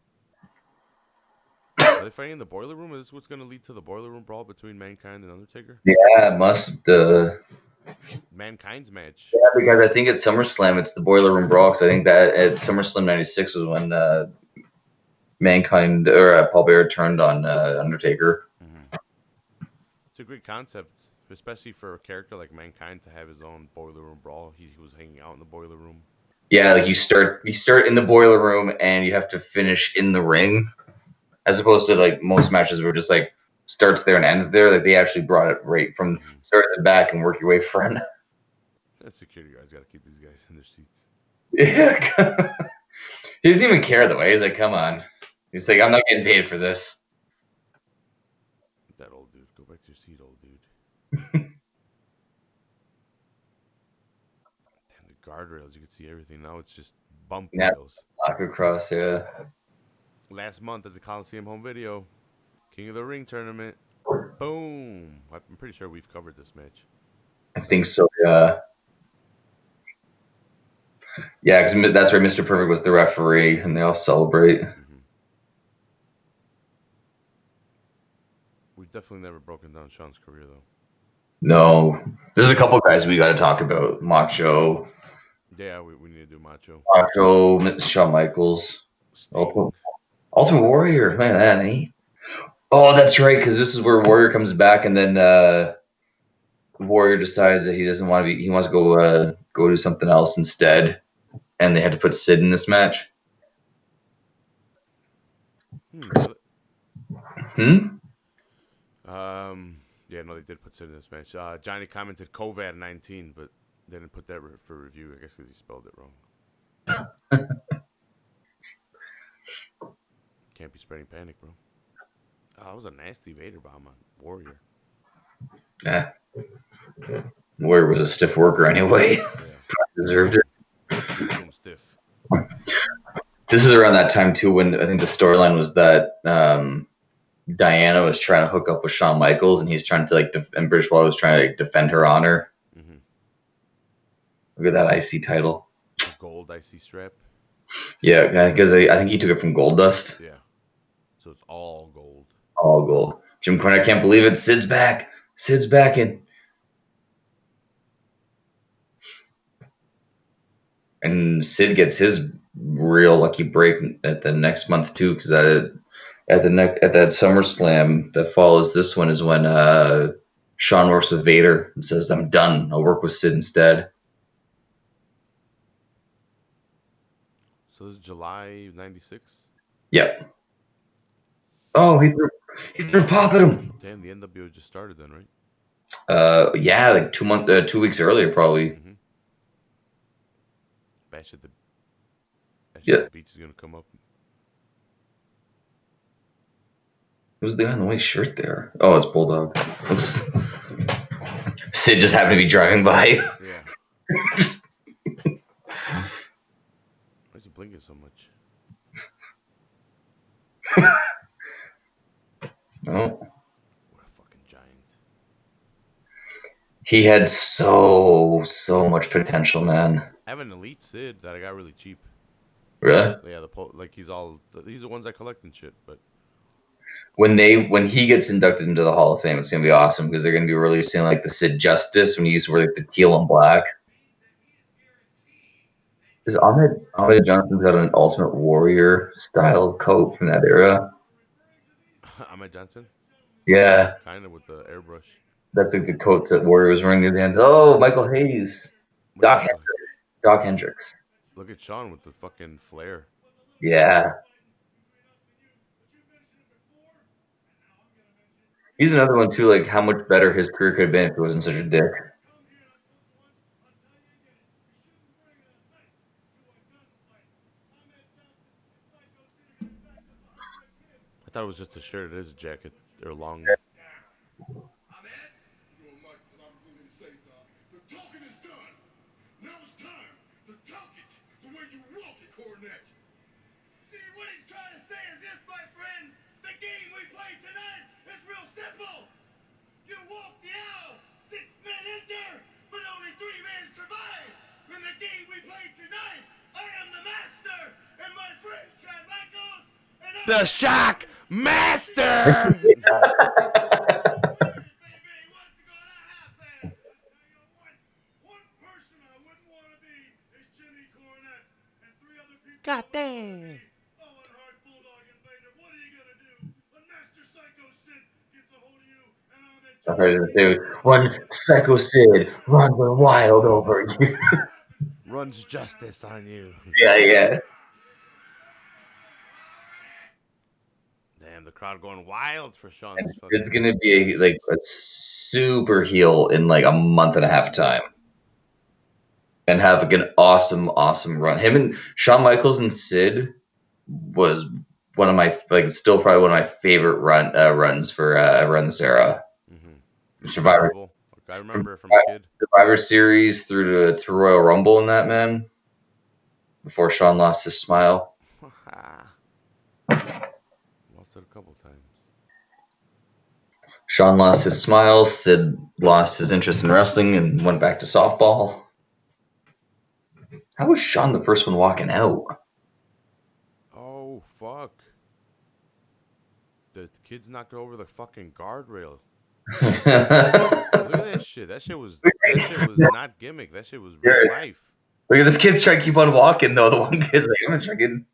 Are they fighting in the boiler room? Is this what's going to lead to the boiler room brawl between Mankind and Undertaker? Yeah, must. Mankind's match. Yeah, because I think at SummerSlam it's the Boiler Room Brawl. Because I think that at SummerSlam '96 was when Mankind or Paul Bearer turned on Undertaker. Mm-hmm. It's a great concept, especially for a character like Mankind to have his own boiler room brawl. He was hanging out in the boiler room. Yeah, like you start in the boiler room and you have to finish in the ring, as opposed to like most matches were just like starts there and ends there. Like they actually brought it right from start at the back and work your way front. That security guard's got to keep these guys in their seats. Yeah, he doesn't even care the way. He's like, "Come on." He's like, "I'm not getting paid for this." That old dude. Go back to your seat, old dude. Damn, the guardrails. You can see everything. Now it's just bump Yeah, rails. lock across. Yeah. Last month at the Coliseum home video, King of the Ring tournament. Boom. I'm pretty sure we've covered this match. I think so. Yeah. Yeah, because that's where Mr. Perfect was the referee, and they all celebrate. Mm-hmm. We've definitely never broken down Sean's career, though. No, there's a couple guys we got to talk about. Macho, Yeah, we need to do Macho. Shawn Michaels, Sting. Ultimate Warrior. Man, that oh, that's right, because this is where Warrior comes back, and then Warrior decides that he doesn't want to be. He wants to go do something else instead, and they had to put Sid in this match. Hmm. Yeah, no, they did put Sid in this match. Johnny commented COVID-19, but they didn't put that for review. I guess because he spelled it wrong. Can't be spreading panic, bro. Oh, that was a nasty Vader bomb on Warrior. Yeah. Warrior was a stiff worker anyway. Yeah. Deserved it. Give him stiff. This is around that time too when I think the storyline was that Diana was trying to hook up with Shawn Michaels, and he's trying to and British Wall was trying to defend her honor. Mm-hmm. Look at that IC title. The gold IC strap. Yeah, because I think he took it from Goldust. Yeah. So it's all gold. All gold. Jim Cornette can't believe it. Sid's back. Sid's back in. And Sid gets his real lucky break at the next month too, because at that SummerSlam that follows this one is when Shawn works with Vader and says, "I'm done. I'll work with Sid instead." So this is July '96. Yep. Oh, he threw pop at him. Damn, the NWO just started then, right? Yeah, like 2 weeks earlier, probably. Mm-hmm. Bash at the Beach is gonna come up. Who's the guy in the white shirt there? Oh, it's Bulldog. Sid just happened to be driving by. Yeah. Why is he blinking so much? No. What a fucking giant. He had so much potential, man. I have an elite Sid that I got really cheap. Really? Yeah, he's the ones I collect and shit, but when he gets inducted into the Hall of Fame, it's gonna be awesome because they're gonna be releasing like the Sid Justice when he used to wear like the teal and black. Is Ahmed Johnson's got an Ultimate Warrior style coat from that era? Ahmed Johnson? Yeah. Kind of with the airbrush. That's like the coats that Warrior was wearing near the end. Oh, Michael Hayes. Doc Doc Hendricks. Look at Sean with the fucking flair. Yeah. He's another one too, like how much better his career could have been if he wasn't such a dick. I thought it was just a shirt. It is a jacket. They're long. Now it's time to talk it the way you walk it, Cornet. See, what he's trying to say is this, my friends. The game we play tonight is real simple. You walk the aisle, 6 men enter, but only 3 men survive. In the game we play tonight, I am the master, and my friend Chad Michaels, and I'm The Shock Master! God damn. I was gonna say, one Psycho Sid runs wild over you. Runs justice on you. Yeah. Damn, the crowd going wild for Sean's And fucking. it's gonna be like a super heel in like a month and a half time. And have like an awesome run. Him and Shawn Michaels and Sid was one of my still probably one of my favorite runs for run this era. Mm-hmm. Survivor. I remember from a kid. Survivor Series through to Royal Rumble in that, man. Before Shawn lost his smile. Lost it a couple times. Shawn lost his smile. Sid lost his interest in wrestling and went back to softball. How was Shawn the first one walking out? Oh, fuck. The kid's knocked over the fucking guardrail. Look at that shit. That shit was not gimmick. That shit was real life. Look at this kid's trying to keep on walking though. The one kid's like, I'm gonna try getting.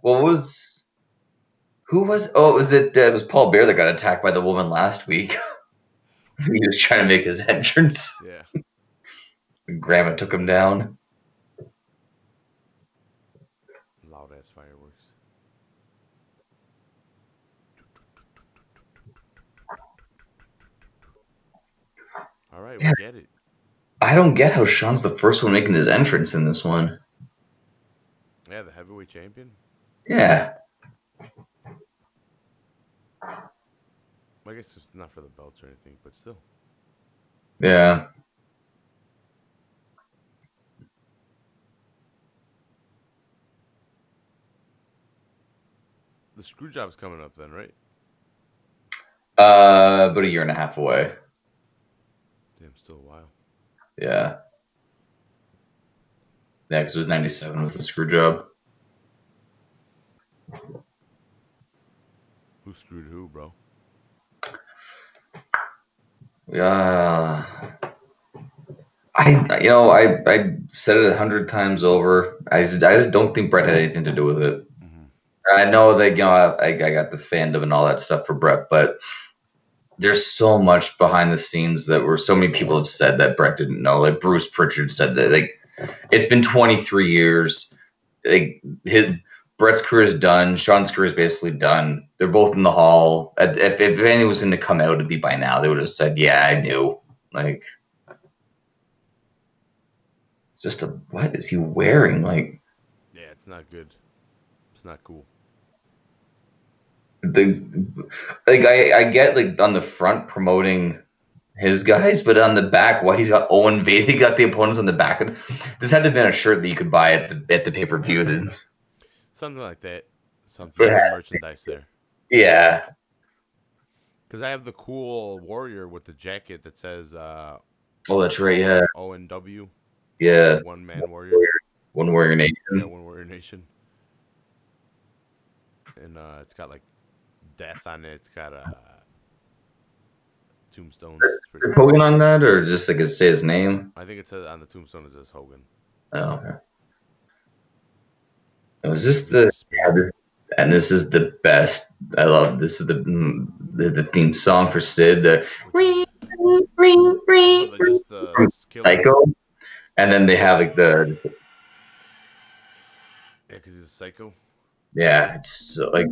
It was Paul Bear that got attacked by the woman last week. He was trying to make his entrance. Yeah. Grandma took him down. Loud ass fireworks. All right, we get it. I don't get how Shawn's the first one making his entrance in this one. Yeah, the heavyweight champion. Yeah. I guess it's not for the belts or anything, but still. Yeah. The screw job's coming up then, right? About a year and a half away. Damn, still a while. Yeah. Yeah, because it was 97 was the screw job. Who screwed who, bro? Yeah. I said it 100 times over. I just don't think Brett had anything to do with it. Mm-hmm. I know that I got the fandom and all that stuff for Brett, but there's so much behind the scenes that were so many people have said that Brett didn't know. Like Bruce Pritchard said that it's been 23 years. Brett's career is done. Shawn's career is basically done. They're both in the hall. If anything was going to come out, it'd be by now. They would have said, "Yeah, I knew." Like, it's just what is he wearing? Like, yeah, it's not good. It's not cool. I get like on the front promoting his guys, but on the back, he's got Owen Bailey, he got the opponents on the back. This had to have been a shirt that you could buy at the pay-per-view. Then. Something like that. Some merchandise there. Yeah. Because I have the cool warrior with the jacket that says oh, that's right, yeah. ONW. Yeah. One man warrior. One warrior nation. Yeah, one warrior nation. And it's got like death on it. It's got tombstones. Is Hogan on that, or just like say his name? I think it says on the tombstone it says Hogan. Oh, okay. Was this and this is the best. I love this is the theme song for Sid. The just the Psycho. And then they have like the Yeah, because he's a psycho. yeah, it's so, like I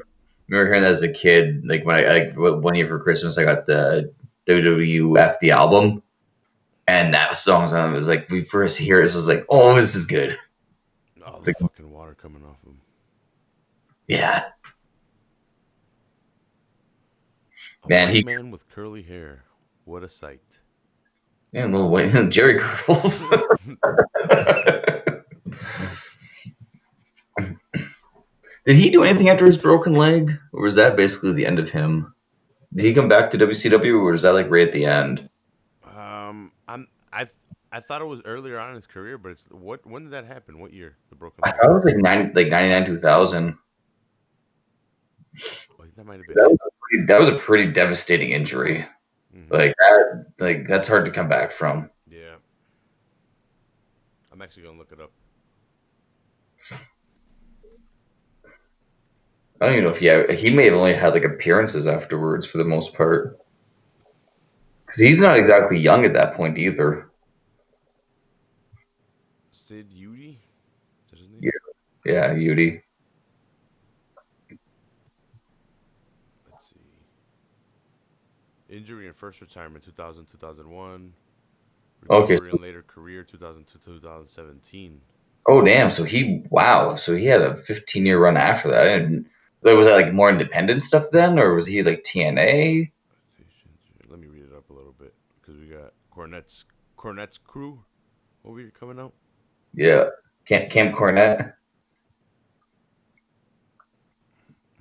remember hearing that as a kid. Like when I like one year for Christmas, I got the WWF the album, and that song was like we first hear it, it was like, oh, this is good. Oh, It's the like, fucking water coming off him. yeah, A man, white he man with curly hair. What a sight. man, little white Jerry curls. Did he do anything after his broken leg, or was that basically the end of him? Did he come back to WCW, or was that like right at the end? I thought it was earlier on in his career, but it's what? When did that happen? What year? The broken I leg. thought it was like 99, 2000. Oh, that might have been That was it. that was a pretty devastating injury. Mm-hmm. Like that's hard to come back from. Yeah. I'm actually gonna look it up. I don't even know if he may have only had like appearances afterwards for the most part, because he's not exactly young at that point either. Sid Udy? Is that his name? Yeah, yeah, Yudi. Let's see. Injury and first retirement 2000 2001. Okay. Recovery and later career 2002 2017. Oh damn! So he had a 15-year run after that. And was that like more independent stuff then, or was he like TNA? Let me read it up a little bit because we got Cornette's crew over here coming out. Yeah, Camp Cornette.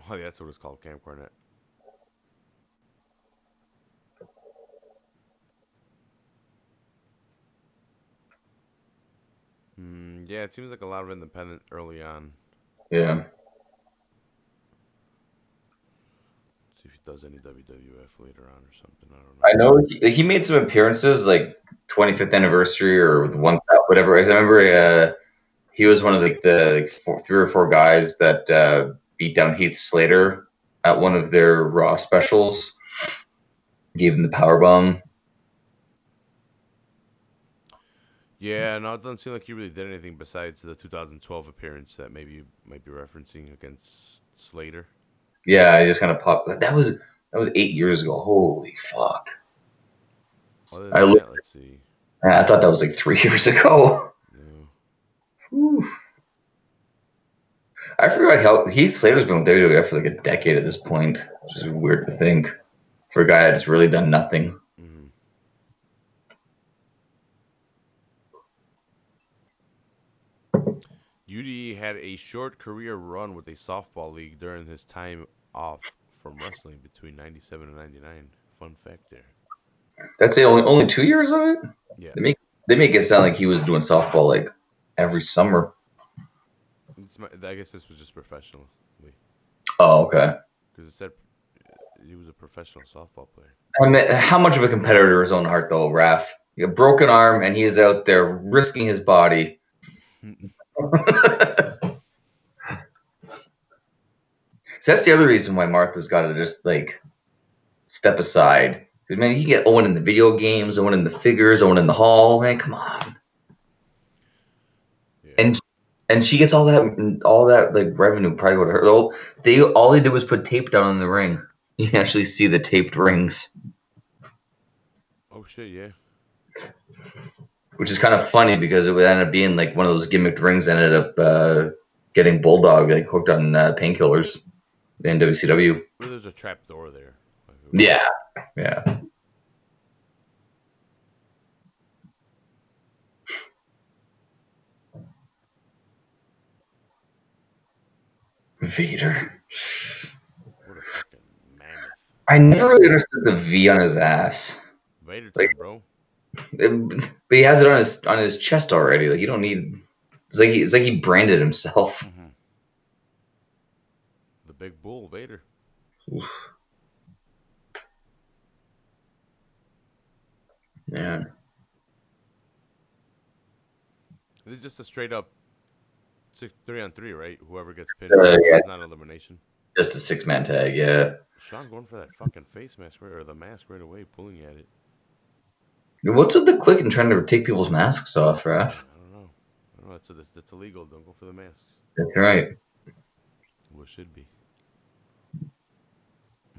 Oh, yeah, that's what it's called, Camp Cornette. Yeah, it seems like a lot of independent early on. Yeah. See if he does any WWF later on or something. I don't I know. know he made some appearances like 25th anniversary or one whatever. I remember he was one of the three or four guys that beat down Heath Slater at one of their Raw specials. Gave him the power bomb. Yeah, no, it doesn't seem like he really did anything besides the 2012 appearance that maybe you might be referencing against Slater. Yeah, I just kind of popped. That was 8 years ago. Holy fuck! Other I than looked, that, let's see. I thought that was like 3 years ago. No. Whew. I forgot how Heath Slater's been with WWF for like a decade at this point, which is weird to think for a guy that's really done nothing. Mm-hmm. Yudi had a short career run with a softball league during his time off from wrestling between 97 and 99. Fun fact there. That's it. Only 2 years of it. Yeah. They make it sound like he was doing softball like every summer. I guess this was just professionally. Oh, okay. Because it said he was a professional softball player. I mean, how much of a competitor is his own heart, though, Raph? A broken arm, and he's out there risking his body. So that's the other reason why Martha's got to just like step aside. Because man, you get Owen in the video games, Owen in the figures, Owen in the hall. Man, come on. Yeah. And she gets all that like revenue probably go to her. All they did was put tape down in the ring. You can actually see the taped rings, Oh shit, yeah. which is kind of funny because it would end up being like one of those gimmicked rings that ended up getting Bulldog like hooked on painkillers in WCW. Well, there's a trap door there. Yeah, yeah. Vader. What a fucking mammoth. I never really understood the V on his ass. Vader Like, time, bro. but he has it on his chest already. Like you don't need. It's like he branded himself. Mm-hmm. The big bull, Vader. Oof. Yeah. It's just a straight up 3-on-3, right? Whoever gets pinned, Yeah. it's not elimination. Just a 6-man tag. Yeah. Sean going for that fucking face mask or the mask right away, pulling at it. What's with the click and trying to take people's masks off, Yeah, Raph? I that's illegal. Don't go for the masks. That's right. Well, it should be.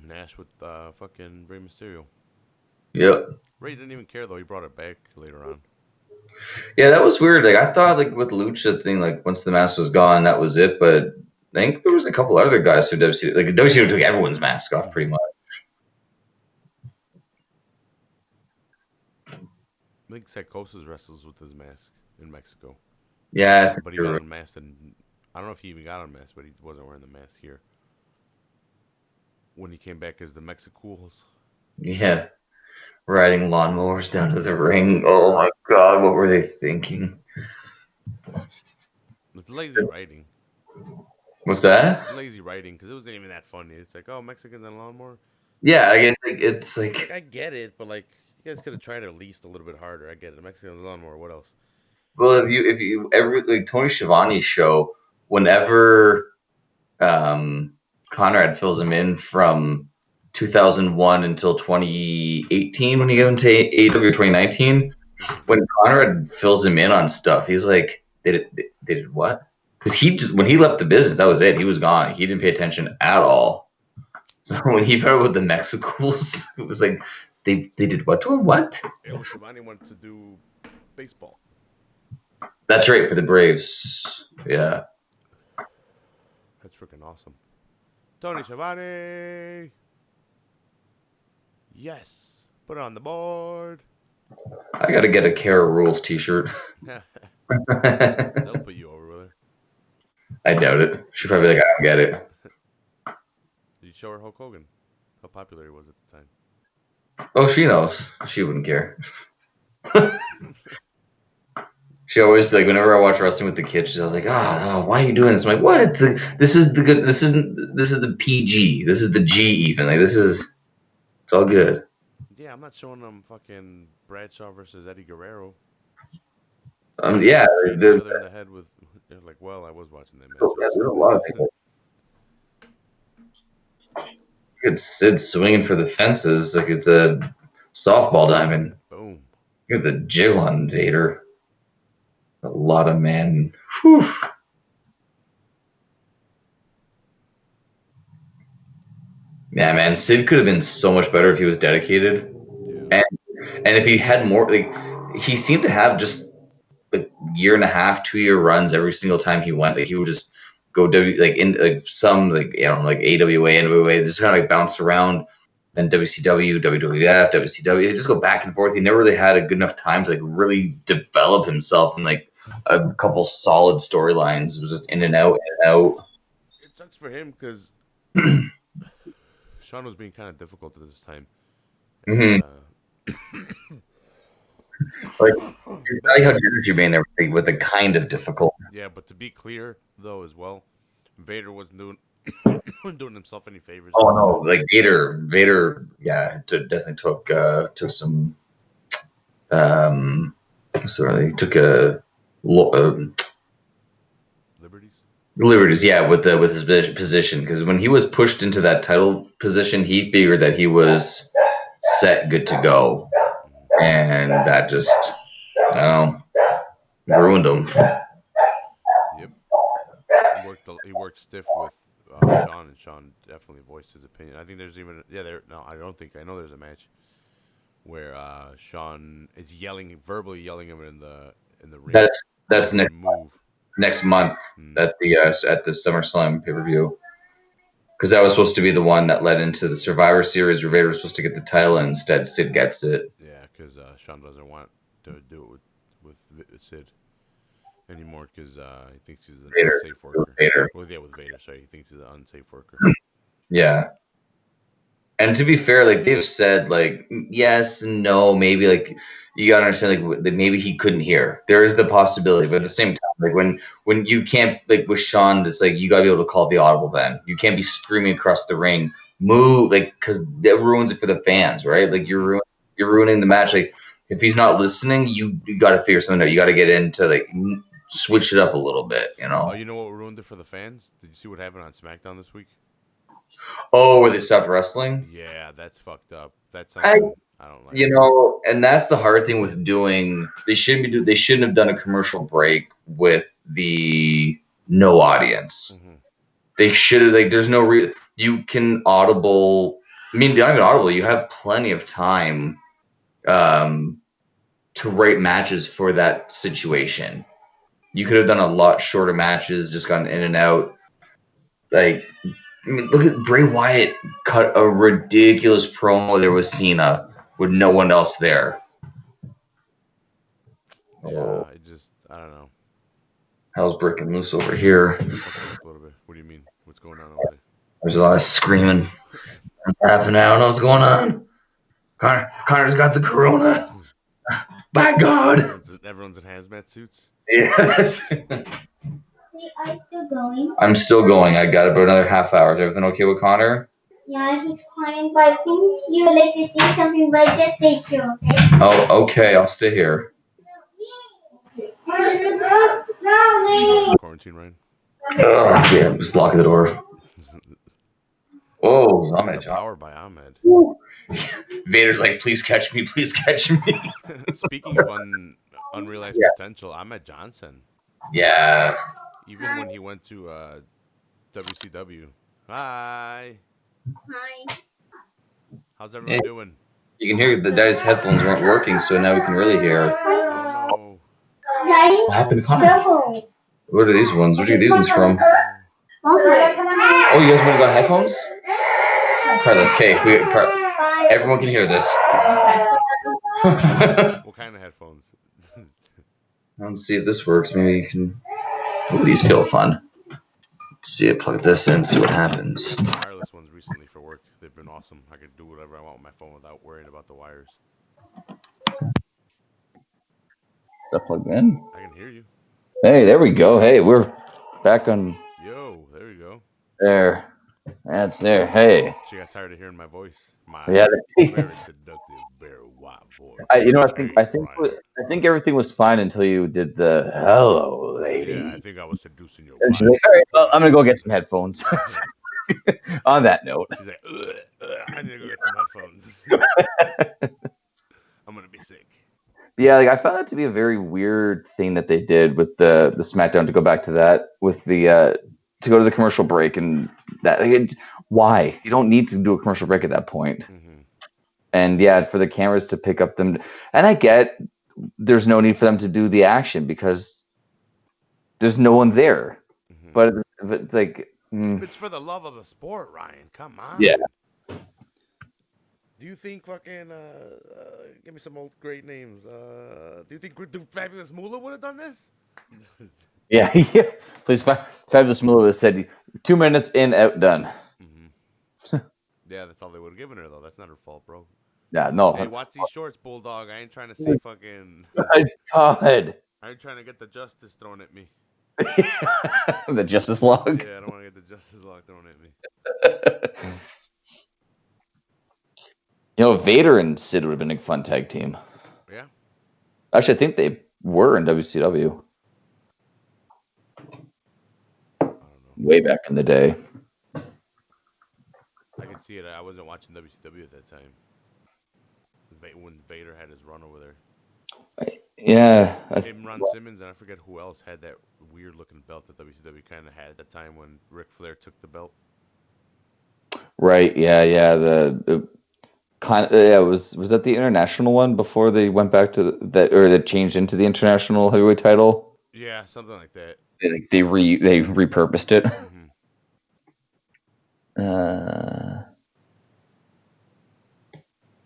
Nash with fucking Rey Mysterio. Yep. Ray didn't even care though. He brought it back later on. Yeah, that was weird. Like I thought, like with the Lucha thing, like once the mask was gone, that was it. But I think there was a couple other guys who WCW, like WCW took everyone's mask off pretty much. I think Psychosis wrestles with his mask in Mexico. Yeah, But he got unmasked, and I don't know if he even got unmasked, but he wasn't wearing the mask here. When he came back as the Mexicools. yeah, riding lawnmowers down to the ring. Oh my God, what were they thinking? It's lazy writing. What's that? It's lazy writing because it wasn't even that funny. It's like, oh, Mexicans on a lawnmower. Yeah, I guess it's like I get it, but like you guys could have tried at least a little bit harder. I get it. Mexicans on a lawnmower. What else? well, if you ever like Tony Schiavone's show, whenever Conrad fills him in from 2001 until 2018 when he got into AEW 2019, when Conrad fills him in on stuff, he's like, they did what? Because he just when he left the business, that was it. He was gone. He didn't pay attention at all. So when he found out with the Mexicools, it was like they did what to him? What? Yeah, well, Schiavone wanted to do baseball. That's right for the Braves. Yeah. That's freaking awesome. Tony Schiavone. Yes. Put it on the board. I got to get a Kara Rules T-shirt. That'll put you over with her. I doubt it. She'd probably be like, I don't get it. Did you show her Hulk Hogan? How popular he was at the time. Oh, she knows. She wouldn't care. She always like whenever I watch wrestling with the kids, she's always like, "Oh, why are you doing this?" I'm like, "What? This is the good. This is the PG. This is the G even. Like it's all good." Yeah, I'm not showing them fucking Bradshaw versus Eddie Guerrero. Yeah, Beating each other in the head with like. Well, I was watching that match. yeah, there's a lot of people. It's swinging for the fences like it's a softball diamond. Boom. Look at the jiggle on Vader. A lot of man. Whew. Yeah, man, Sid could have been so much better if he was dedicated, Yeah. and if he had more. Like he seemed to have just like year and a half, 2 year runs every single time he went. Like he would just go in like some like like AWA, NWA, just kind of like bounce around. Then WCW, WWF, WCW, they just go back and forth. He never really had a good enough time to like really develop himself in like a couple solid storylines. It was just in and out, in and out. It sucks for him because Sean was being kind of difficult at this time. Mm-hmm. Like I like how Ginger Jermaine there with a kind of difficult. Yeah, but to be clear though, as well, Vader wasn't doing doing himself any favors. Oh no, like Vader, yeah, definitely took some. Sorry, he took liberties, yeah, with his position because when he was pushed into that title position, he figured that he was set, good to go, and that just, ruined him. Yep. He worked stiff with Sean, and Sean definitely voiced his opinion. I think there's even I know there's a match where Sean is verbally yelling him in the ring. That's next month at the SummerSlam pay-per-view. Because that was supposed to be the one that led into the Survivor Series where Vader was supposed to get the title, and instead Sid gets it. Yeah, because Sean doesn't want to do it with Sid anymore because he thinks he's an unsafe worker. Vader. Well, yeah, with Vader. Sorry, he thinks he's an unsafe worker. Yeah. And to be fair, like they've said, like yes and no, maybe like you gotta understand, like that maybe he couldn't hear. There is the possibility, but at the same time, like when you can't, like with Sean, it's like you gotta be able to call the audible. Then you can't be screaming across the ring, move, like because that ruins it for the fans, right? Like you're ruining the match. Like if he's not listening, you gotta figure something out. You gotta get into like switch it up a little bit, Oh, you know what ruined it for the fans? Did you see what happened on SmackDown this week? Oh, where they stopped wrestling? Yeah, that's fucked up. That's something I don't like You it. know, and that's the hard thing with doing. They shouldn't have done a commercial break with the no audience. Mm-hmm. They should have, like, there's no real. You can audible. I mean, not even audible. You have plenty of time to write matches for that situation. You could have done a lot shorter matches, just gone in and out. Like, I mean, look at Bray Wyatt cut a ridiculous promo there with Cena with no one else there. Yeah, I don't know. Hell's breaking loose over here. Fucked it up a little bit. What do you mean? What's going on over there? There's a lot of screaming. What's happening? I don't know what's going on. Connor's got the corona. By God. Everyone's in hazmat suits. Yes. Wait, are you still going? I'm still going. I got about another half hour. Is everything okay with Connor? Yeah, he's fine, but I think you would like to see something, but just stay here, okay? Oh, okay. I'll stay here. No, Quarantine, Ryan. Oh, yeah, just lock the door. Oh, I'm Look at at the John. power by Ahmed. Vader's like, please catch me, please catch me. Speaking of unrealized Yeah. potential, Ahmed Johnson. Yeah. Even when he went to WCW. Hi. Hi. How's everyone Hey. doing? You can hear the guy's headphones weren't working, so now we can really hear. Oh Guys, What happened to Connor? headphones. What are these ones? Where'd you get these ones from? no. Oh, you guys want to go headphones? Carla, okay, everyone can hear this. What kind of headphones? Let's see if this works. Maybe you can. Oh, these feel fun. Let's see it. Plug this in. See what happens. Wireless ones recently for work. They've been awesome. I can do whatever I want with my phone without worrying about the wires. Is that plugged in? I can hear you. Hey, there we go. Hey, we're back on Yo, there you go. there. That's there. Hey. She got tired of hearing my voice. My Yeah. very seductive, very white voice. I think everything was fine until you did the hello, lady. Yeah, I think I was seducing your And wife. she's like, all right, well, I'm gonna go get some headphones. On that note. She's like, I need to go get some headphones. I'm gonna be sick. Yeah, like I found that to be a very weird thing that they did with the SmackDown, to go back to that with the to go to the commercial break, and that why you don't need to do a commercial break at that point. Mm-hmm. And yeah, for the cameras to pick up them, and I get there's no need for them to do the action because there's no one there. Mm-hmm. But it's like It's for the love of the sport, Ryan. Come on. Yeah. Do you think fucking give me some old great names? Do you think Fabulous Moolah would have done this? yeah. Please, Fabulous Moolah said 2 minutes in, out, done. Mm-hmm. Yeah, that's all they would have given her though. That's not her fault, bro. Yeah, no. Hey, watch these shorts, Bulldog. I ain't trying to see fucking. My God. I ain't trying to get the justice thrown at me. The Justice Log. Yeah, I don't want to get the justice log thrown at me. You know, Vader and Sid would have been a fun tag team. Yeah. Actually, I think they were in WCW. I don't know. Way back in the day. I can see it. I wasn't watching WCW at that time. When Vader had his run over there. Yeah. Him, Ron Simmons, and I forget who else had that weird looking belt that WCW kind of had at the time when Ric Flair took the belt. Right. Yeah. The kind of, yeah. Was that the international one before they went back to that, or they changed into the international heavyweight title? Yeah, something like that. They repurposed it. Mm-hmm.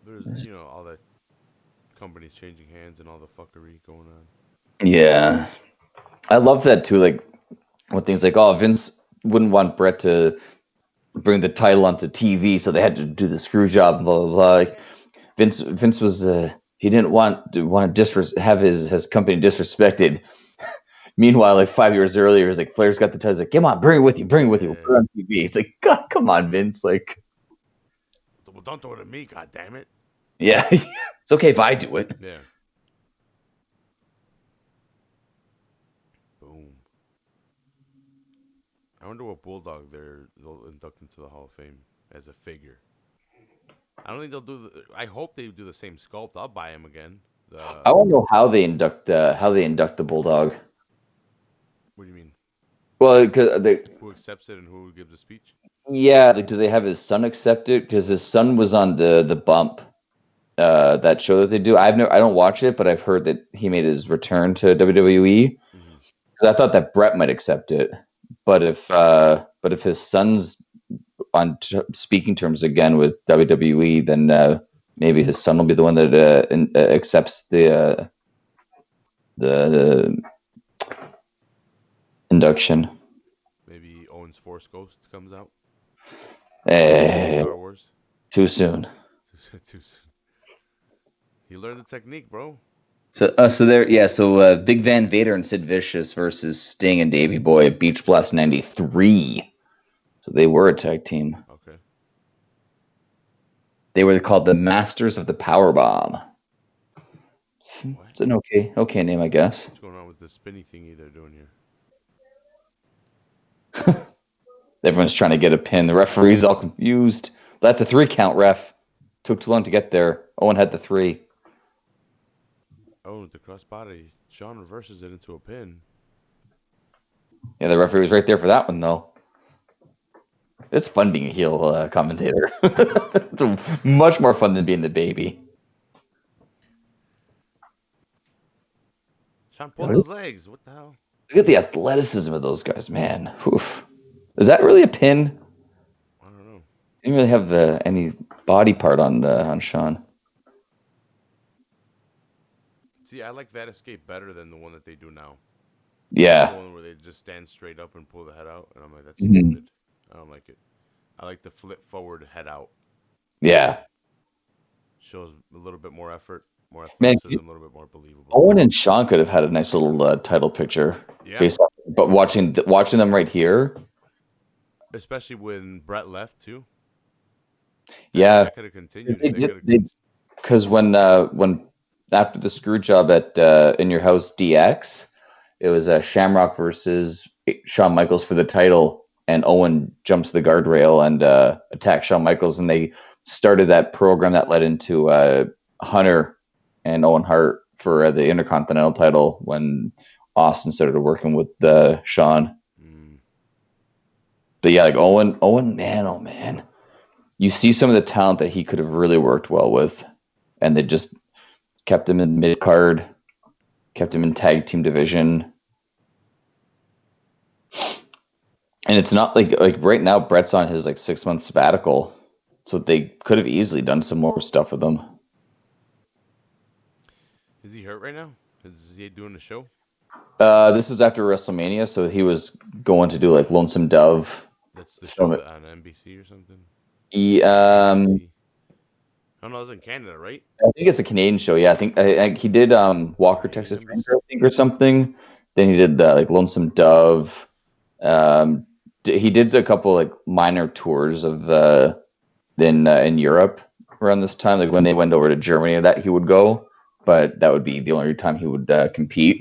There's all that companies changing hands and all the fuckery going on. Yeah, I love that too. Like when things like, oh, Vince wouldn't want Brett to bring the title onto TV, so they had to do the screw job. Blah blah blah. Like, Vince was he didn't want to have his company disrespected. Meanwhile, like 5 years earlier, it's like Flair's got the title. He's like, come on, bring it with you, we'll put it on TV. It's like, God, come on, Vince. Like, well, don't throw it at me, God damn it. Yeah, it's okay if I do it. Yeah. Boom. I wonder what Bulldog they'll induct into the Hall of Fame as a figure. I don't think they'll do. I hope they do the same sculpt. I'll buy him again. I want to know how they induct the bulldog. What do you mean? Well, because they, Who accepts it and who gives a speech? yeah, like, do they have his son accept it? Because his son was on the bump, that show that they do. I don't watch it, but I've heard that he made his return to WWE. Mm-hmm. Because I thought that Brett might accept it, but if his son's on speaking terms again with WWE, then maybe his son will be the one that accepts the induction. Maybe Owen's Force Ghost comes out. Eh, Star Wars. too soon. Too soon. He learned the technique, bro. So Big Van Vader and Sid Vicious versus Sting and Davey Boy at Beach Blast '93. So they were a tag team. Okay. They were called the Masters of the Power Bomb. What? It's an okay name, I guess. What's going on with the spinny thingy they're doing here? Everyone's trying to get a pin. The referee's all confused. That's a 3 count, ref. Took too long to get there. Owen had the 3. Oh, the crossbody. Sean reverses it into a pin. Yeah, the referee was right there for that one, though. It's fun being a heel commentator. It's much more fun than being the baby. Sean pulled his legs. What the hell? Look at the athleticism of those guys, man. Oof. Is that really a pin? I don't know. Didn't really have any body part on Sean. See, I like that escape better than the one that they do now. Yeah. The one where they just stand straight up and pull the head out, and I'm like, that's Mhm. stupid. I don't like it. I like the flip forward head out. Yeah. Shows a little bit more effort, more Man, athleticism, a little bit more believable. Owen and Sean could have had a nice little title picture. Yeah. Based off, but watching them right here. Especially when Brett left too. Yeah. That could have continued. Because when after the screw job at InYourHouse DX, it was Shamrock versus Shawn Michaels for the title, and Owen jumps the guardrail and attacks Shawn Michaels, and they started that program that led into Hunter and Owen Hart for the Intercontinental title when Austin started working with Shawn. But yeah, like Owen, man, oh man. You see some of the talent that he could have really worked well with, and they just kept him in mid card, kept him in tag team division. And it's not like right now Brett's on his 6-month sabbatical, so they could have easily done some more stuff with him. Is he hurt right now? Is he doing the show? This is after WrestleMania, so he was going to do Lonesome Dove. That's the show on NBC or something. I don't know. It's in Canada, right? I think it's a Canadian show. Yeah, I think he did Walker, Texas Ranger, I think, or something. Then he did Lonesome Dove. He did a couple minor tours of in Europe around this time. Like when they went over to Germany, that he would go, but that would be the only time he would compete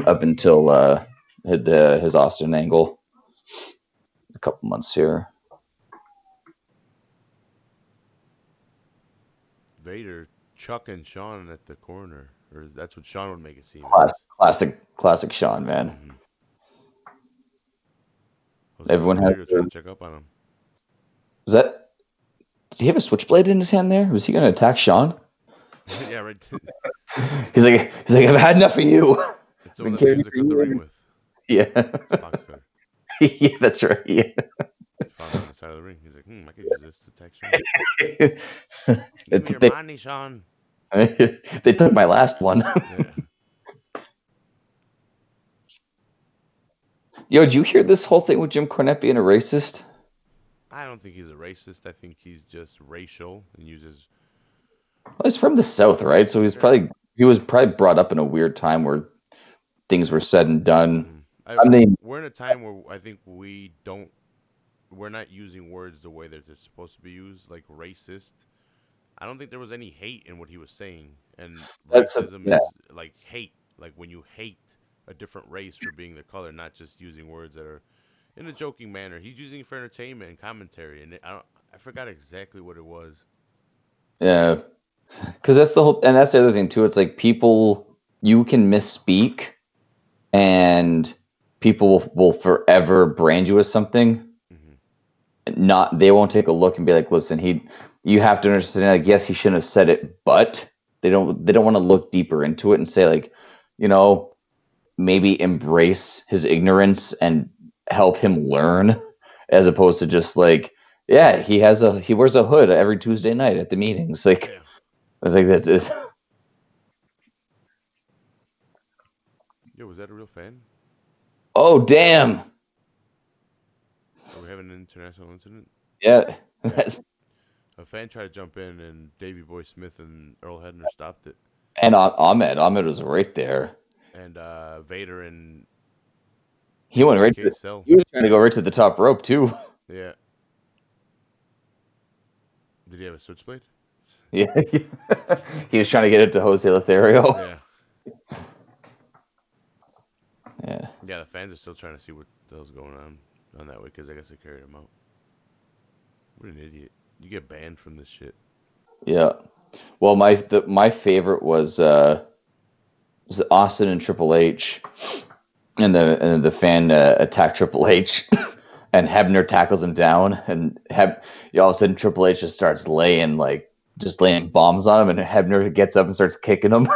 up until his Austin angle. A couple months here. Vader, Chuck, and Sean at the corner, or that's what Sean would make it seem. Classic Sean, man. Mm-hmm. Everyone has trying to check up on him. Did he have a switchblade in his hand there? Was he going to attack Sean? Yeah, right. he's like, I've had enough of you. It's the one that they used to cut the ring with. Yeah. It's a box cutter. Yeah, that's right. Yeah. He found it on the side of the ring. He's like, I could use this to attack Sean. Give me your money, Sean. They took my last one. Yeah. Yo, did you hear this whole thing with Jim Cornette being a racist? I don't think he's a racist. I think he's just racial and uses. Well, he's from the South, right? So he was probably brought up in a weird time where things were said and done. We're in a time where I think we're not using words the way that they're supposed to be used, like racist. I don't think there was any hate in what he was saying, and racism is like hate, like when you hate a different race for being the color, not just using words that are in a joking manner. He's using it for entertainment and commentary, and I forgot exactly what it was. Yeah, because that's the whole, and that's the other thing too. It's like people, you can misspeak, and people will forever brand you as something. Not, they won't take a look and be like, listen, you have to understand, like, yes, he shouldn't have said it, but they don't want to look deeper into it and say, like, you know, maybe embrace his ignorance and help him learn, as opposed to just like, yeah, he wears a hood every Tuesday night at the meetings. Like, Yeah. I was like, that's it. Yo, was that a real fan? Oh, damn. Are we having an international incident? Yeah. Yeah. A fan tried to jump in, and Davey Boy Smith and Earl Hebner stopped it. And Ahmed was right there. And Vader and He went right HBK Cell. he was trying to go right to the top rope too. Yeah. Did he have a switchblade? Yeah. He was trying to get it to Jose Lothario. Yeah. Yeah. Yeah, the fans are still trying to see what the hell's going on that way, because I guess they carried him out. What an idiot. You get banned from this shit. Yeah. Well, my favorite was Austin and Triple H, and the fan attacked Triple H, and Hebner tackles him down, and all of a sudden Triple H just starts laying bombs on him, and Hebner gets up and starts kicking him.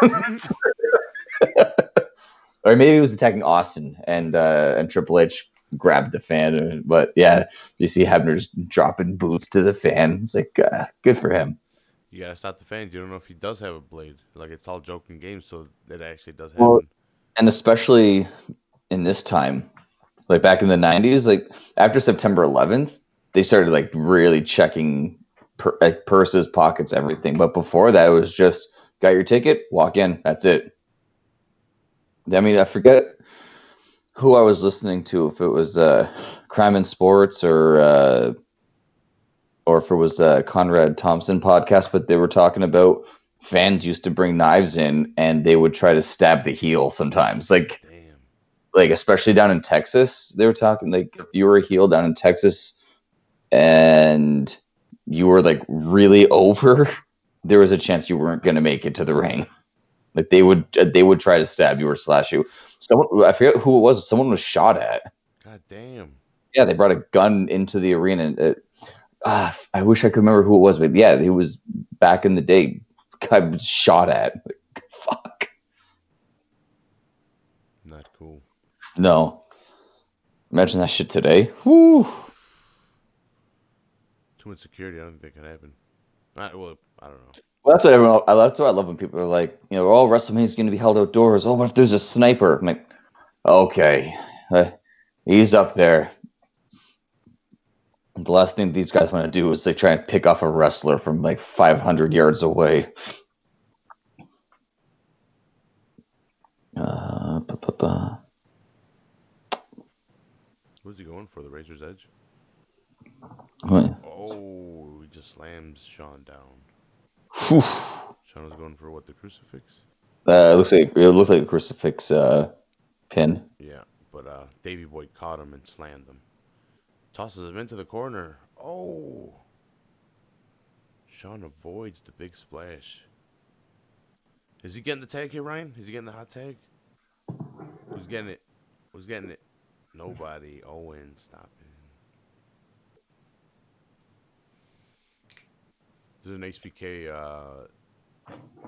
Or maybe he was attacking Austin, and Triple H grabbed the fan. But yeah, you see Hebner's dropping boots to the fan. It's like, good for him. You gotta stop the fans. You don't know if he does have a blade. Like, it's all joke and games, so it actually does happen. Well, and especially in this time, like back in the 90s, like after September 11th, they started like really checking purses, pockets, everything. But before that, it was just got your ticket, walk in. That's it. I mean, I forget who I was listening to, if it was Crime and Sports or if it was Conrad Thompson podcast, but they were talking about fans used to bring knives in and they would try to stab the heel sometimes. Like, Damn. like especially down in Texas, they were talking like if you were a heel down in Texas and you were like really over, there was a chance you weren't going to make it to the ring. Like they would try to stab you or slash you. Someone, I forget who it was. Someone was shot at. God damn. Yeah, they brought a gun into the arena. And I wish I could remember who it was, but yeah, he was back in the day. Guy was shot at. Like, fuck. Not cool. No. Imagine that shit today. Whew. Too much security. I don't think that can happen. Well, I don't know. Well, that's what I love when people are like, all WrestleMania's going to be held outdoors. Oh, what if there's a sniper? I'm like, okay, he's up there. The last thing these guys want to do is they try and pick off a wrestler from like 500 yards away. Who's he going for? The Razor's Edge? What? Oh, he just slams Sean down. Whew. Sean was going for what, the crucifix? It looked like a crucifix pin. Yeah, but Davey Boy caught him and slammed him. Tosses him into the corner. Oh! Sean avoids the big splash. Is he getting the tag here, Ryan? Is he getting the hot tag? Who's getting it? Who's getting it? Nobody. Owen, stop it. There's an HBK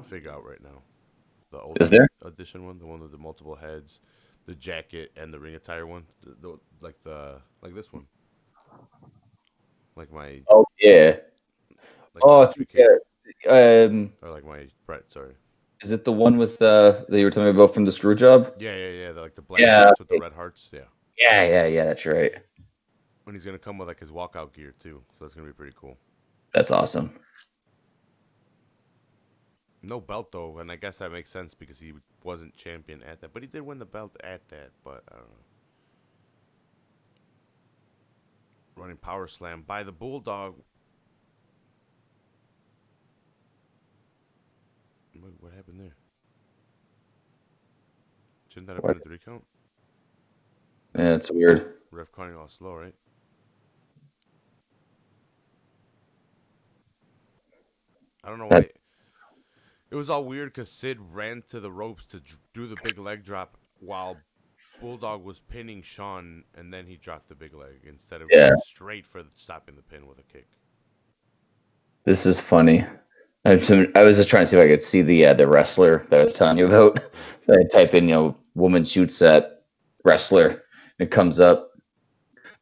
figure out right now. The old Is there? edition one, the one with the multiple heads, the jacket, and the ring attire one, like this one, like my Oh yeah. my Oh HBK, yeah. or like my Brett. Sorry. Is it the one with that you were telling me about from the screw job? Yeah. Like the black Yeah. pants with the red hearts. Yeah. Yeah. That's right. And he's gonna come with like his walkout gear too, so that's gonna be pretty cool. That's awesome. No belt though, and I guess that makes sense because he wasn't champion at that, but he did win the belt at that. But I don't know. Running power slam by the Bulldog. What happened there? Shouldn't that have been a 3 count? Yeah, it's weird. Ref counting all slow, right? I don't know That why. It was all weird because Sid ran to the ropes to do the big leg drop while Bulldog was pinning Sean, and then he dropped the big leg instead of yeah, going straight for stopping the pin with a kick. this is funny. I was just trying to see if I could see the wrestler that I was telling you about. Yeah. So I type in, woman shoots at wrestler, and it comes up.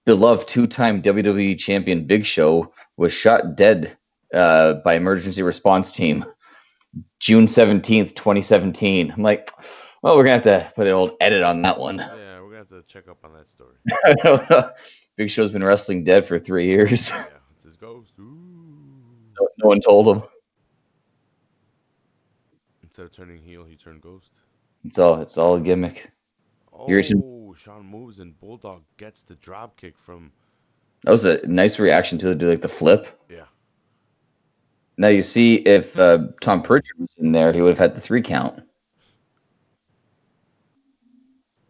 Beloved two-time WWE champion Big Show was shot dead by emergency response team June 17th, 2017. I'm like, well, we're gonna have to put an old edit on that one. Yeah, we're gonna have to check up on that story. I don't know. Big Show's been wrestling dead for 3 years. Yeah, it's his ghost. Ooh. No one told him. Instead of turning heel, he turned ghost. It's all a gimmick. Oh, Sean moves and Bulldog gets the drop kick from. That was a nice reaction to do like the flip. Yeah. Now you see if Tom Pritchard was in there, he would have had the 3 count.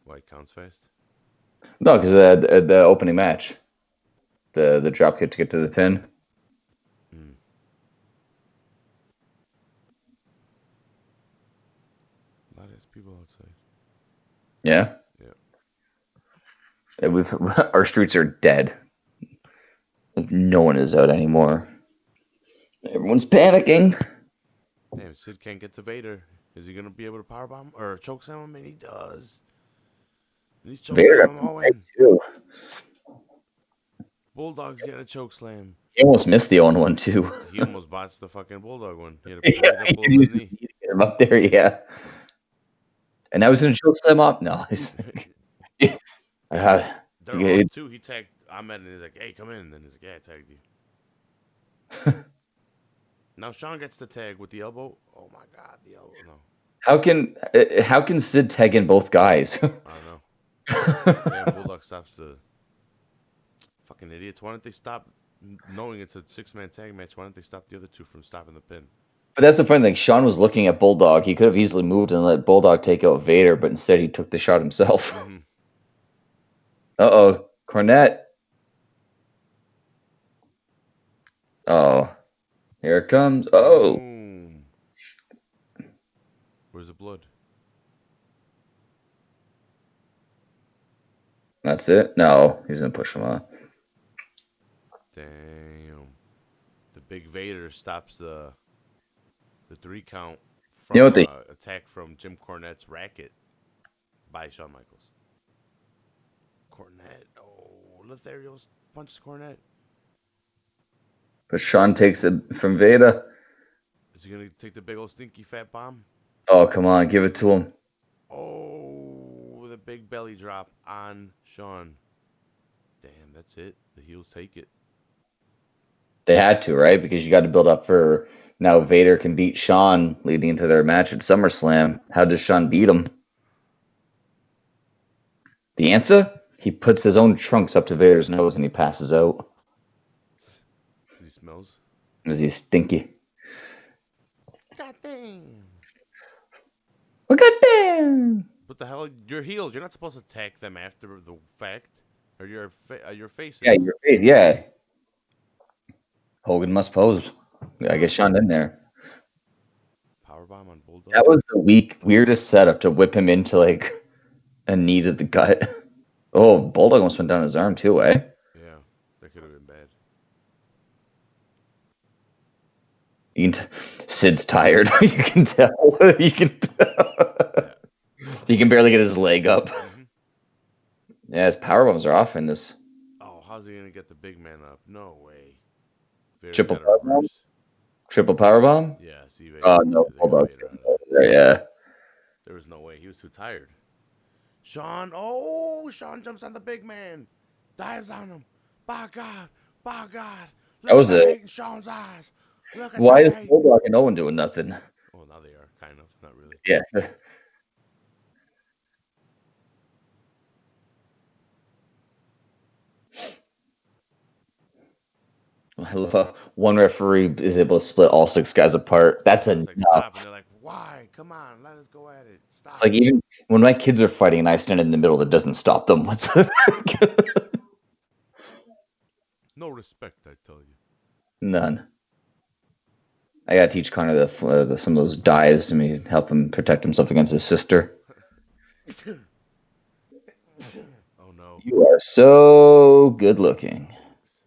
Why it counts fast? No, because the opening match, the drop kick to get to the pin. Mm. A lot of people outside. Yeah. Yeah. And our streets are dead. No one is out anymore. Everyone's panicking. Damn, Sid can't get to Vader. Is he gonna be able to powerbomb or chokeslam him? And he does. And he's Vader chokeslamming him all in. too. Bulldog's getting a chokeslam. He almost missed the own one too. He almost botched the fucking Bulldog one. He had to Yeah, pick up he his used knee. to get him up there, yeah. And now he's gonna choke slam up. No, They're Yeah. off too. He tagged Ahmed and he's like, "Hey, come in." And then he's like, "Yeah, I tagged you." Now Sean gets the tag with the elbow. Oh my god, the elbow. No, how can Sid tag in both guys? I don't know. Damn, Bulldog stops the fucking idiots. Why don't they stop knowing it's a 6-man tag match? Why don't they stop the other two from stopping the pin? But that's the funny thing. Sean was looking at Bulldog. He could have easily moved and let Bulldog take out Vader, but instead he took the shot himself. Mm-hmm. Uh-oh. Cornette. Oh. Here it comes. Oh. Boom. Where's the blood? That's it? No. He's going to push him off. Damn. The big Vader stops the 3 count from You know what they- attack from Jim Cornette's racket by Shawn Michaels. Cornette. Oh, Lothario punches Cornette. But Sean takes it from Vader. Is he going to take the big old stinky fat bomb? Oh, come on. Give it to him. Oh, the big belly drop on Sean. Damn, that's it. The heels take it. They had to, right? Because you got to build up for now Vader can beat Sean leading into their match at SummerSlam. How does Sean beat him? The answer? He puts his own trunks up to Vader's nose and he passes out. Because he smells. Because he's stinky. God damn. Well, goddamn. What the hell? You're heels. You're not supposed to attack them after the fact. Or your faces. Yeah, you're right. Yeah. Hogan must pose. I guess Sean in there. Powerbomb on Bulldog. That was the weirdest setup to whip him into like a knee to the gut. Oh, Bulldog almost went down his arm too, eh? Yeah, that could have been bad. Sid's tired. You can tell. You can tell. Yeah. He can barely get his leg up. Mm-hmm. Yeah, his power bombs are off in this. Oh, how's he gonna get the big man up? No way. Vader's Triple gotta powerbomb? reverse. Triple power bomb? Yeah, see. Vader, Oh no, they got Bulldog's Vader out of there. yeah. There was no way. He was too tired. Sean. Oh, Sean jumps on the big man. Dives on him. By God. By God. Look That was at the it. hate in Sean's eyes. Look at Why the is hate. Bulldog and Owen doing nothing? Oh, now they are. Kind of. Not really. Yeah. I love how one referee is able to split all 6 guys apart. That's It's like, enough. stop. And they're like, why? Come on. Let us go at it. Stop. It's like even when my kids are fighting and I stand in the middle, that doesn't stop them. What's No respect, I tell you. None. I gotta teach Connor some of those dives to help him protect himself against his sister. Oh no. You are so good looking. Thanks.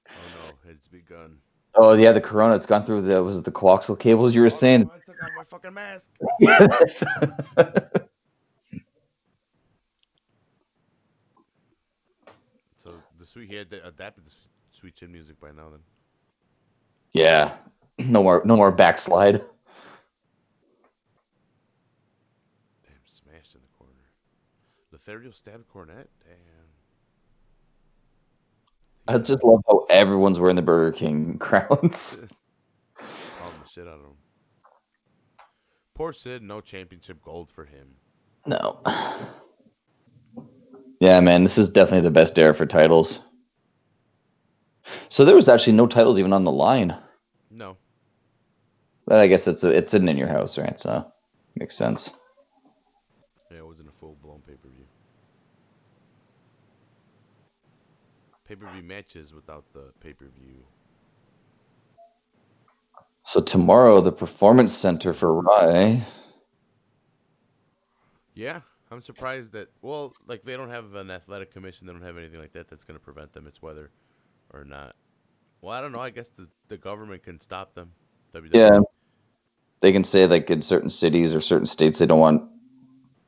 Oh no, it's begun. Oh yeah, the corona. It's gone through the coaxial cables. You were Oh saying. no, I took off my fucking mask. Yes. So the sweet he had adapted the sweet chin music by now. Then Yeah. No more backslide. damn, smashed in the corner. Lothario stabbed Cornette. Damn. I just love how everyone's wearing the Burger King crowns. Calling the shit out of him. Poor Sid, no championship gold for him. No. Yeah, man, this is definitely the best era for titles. So there was actually no titles even on the line. No. But I guess it's an in your house, right? So makes sense. Yeah, it wasn't a full blown pay-per-view. Pay-per-view matches without the pay-per-view. So tomorrow, the Performance Center for Rye. Yeah, I'm surprised that, well, like they don't have an athletic commission. They don't have anything like that that's going to prevent them. It's whether or not. Well, I don't know. I guess the government can stop them. WWE. Yeah, they can say like in certain cities or certain states they don't want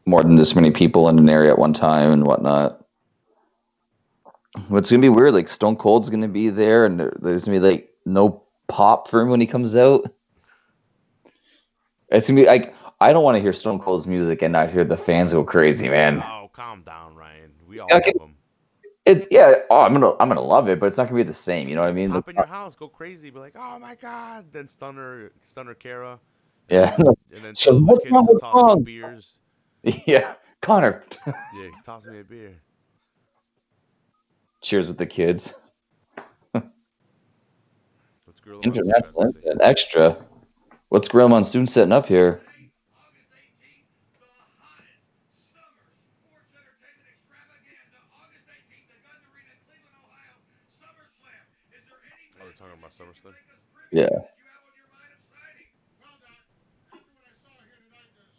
more than this many people in an area at one time and whatnot. What's gonna be weird? Like Stone Cold's gonna be there, and there's gonna be like no pop for him when he comes out. It's gonna be like I don't want to hear Stone Cold's music and not hear the fans go crazy, man. Oh, calm down, Ryan. We all Okay. love them. I'm gonna love it, but it's not gonna be the same. You know what I mean? Pop in your house, go crazy, be like, oh my god. Then Stunner Kara. Yeah. And then So tell the what's kids wrong to with toss you Kong? beers. Yeah, Connor. Yeah, toss me a beer. Cheers with the kids. What's Gorilla Monsoon got International to say? Incident Extra. What's Gorilla Monsoon setting up here? August 18th, the hottest summer sports entertainment extravaganza. August 18th, the Gun Arena, Cleveland, Ohio. SummerSlam. Is there any Oh, we're talking matches about that you SummerSlam? think us privy Yeah. to that you have on your mind of signing? Well, Doc, after what I saw here tonight, there's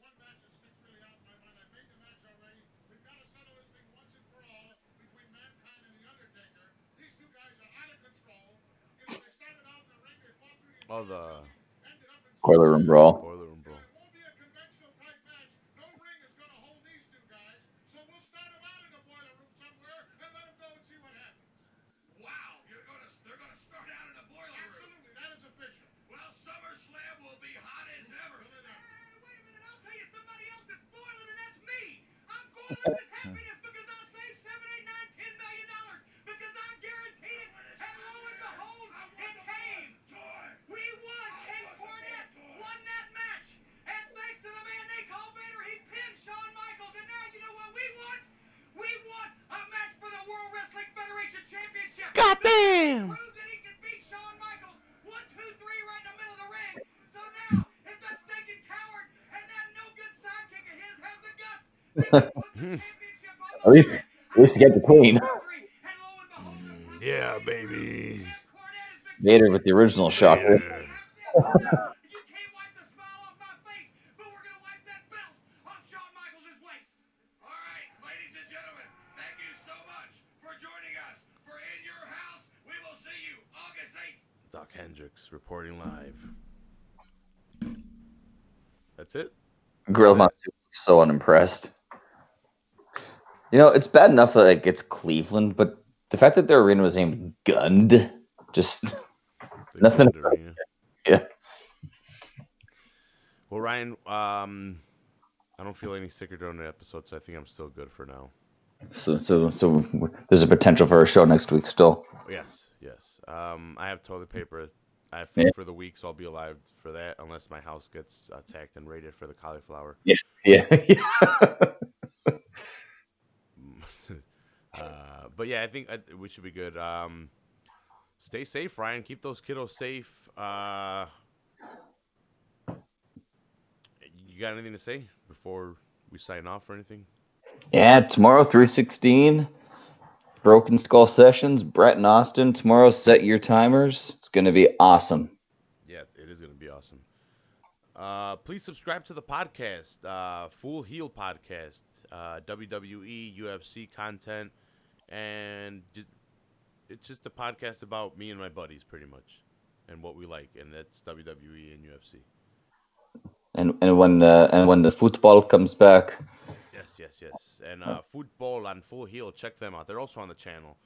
one match that sticks really out in my mind. I made the match already. We've got to settle this thing once and for all between Mankind and The Undertaker. These two guys are out of control. You know, they started out in the ring, they fought through the Oh, entire the building, ended up in Boiler Room Brawl. Boiler Room You know, Brawl. it won't be a conventional type match. No ring is going to hold these two guys. So we'll start them out in the boiler room somewhere and let them go and see what happens. Wow, they're gonna start out in the boiler room. Absolutely, that is official. Well, SummerSlam will be hot as ever. Fill it up. Wait a minute, I'll tell you somebody else that's boiling, and that's me. I'm boiling with happiness because I saved $7, $8, $9, $10 million because I guaranteed it, and lo and behold, it came. We won. King Cornette won that match, and thanks to the man they call Vader, he pinned Shawn Michaels, and now you know what we want? We want a match for the World Wrestling Federation Championship. Goddamn! Prove that he can beat Shawn Michaels. 1, 2, 3 right in the middle of the ring. So now, if that stinking coward and that no-good sidekick of his has the guts, they can put the championship on the At least, line. at least you get the queen. Victory, and lo and behold, the prince Yeah, of Vader, baby. Jeff Cornette is victorious. Vader with the original shocker. Vader. You can't wipe the smile off my face, but we're gonna wipe that belt off Shawn Michaels' waist. All right, ladies and gentlemen, thank you so much for joining us for In Your House. We will see you August 8th. Doc Hendricks reporting live. That's it? Gorilla Monsoon looks so unimpressed. You know, it's bad enough that like it's Cleveland, but the fact that their arena was named Gund, just The nothing. Gund Arena. Yeah. Well, Ryan, I don't feel any sicker during the episode, so I think I'm still good for now. So there's a potential for a show next week still. Yes. I have toilet paper. I have food for the week, so I'll be alive for that, unless my house gets attacked and raided for the cauliflower. Yeah. But yeah, I think we should be good. Stay safe, Ryan. Keep those kiddos safe. You got anything to say before we sign off or anything? Yeah, tomorrow 316, Broken Skull Sessions, Brett and Austin. Tomorrow, set your timers. It's gonna be awesome. Yeah. be awesome. Please subscribe to the podcast, Full Heel Podcast, WWE, UFC content, and it's just a podcast about me and my buddies, pretty much, and what we like, and that's WWE and UFC. And when the football comes back, Yes. And Football on Full Heel, check them out. They're also on the channel,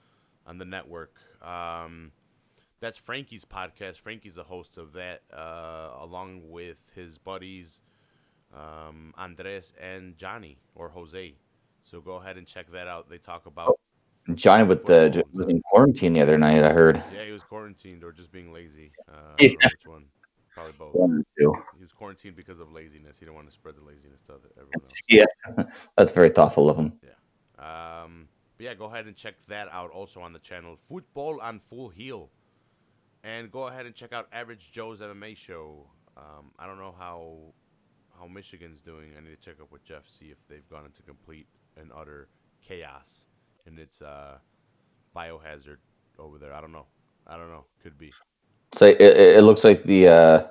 on the network. That's Frankie's podcast. Frankie's a host of that, along with his buddies Andres and Johnny, or Jose. So go ahead and check that out. They talk about Johnny with football the and was stuff. in quarantine the other night. I heard. Yeah, he was quarantined or just being lazy. I Yeah. don't know which one. Probably both. One or two. He was quarantined because of laziness. He didn't want to spread the laziness to everyone else. Yeah, that's very thoughtful of him. Yeah. But yeah, go ahead and check that out also on the channel. Football on Full Heel. And go ahead and check out Average Joe's MMA show. I don't know how Michigan's doing. I need to check up with Jeff, see if they've gone into complete and utter chaos. And it's biohazard over there. I don't know. Could be. So it looks like the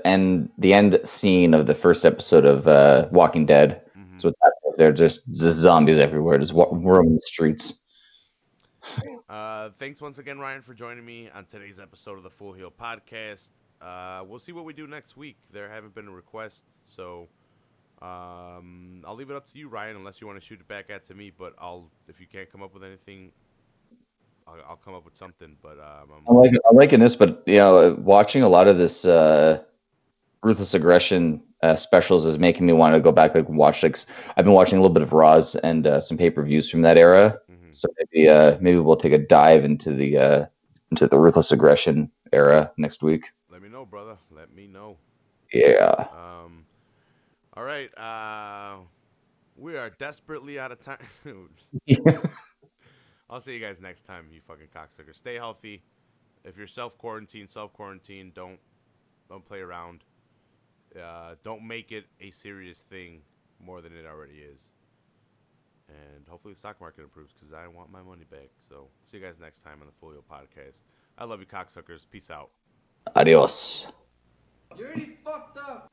end scene of the first episode of Walking Dead. Mm-hmm. So it's happening. They're just zombies everywhere, just roaming the streets. Thanks once again, Ryan, for joining me on today's episode of the Full Heel Podcast. We'll see what we do next week. There haven't been a request, so I'll leave it up to you, Ryan, unless you want to shoot it back at to me. But if you can't come up with anything, I'll come up with something. But I'm liking this, but watching a lot of this Ruthless Aggression specials is making me want to go back watch. I've been watching a little bit of Raws and some pay-per-views from that era. mm-hmm. So maybe we'll take a dive into the Ruthless Aggression era next week. Let me know, brother. Let me know. Yeah. All right. We are desperately out of time. I'll see you guys next time, you fucking cocksuckers. Stay healthy. If you're self-quarantined, don't play around. Don't make it a serious thing more than it already is. And hopefully the stock market improves because I want my money back. So see you guys next time on the Full Heel Podcast. I love you, cocksuckers. Peace out. Adios. You already fucked up.